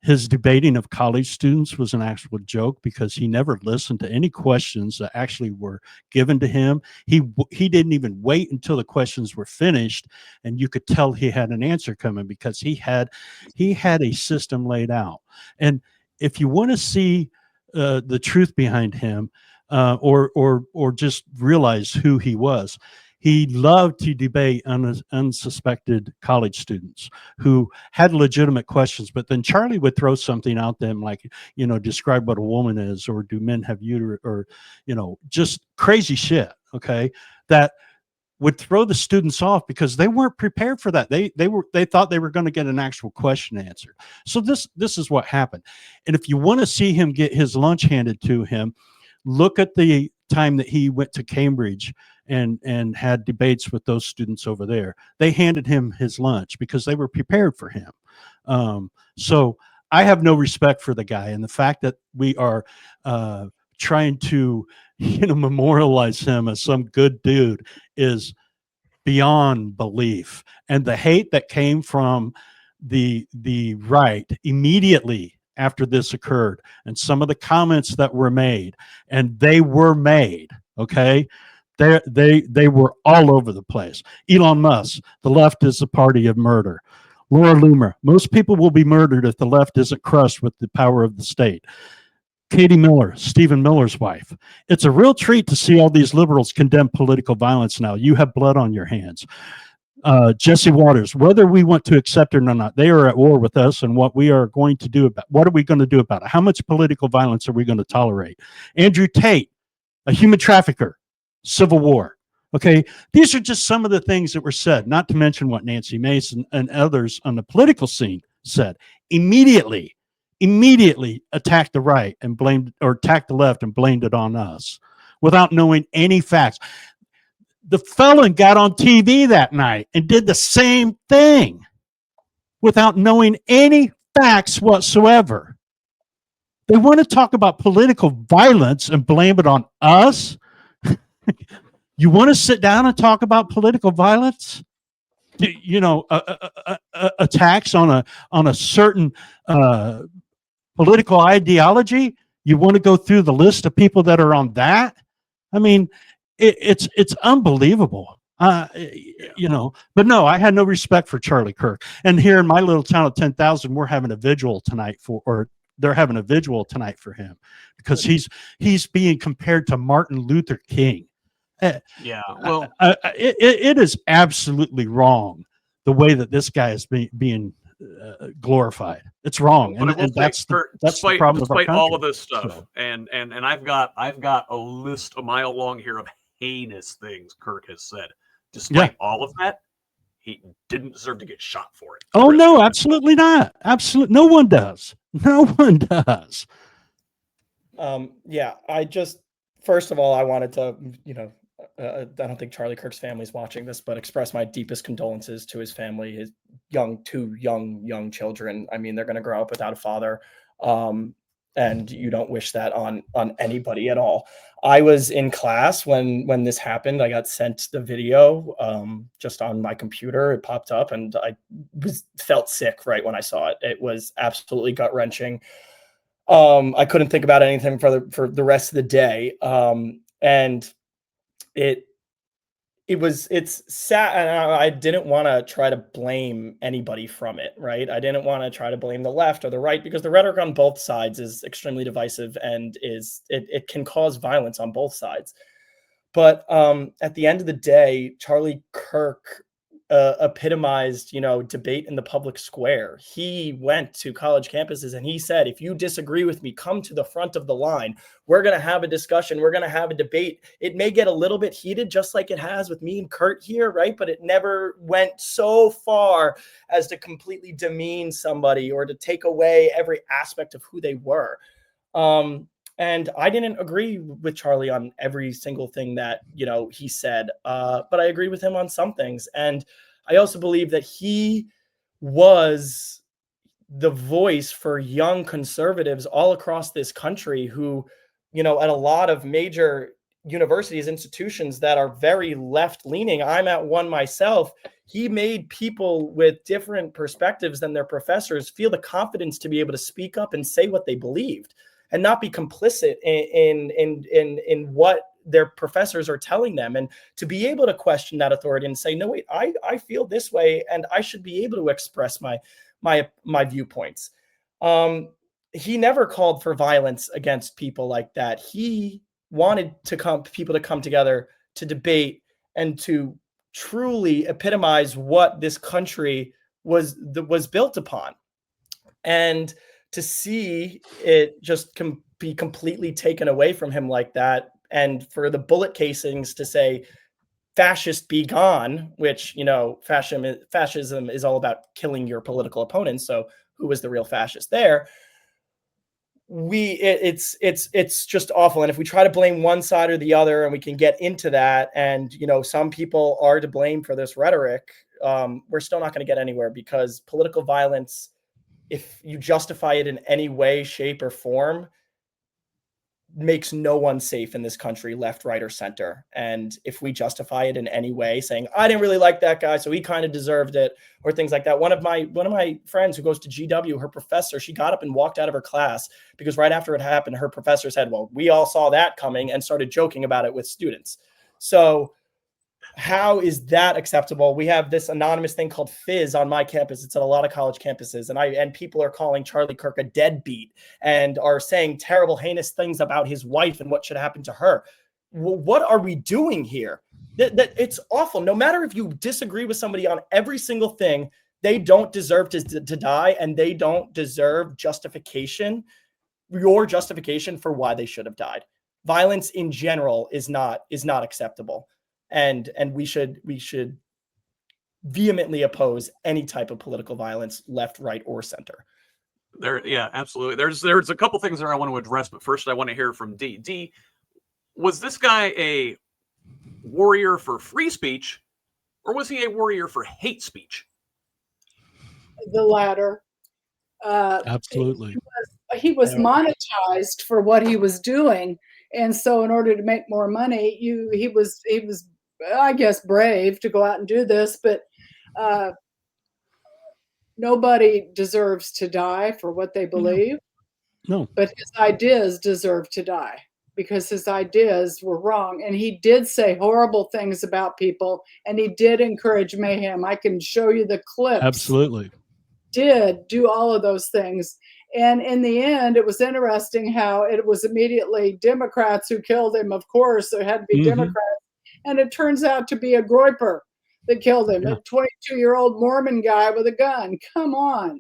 His debating of college students was an actual joke, because he never listened to any questions that actually were given to him. He didn't even wait until the questions were finished, and you could tell he had an answer coming, because he had a system laid out. And if you want to see the truth behind him, or just realize who he was, he loved to debate unsuspected college students who had legitimate questions. But then Charlie would throw something out them like, describe what a woman is, or do men have uterus, or, just crazy shit. Okay. That would throw the students off, because they weren't prepared for that. They thought they were going to get an actual question answered. So this is what happened. And if you want to see him get his lunch handed to him, look at the time that he went to Cambridge and had debates with those students over there. They handed him his lunch because they were prepared for him. So I have no respect for the guy, and the fact that we are trying to memorialize him as some good dude is beyond belief. And the hate that came from the right immediately after this occurred, and some of the comments that were made, and they were made, okay, They were all over the place. Elon Musk, the left is the party of murder. Laura Loomer, most people will be murdered if the left isn't crushed with the power of the state. Katie Miller, Stephen Miller's wife. It's a real treat to see all these liberals condemn political violence now. You have blood on your hands. Jesse Waters, whether we want to accept it or not, they are at war with us, and what we are going to do about what are we going to do about it? How much political violence are we going to tolerate? Andrew Tate, a human trafficker, civil war. Okay, these are just some of the things that were said, not to mention what Nancy Mason and others on the political scene said. Immediately attacked the right and blamed, or attacked the left and blamed it on us without knowing any facts. The felon got on TV that night and did the same thing without knowing any facts whatsoever. They want to talk about political violence and blame it on us. You want to sit down and talk about political violence? You know, attacks on a certain political ideology. You want to go through the list of people that are on that? I mean, it's unbelievable. You know, but no, I had no respect for Charlie Kirk. And here in my little town of 10,000, we're having a vigil tonight or they're having a vigil tonight for him because he's being compared to Martin Luther King. Yeah, well, it is absolutely wrong the way that this guy is being glorified. It's wrong, and that's the problem of our country. All of this stuff, so. and I've got a list a mile long here of heinous things Kirk has said. Despite all of that, he didn't deserve to get shot for it. Oh no, absolutely not. Absolutely, no one does. No one does. Yeah, I just first of all, I wanted to, you know. I don't think Charlie Kirk's family is watching this, but express my deepest condolences to his family, his two young children. I mean, they're going to grow up without a father. And you don't wish that on anybody at all. I was in class when this happened. I got sent the video just on my computer. It popped up and I felt sick right when I saw it. It was absolutely gut-wrenching. I couldn't think about anything for the rest of the day. And it's sad, and I didn't want to try to blame anybody from it, right? I didn't want to try to blame the left or the right because the rhetoric on both sides is extremely divisive and it can cause violence on both sides. But at the end of the day, Charlie Kirk epitomized, you know, debate in the public square. He went to college campuses and he said, if you disagree with me, come to the front of the line. We're going to have a discussion. We're going to have a debate. It may get a little bit heated, just like it has with me and Kurt here, right? But it never went so far as to completely demean somebody or to take away every aspect of who they were. And I didn't agree with Charlie on every single thing that, you know, he said, but I agree with him on some things. And I also believe that he was the voice for young conservatives all across this country who, you know, at a lot of major universities, institutions that are very left-leaning. I'm at one myself. He made people with different perspectives than their professors feel the confidence to be able to speak up and say what they believed and not be complicit in what their professors are telling them, and to be able to question that authority and say, no, wait, I feel this way and I should be able to express my viewpoints. He never called for violence against people like that. He wanted people to come together to debate and to truly epitomize what this country was built upon. And to see it just be completely taken away from him like that, and for the bullet casings to say fascist be gone, which, you know, fascism is all about killing your political opponents. So who was the real fascist there? It's just awful. And if we try to blame one side or the other, and we can get into that, and, you know, some people are to blame for this rhetoric, we're still not going to get anywhere, because political violence, if you justify it in any way, shape, or form, makes no one safe in this country, left, right, or center. And if we justify it in any way, saying, I didn't really like that guy, so he kind of deserved it, or things like that. One of my friends who goes to GW, her professor, she got up and walked out of her class because right after it happened, her professor said, well, we all saw that coming, and started joking about it with students. So how is that acceptable? We have this anonymous thing called Fizz on my campus. It's at a lot of college campuses. And people are calling Charlie Kirk a deadbeat and are saying terrible, heinous things about his wife and what should happen to her. What are we doing here? That it's awful. No matter if you disagree with somebody on every single thing, they don't deserve to die, and they don't deserve justification, your justification for why they should have died. Violence in general is not acceptable. And we should vehemently oppose any type of political violence, left, right, or center. Yeah, absolutely. There's a couple things there I want to address, but first I want to hear from Dee. Dee, was this guy a warrior for free speech, or was he a warrior for hate speech? The latter. Absolutely. He was monetized for what he was doing, and so in order to make more money, he was I guess brave to go out and do this, but nobody deserves to die for what they believe. No. But his ideas deserve to die because his ideas were wrong, and he did say horrible things about people, and he did encourage mayhem. I can show you the clips. Absolutely. Did do all of those things. And in the end, it was interesting how it was immediately Democrats who killed him. Of course, it had to be Democrats. And it turns out to be a Groyper that killed him, a 22-year-old Mormon guy with a gun. Come on.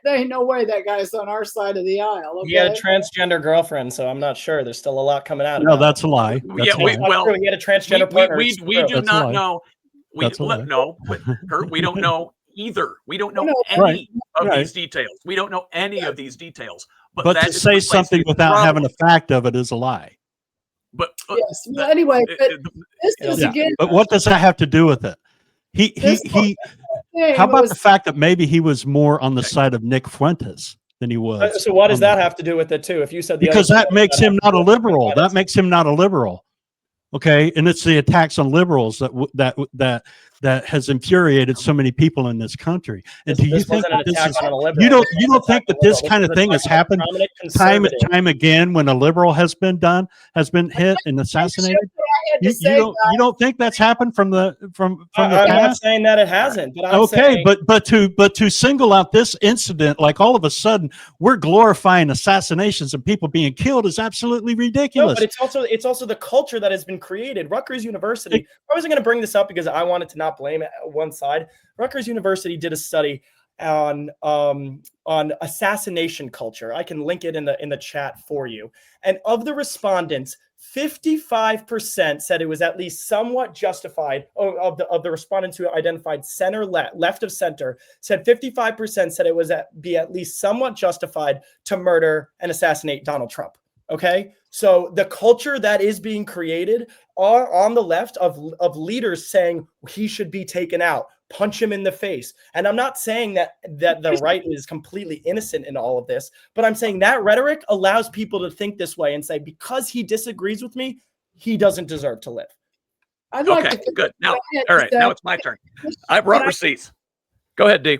There ain't no way that guy's on our side of the aisle. Okay? He had a transgender girlfriend, so I'm not sure. There's still a lot coming out. No, that's a lie. That's a lie. Well, he had a transgender partner. We do not know. No, Kurt, we don't know either. We don't know any of these details. We don't know any of these details. But to say something without having a fact of it is a lie. But yes. Well, anyway, but this is again. But what does that have to do with it? How about the fact that maybe he was more on the side of Nick Fuentes than he was? So what does that have to do with it too? If you said because that makes him not a liberal. That makes him not a liberal. Okay, and it's the attacks on liberals that has infuriated so many people in this country. And do you think that this is, you don't think that this kind of thing has happened time and time again when a liberal has been hit and assassinated? You don't think that's happened from the past? I'm not saying that it hasn't, but I'm saying, but to single out this incident, like all of a sudden we're glorifying assassinations and people being killed, is absolutely ridiculous. No, but it's also the culture that has been created. Rutgers University. I wasn't going to bring this up because I wanted to not blame one side. Rutgers University did a study on assassination culture. I can link it in the chat for you. And of the respondents, 55% said it was at least somewhat justified. Of the respondents who identified center left of center, said 55% said it was be at least somewhat justified to murder and assassinate Donald Trump. Okay, so the culture that is being created are on the left of leaders saying he should be taken out, punch him in the face. And I'm not saying that the right is completely innocent in all of this, but I'm saying that rhetoric allows people to think this way and say, because he disagrees with me, he doesn't deserve to live. I'd like to good. Now, all right, now it's my turn. I brought receipts. Go ahead, Dee.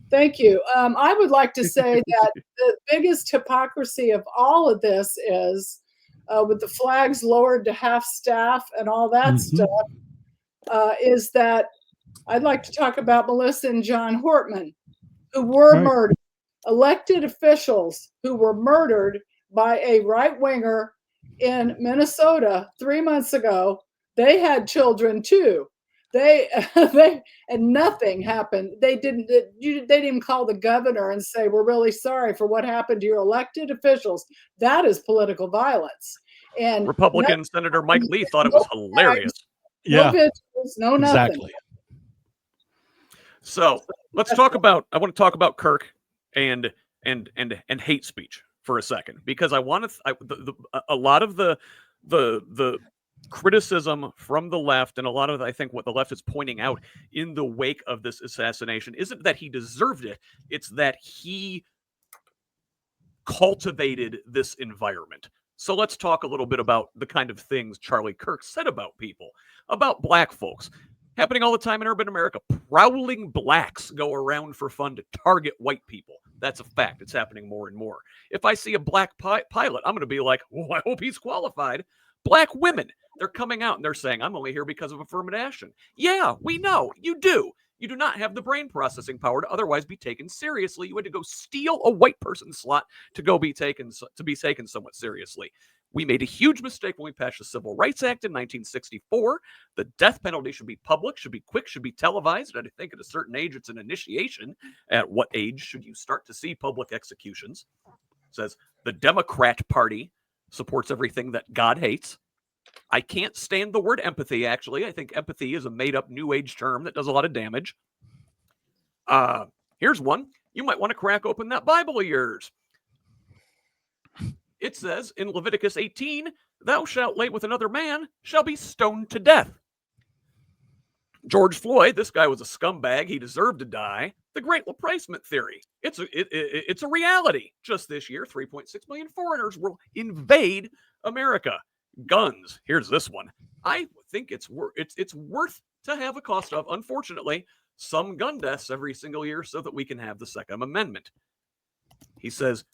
Thank you. I would like to say that the biggest hypocrisy of all of this is with the flags lowered to half staff and all that stuff, is that I'd like to talk about Melissa and John Hortman, who were murdered, elected officials who were murdered by a right-winger in Minnesota 3 months ago. They had children too. They and nothing happened. They didn't even call the governor and say, we're really sorry for what happened to your elected officials. That is political violence. And Republican Senator Mike Lee thought it was hilarious. No vigils, no nothing. Exactly. So let's talk about. I want to talk about Kirk and hate speech for a second, because I want to. A lot of the criticism from the left, and a lot of, I think, what the left is pointing out in the wake of this assassination isn't that he deserved it, it's that he cultivated this environment. So let's talk a little bit about the kind of things Charlie Kirk said about people, about black folks. Happening all the time in urban America. Prowling blacks go around for fun to target white people. That's a fact. It's happening more and more. If I see a black pilot, I'm going to be like, oh, I hope he's qualified. Black women, they're coming out and they're saying, I'm only here because of affirmative action. Yeah, we know you do. You do not have the brain processing power to otherwise be taken seriously. You had to go steal a white person's slot to be taken somewhat seriously. We made a huge mistake when we passed the Civil Rights Act in 1964. The death penalty should be public, should be quick, should be televised. And I think at a certain age, it's an initiation. At what age should you start to see public executions? It says the Democrat Party supports everything that God hates. I can't stand the word empathy, actually. I think empathy is a made-up New Age term that does a lot of damage. Here's one. You might want to crack open that Bible of yours. It says in Leviticus 18, thou shalt lay with another man, shall be stoned to death. George Floyd, this guy was a scumbag. He deserved to die. The Great Replacement Theory. It's a reality. Just this year, 3.6 million foreigners will invade America. Guns. Here's this one. I think it's worth to have a cost of, unfortunately, some gun deaths every single year so that we can have the Second Amendment. He says,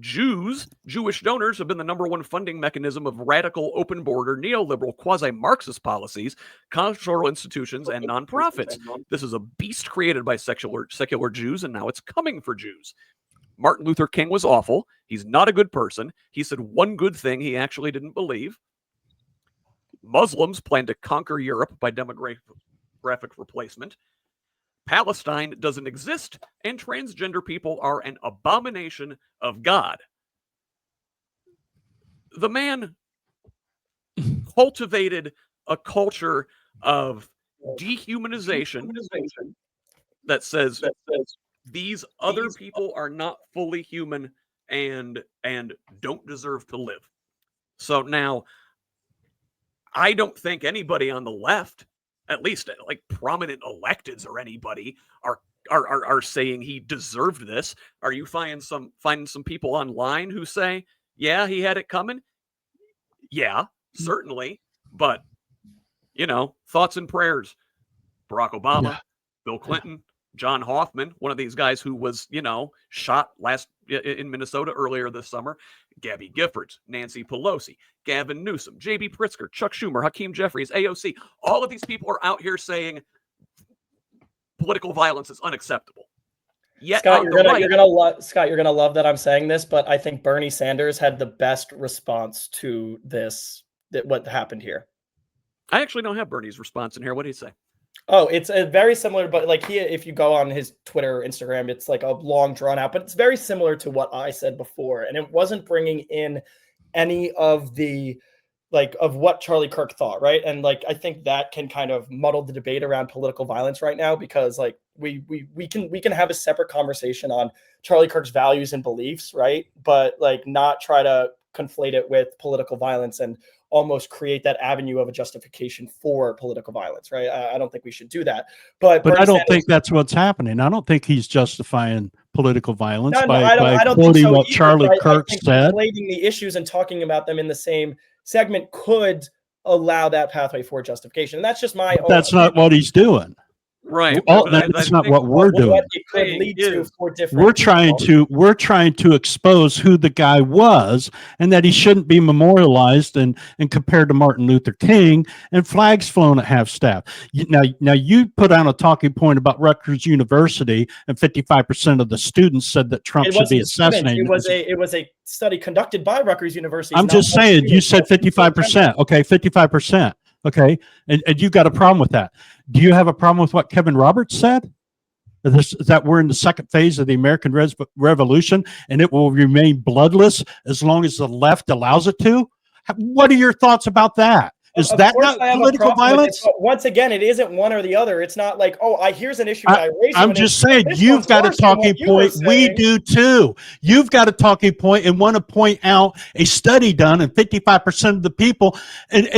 Jewish donors have been the number one funding mechanism of radical, open border, neoliberal, quasi-Marxist policies, cultural institutions, and nonprofits. This is a beast created by secular Jews, and now it's coming for Jews. Martin Luther King was awful. He's not a good person. He said one good thing he actually didn't believe. Muslims plan to conquer Europe by demographic replacement. Palestine doesn't exist, and transgender people are an abomination of God. The man cultivated a culture of dehumanization that says these other people are not fully human and don't deserve to live. So now, I don't think anybody on the left, at least like prominent electeds or anybody, are saying he deserved this. Are you finding some people online who say, yeah, he had it coming? Yeah, certainly. But, thoughts and prayers. Barack Obama, Bill Clinton, John Hoffman, one of these guys who was, shot in Minnesota earlier this summer, Gabby Giffords, Nancy Pelosi, Gavin Newsom, J.B. Pritzker, Chuck Schumer, Hakeem Jeffries, AOC. All of these people are out here saying political violence is unacceptable. Yet, Scott, you're gonna love that I'm saying this, but I think Bernie Sanders had the best response to what happened here. I actually don't have Bernie's response in here. What did he say? Oh, it's a very similar, but like if you go on his Twitter, Instagram, it's like a long drawn out, but it's very similar to what I said before. And it wasn't bringing in any of the, of what Charlie Kirk thought. Right. And I think that can kind of muddle the debate around political violence right now, because we can have a separate conversation on Charlie Kirk's values and beliefs. Right. But not try to conflate it with political violence and almost create that avenue of a justification for political violence, right? I don't think we should do that. But I don't think that's what's happening. I don't think he's justifying political violence by I don't quoting think so what either, Charlie Kirk said. Conflating the issues and talking about them in the same segment could allow that pathway for justification. And that's just my own That's not what he's doing. Right. That's not what we're doing. What it could lead to for different we're trying to expose who the guy was, and that he shouldn't be memorialized and compared to Martin Luther King and flags flown at half staff. Now you put on a talking point about Rutgers University, and 55% of the students said that Trump should be assassinated. It was a study conducted by Rutgers University. I'm just saying, you said 55%. Okay, 55%. Okay, and you got a problem with that. Do you have a problem with what Kevin Roberts said? That we're in the second phase of the American Revolution, and it will remain bloodless as long as the left allows it to? What are your thoughts about that? Is that not political violence? Once again, it isn't one or the other. It's not like, here's an issue that I raised. I'm just saying, you've got a talking point. We do too. You've got a talking point and want to point out a study done, and 55% of the people, and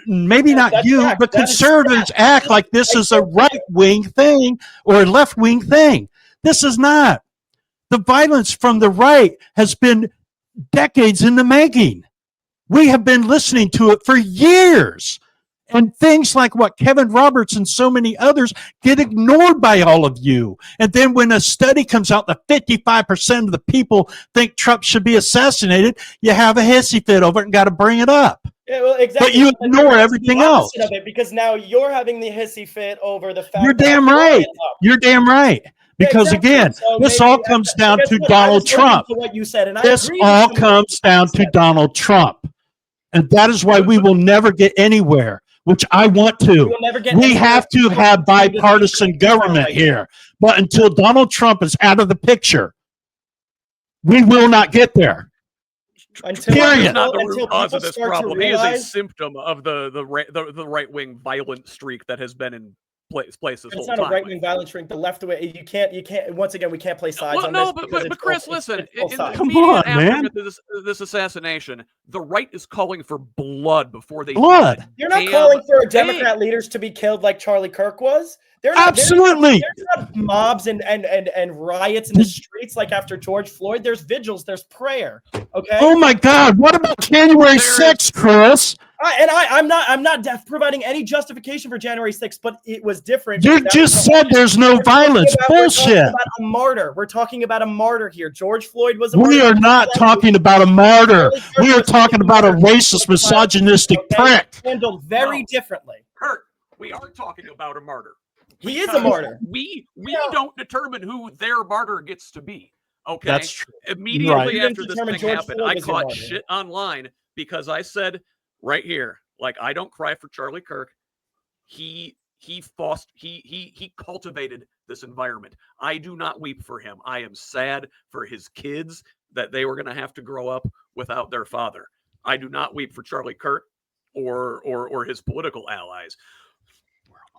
maybe not you, but conservatives act like this is a right-wing thing or a left-wing thing. This is not. The violence from the right has been decades in the making. We have been listening to it for years. And things like what Kevin Roberts and so many others get ignored by all of you. And then when a study comes out that 55% of the people think Trump should be assassinated, you have a hissy fit over it and got to bring it up. Yeah, well, exactly. But you But ignore you're everything the else. opposite of it, because now you're having the hissy fit over the fact You're that damn I'm right. bringing it up. You're damn right. Because Exactly. again, So this maybe all comes down guess to what? I Donald was listening Trump. to what you said, and I This agree with all some of what comes you down to said. Donald Trump. And that is why we will never get anywhere, which I want We to. will never get We anywhere have to until have we do this bipartisan government right here. But until Donald Trump is out of the picture, we will not get there. Until, Period. Trump is not the until root cause people of this start to problem. He is a realize symptom of the right-wing violent streak that has been in place this it's whole not time. a right-wing violent shrink. The left way, you can't. Once again, we can't play sides Well, on no, this. but, because but, it's but Chris, both- listen. it's both In the sides. Come immediate on, man. aftermath of this assassination, the right is calling for blood before they Blood. even You're not damn calling for thing. Democrat leaders to be killed like Charlie Kirk was. They're not, Absolutely. There's not mobs and riots in the streets like after George Floyd. There's vigils. There's prayer. Okay. Oh my God. What about January 6th, Chris? I'm not providing any justification for January 6th, but it was different. You That just was said there's no violence. We're talking Bullshit. about a martyr. We're talking about a martyr here. George Floyd was a We martyr. are not talking about a martyr. Charlie Kirk We are was talking about a martyr. racist, misogynistic Okay? prick. Handled very No. differently. Kurt, we are talking about a martyr. He is a Because martyr. We don't determine who their martyr gets to be. Okay, That's true. Immediately Right. after You didn't this determine thing George happened, Floyd I was your caught martyr. shit online because I said right here, like, I don't cry for Charlie Kirk. He cultivated this environment. I do not weep for him. I am sad for his kids that they were going to have to grow up without their father. I do not weep for Charlie Kirk or his political allies.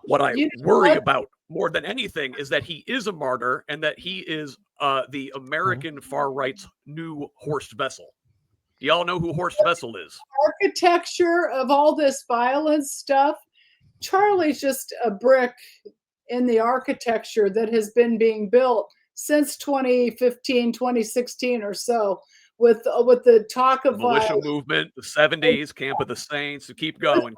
What I worry about more than anything is that he is a martyr and that he is the American far right's new Horst Wessel. Y'all know who Horst Wessel is? Architecture of all this violence stuff. Charlie's just a brick in the architecture that has been being built since 2015, 2016 or so, with the talk of Militia movement, the 70s, Camp of the Saints. Keep going.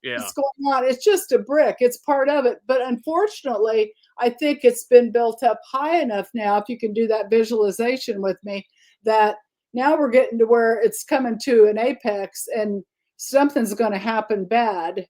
Yeah. What's going on? It's just a brick. It's part of it. But unfortunately, I think it's been built up high enough now, if you can do that visualization with me, that now we're getting to where it's coming to an apex and something's going to happen bad.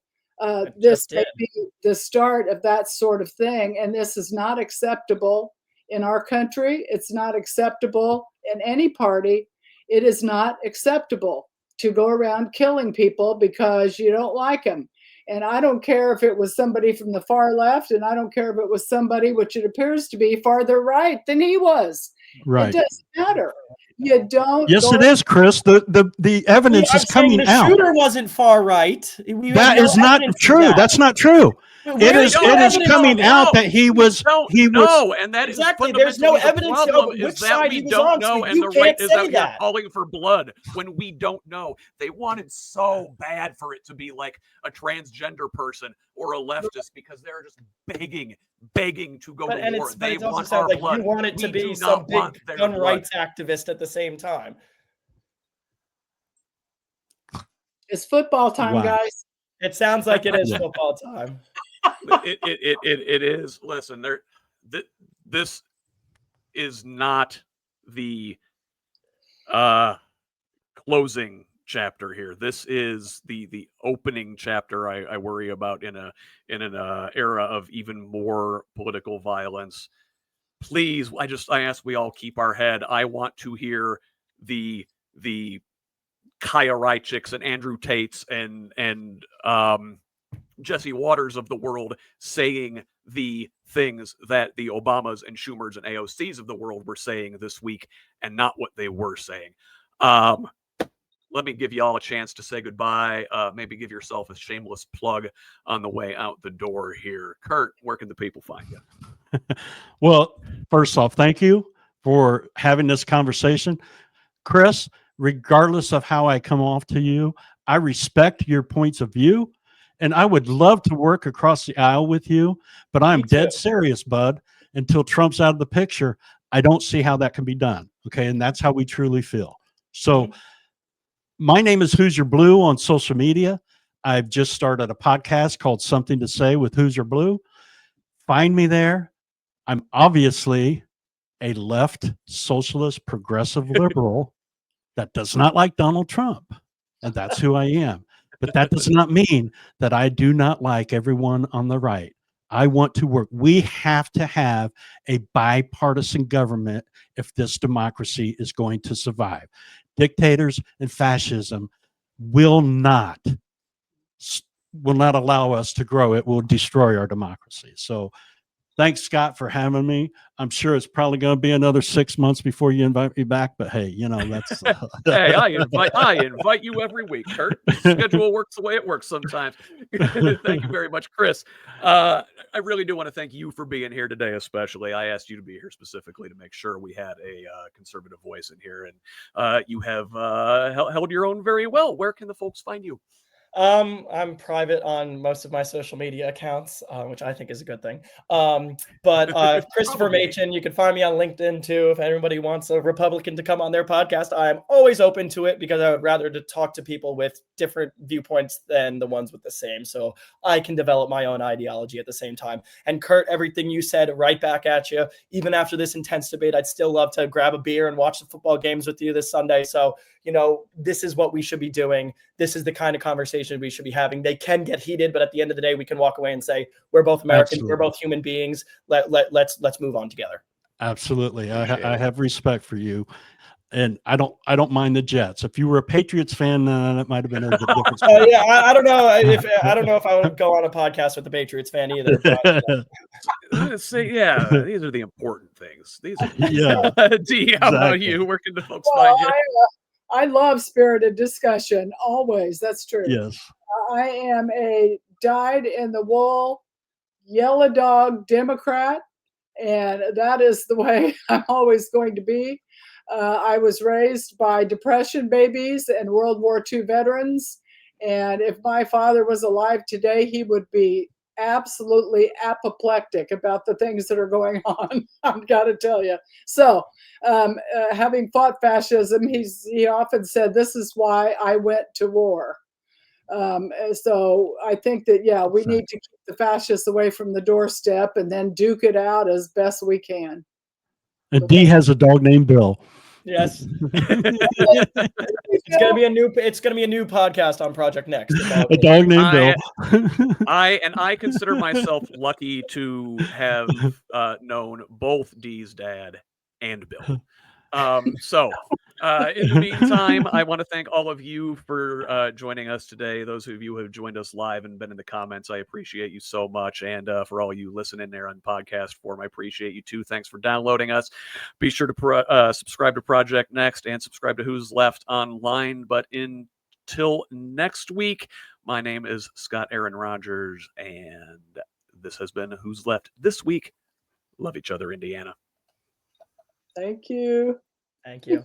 This may be the start of that sort of thing. And this is not acceptable in our country. It's not acceptable in any party. It is not acceptable to go around killing people because you don't like them. And I don't care if it was somebody from the far left, and I don't care if it was somebody, which it appears to be, farther right than he was. Right. It doesn't matter. You don't. Yes, it is, Chris. The evidence is coming the out. shooter wasn't far right. That is not true. That's not true. It is coming out that he was. No, and that exactly. is There's no fundamentally the evidence of problem which is that side we he was don't on, know, so and you the right can't is say out here that. calling for blood when we don't know. They wanted so bad for it to be like a transgender person or a leftist because they're just begging to go to war. They want our blood. You want it to be some big gun rights activist at the same time. It's football time, guys. It sounds like it is football time. It is. Listen, this is not the closing chapter here. This is the opening chapter. I worry about in an era of even more political violence. Please, I ask we all keep our head. I want to hear the Kaya Rychiks and Andrew Tates and Jesse Waters of the world saying the things that the Obamas and Schumers and AOCs of the world were saying this week and not what they were saying. Let me give you all a chance to say goodbye. Maybe give yourself a shameless plug on the way out the door here. Kurt, where can the people find you? Well, first off, thank you for having this conversation. Chris, regardless of how I come off to you, I respect your points of view, and I would love to work across the aisle with you, but I'm dead serious, bud. Until Trump's out of the picture, I don't see how that can be done. Okay, and that's how we truly feel. So my name is Who's Your Blue on social media. I've just started a podcast called Something to Say with Who's Your Blue. Find me there. I'm obviously a left socialist progressive liberal that does not like Donald Trump. And that's who I am. But that does not mean that I do not like everyone on the right. I want to work. We have to have a bipartisan government if this democracy is going to survive. Dictators and fascism will not allow us to grow. It will destroy our democracy. So thanks, Scott, for having me. I'm sure it's probably going to be another 6 months before you invite me back, but hey, you know, that's hey, I invite you every week, Kurt. Schedule works the way it works sometimes. Thank you very much, Chris. I really do want to thank you for being here today, especially. I asked you to be here specifically to make sure we had a conservative voice in here, and you have held your own very well. Where can the folks find you? I'm private on most of my social media accounts, which I think is a good thing. But Christopher Maichin, you can find me on LinkedIn too. If anybody wants a Republican to come on their podcast, I'm always open to it because I would rather to talk to people with different viewpoints than the ones with the same. So I can develop my own ideology at the same time. And Kurt, everything you said, right back at you. Even after this intense debate, I'd still love to grab a beer and watch the football games with you this Sunday. So, you know, this is what we should be doing. This is the kind of conversation we should be having. They can get heated, but at the end of the day, we can walk away and say, we're both Americans, Absolutely. we're both human beings. Let's move on together. Absolutely. I have respect for you. And I don't mind the Jets. If you were a Patriots fan, that might have been a different story. Yeah, I don't know if I would go on a podcast with a Patriots fan either. But, yeah, these are the important things. These are yeah. Dee, how about you? Where can the folks Well, find you? I love spirited discussion. Always. That's true. Yes. I am a dyed-in-the-wool yellow dog Democrat, and that is the way I'm always going to be. I was raised by Depression babies and World War II veterans, and if my father was alive today, he would be absolutely apoplectic about the things that are going on. I've got to tell you. So, having fought fascism, he often said, "This is why I went to war." So I think that, yeah, we need to keep the fascists away from the doorstep and then duke it out as best we can. And Dee has a dog named Bill. yes. It's gonna be a new podcast on Project Next. A dog named Bill. I consider myself lucky to have known both Dee's dad and Bill. So in the meantime, I want to thank all of you for joining us today. Those of you who have joined us live and been in the comments, I appreciate you so much. And for all you listening there on podcast form, I appreciate you too. Thanks for downloading us. Be sure to subscribe to Project Next and subscribe to Who's Left online. But until next week, my name is Scott Aaron Rogers, and this has been Who's Left this week. Love each other, Indiana. Thank you. Thank you.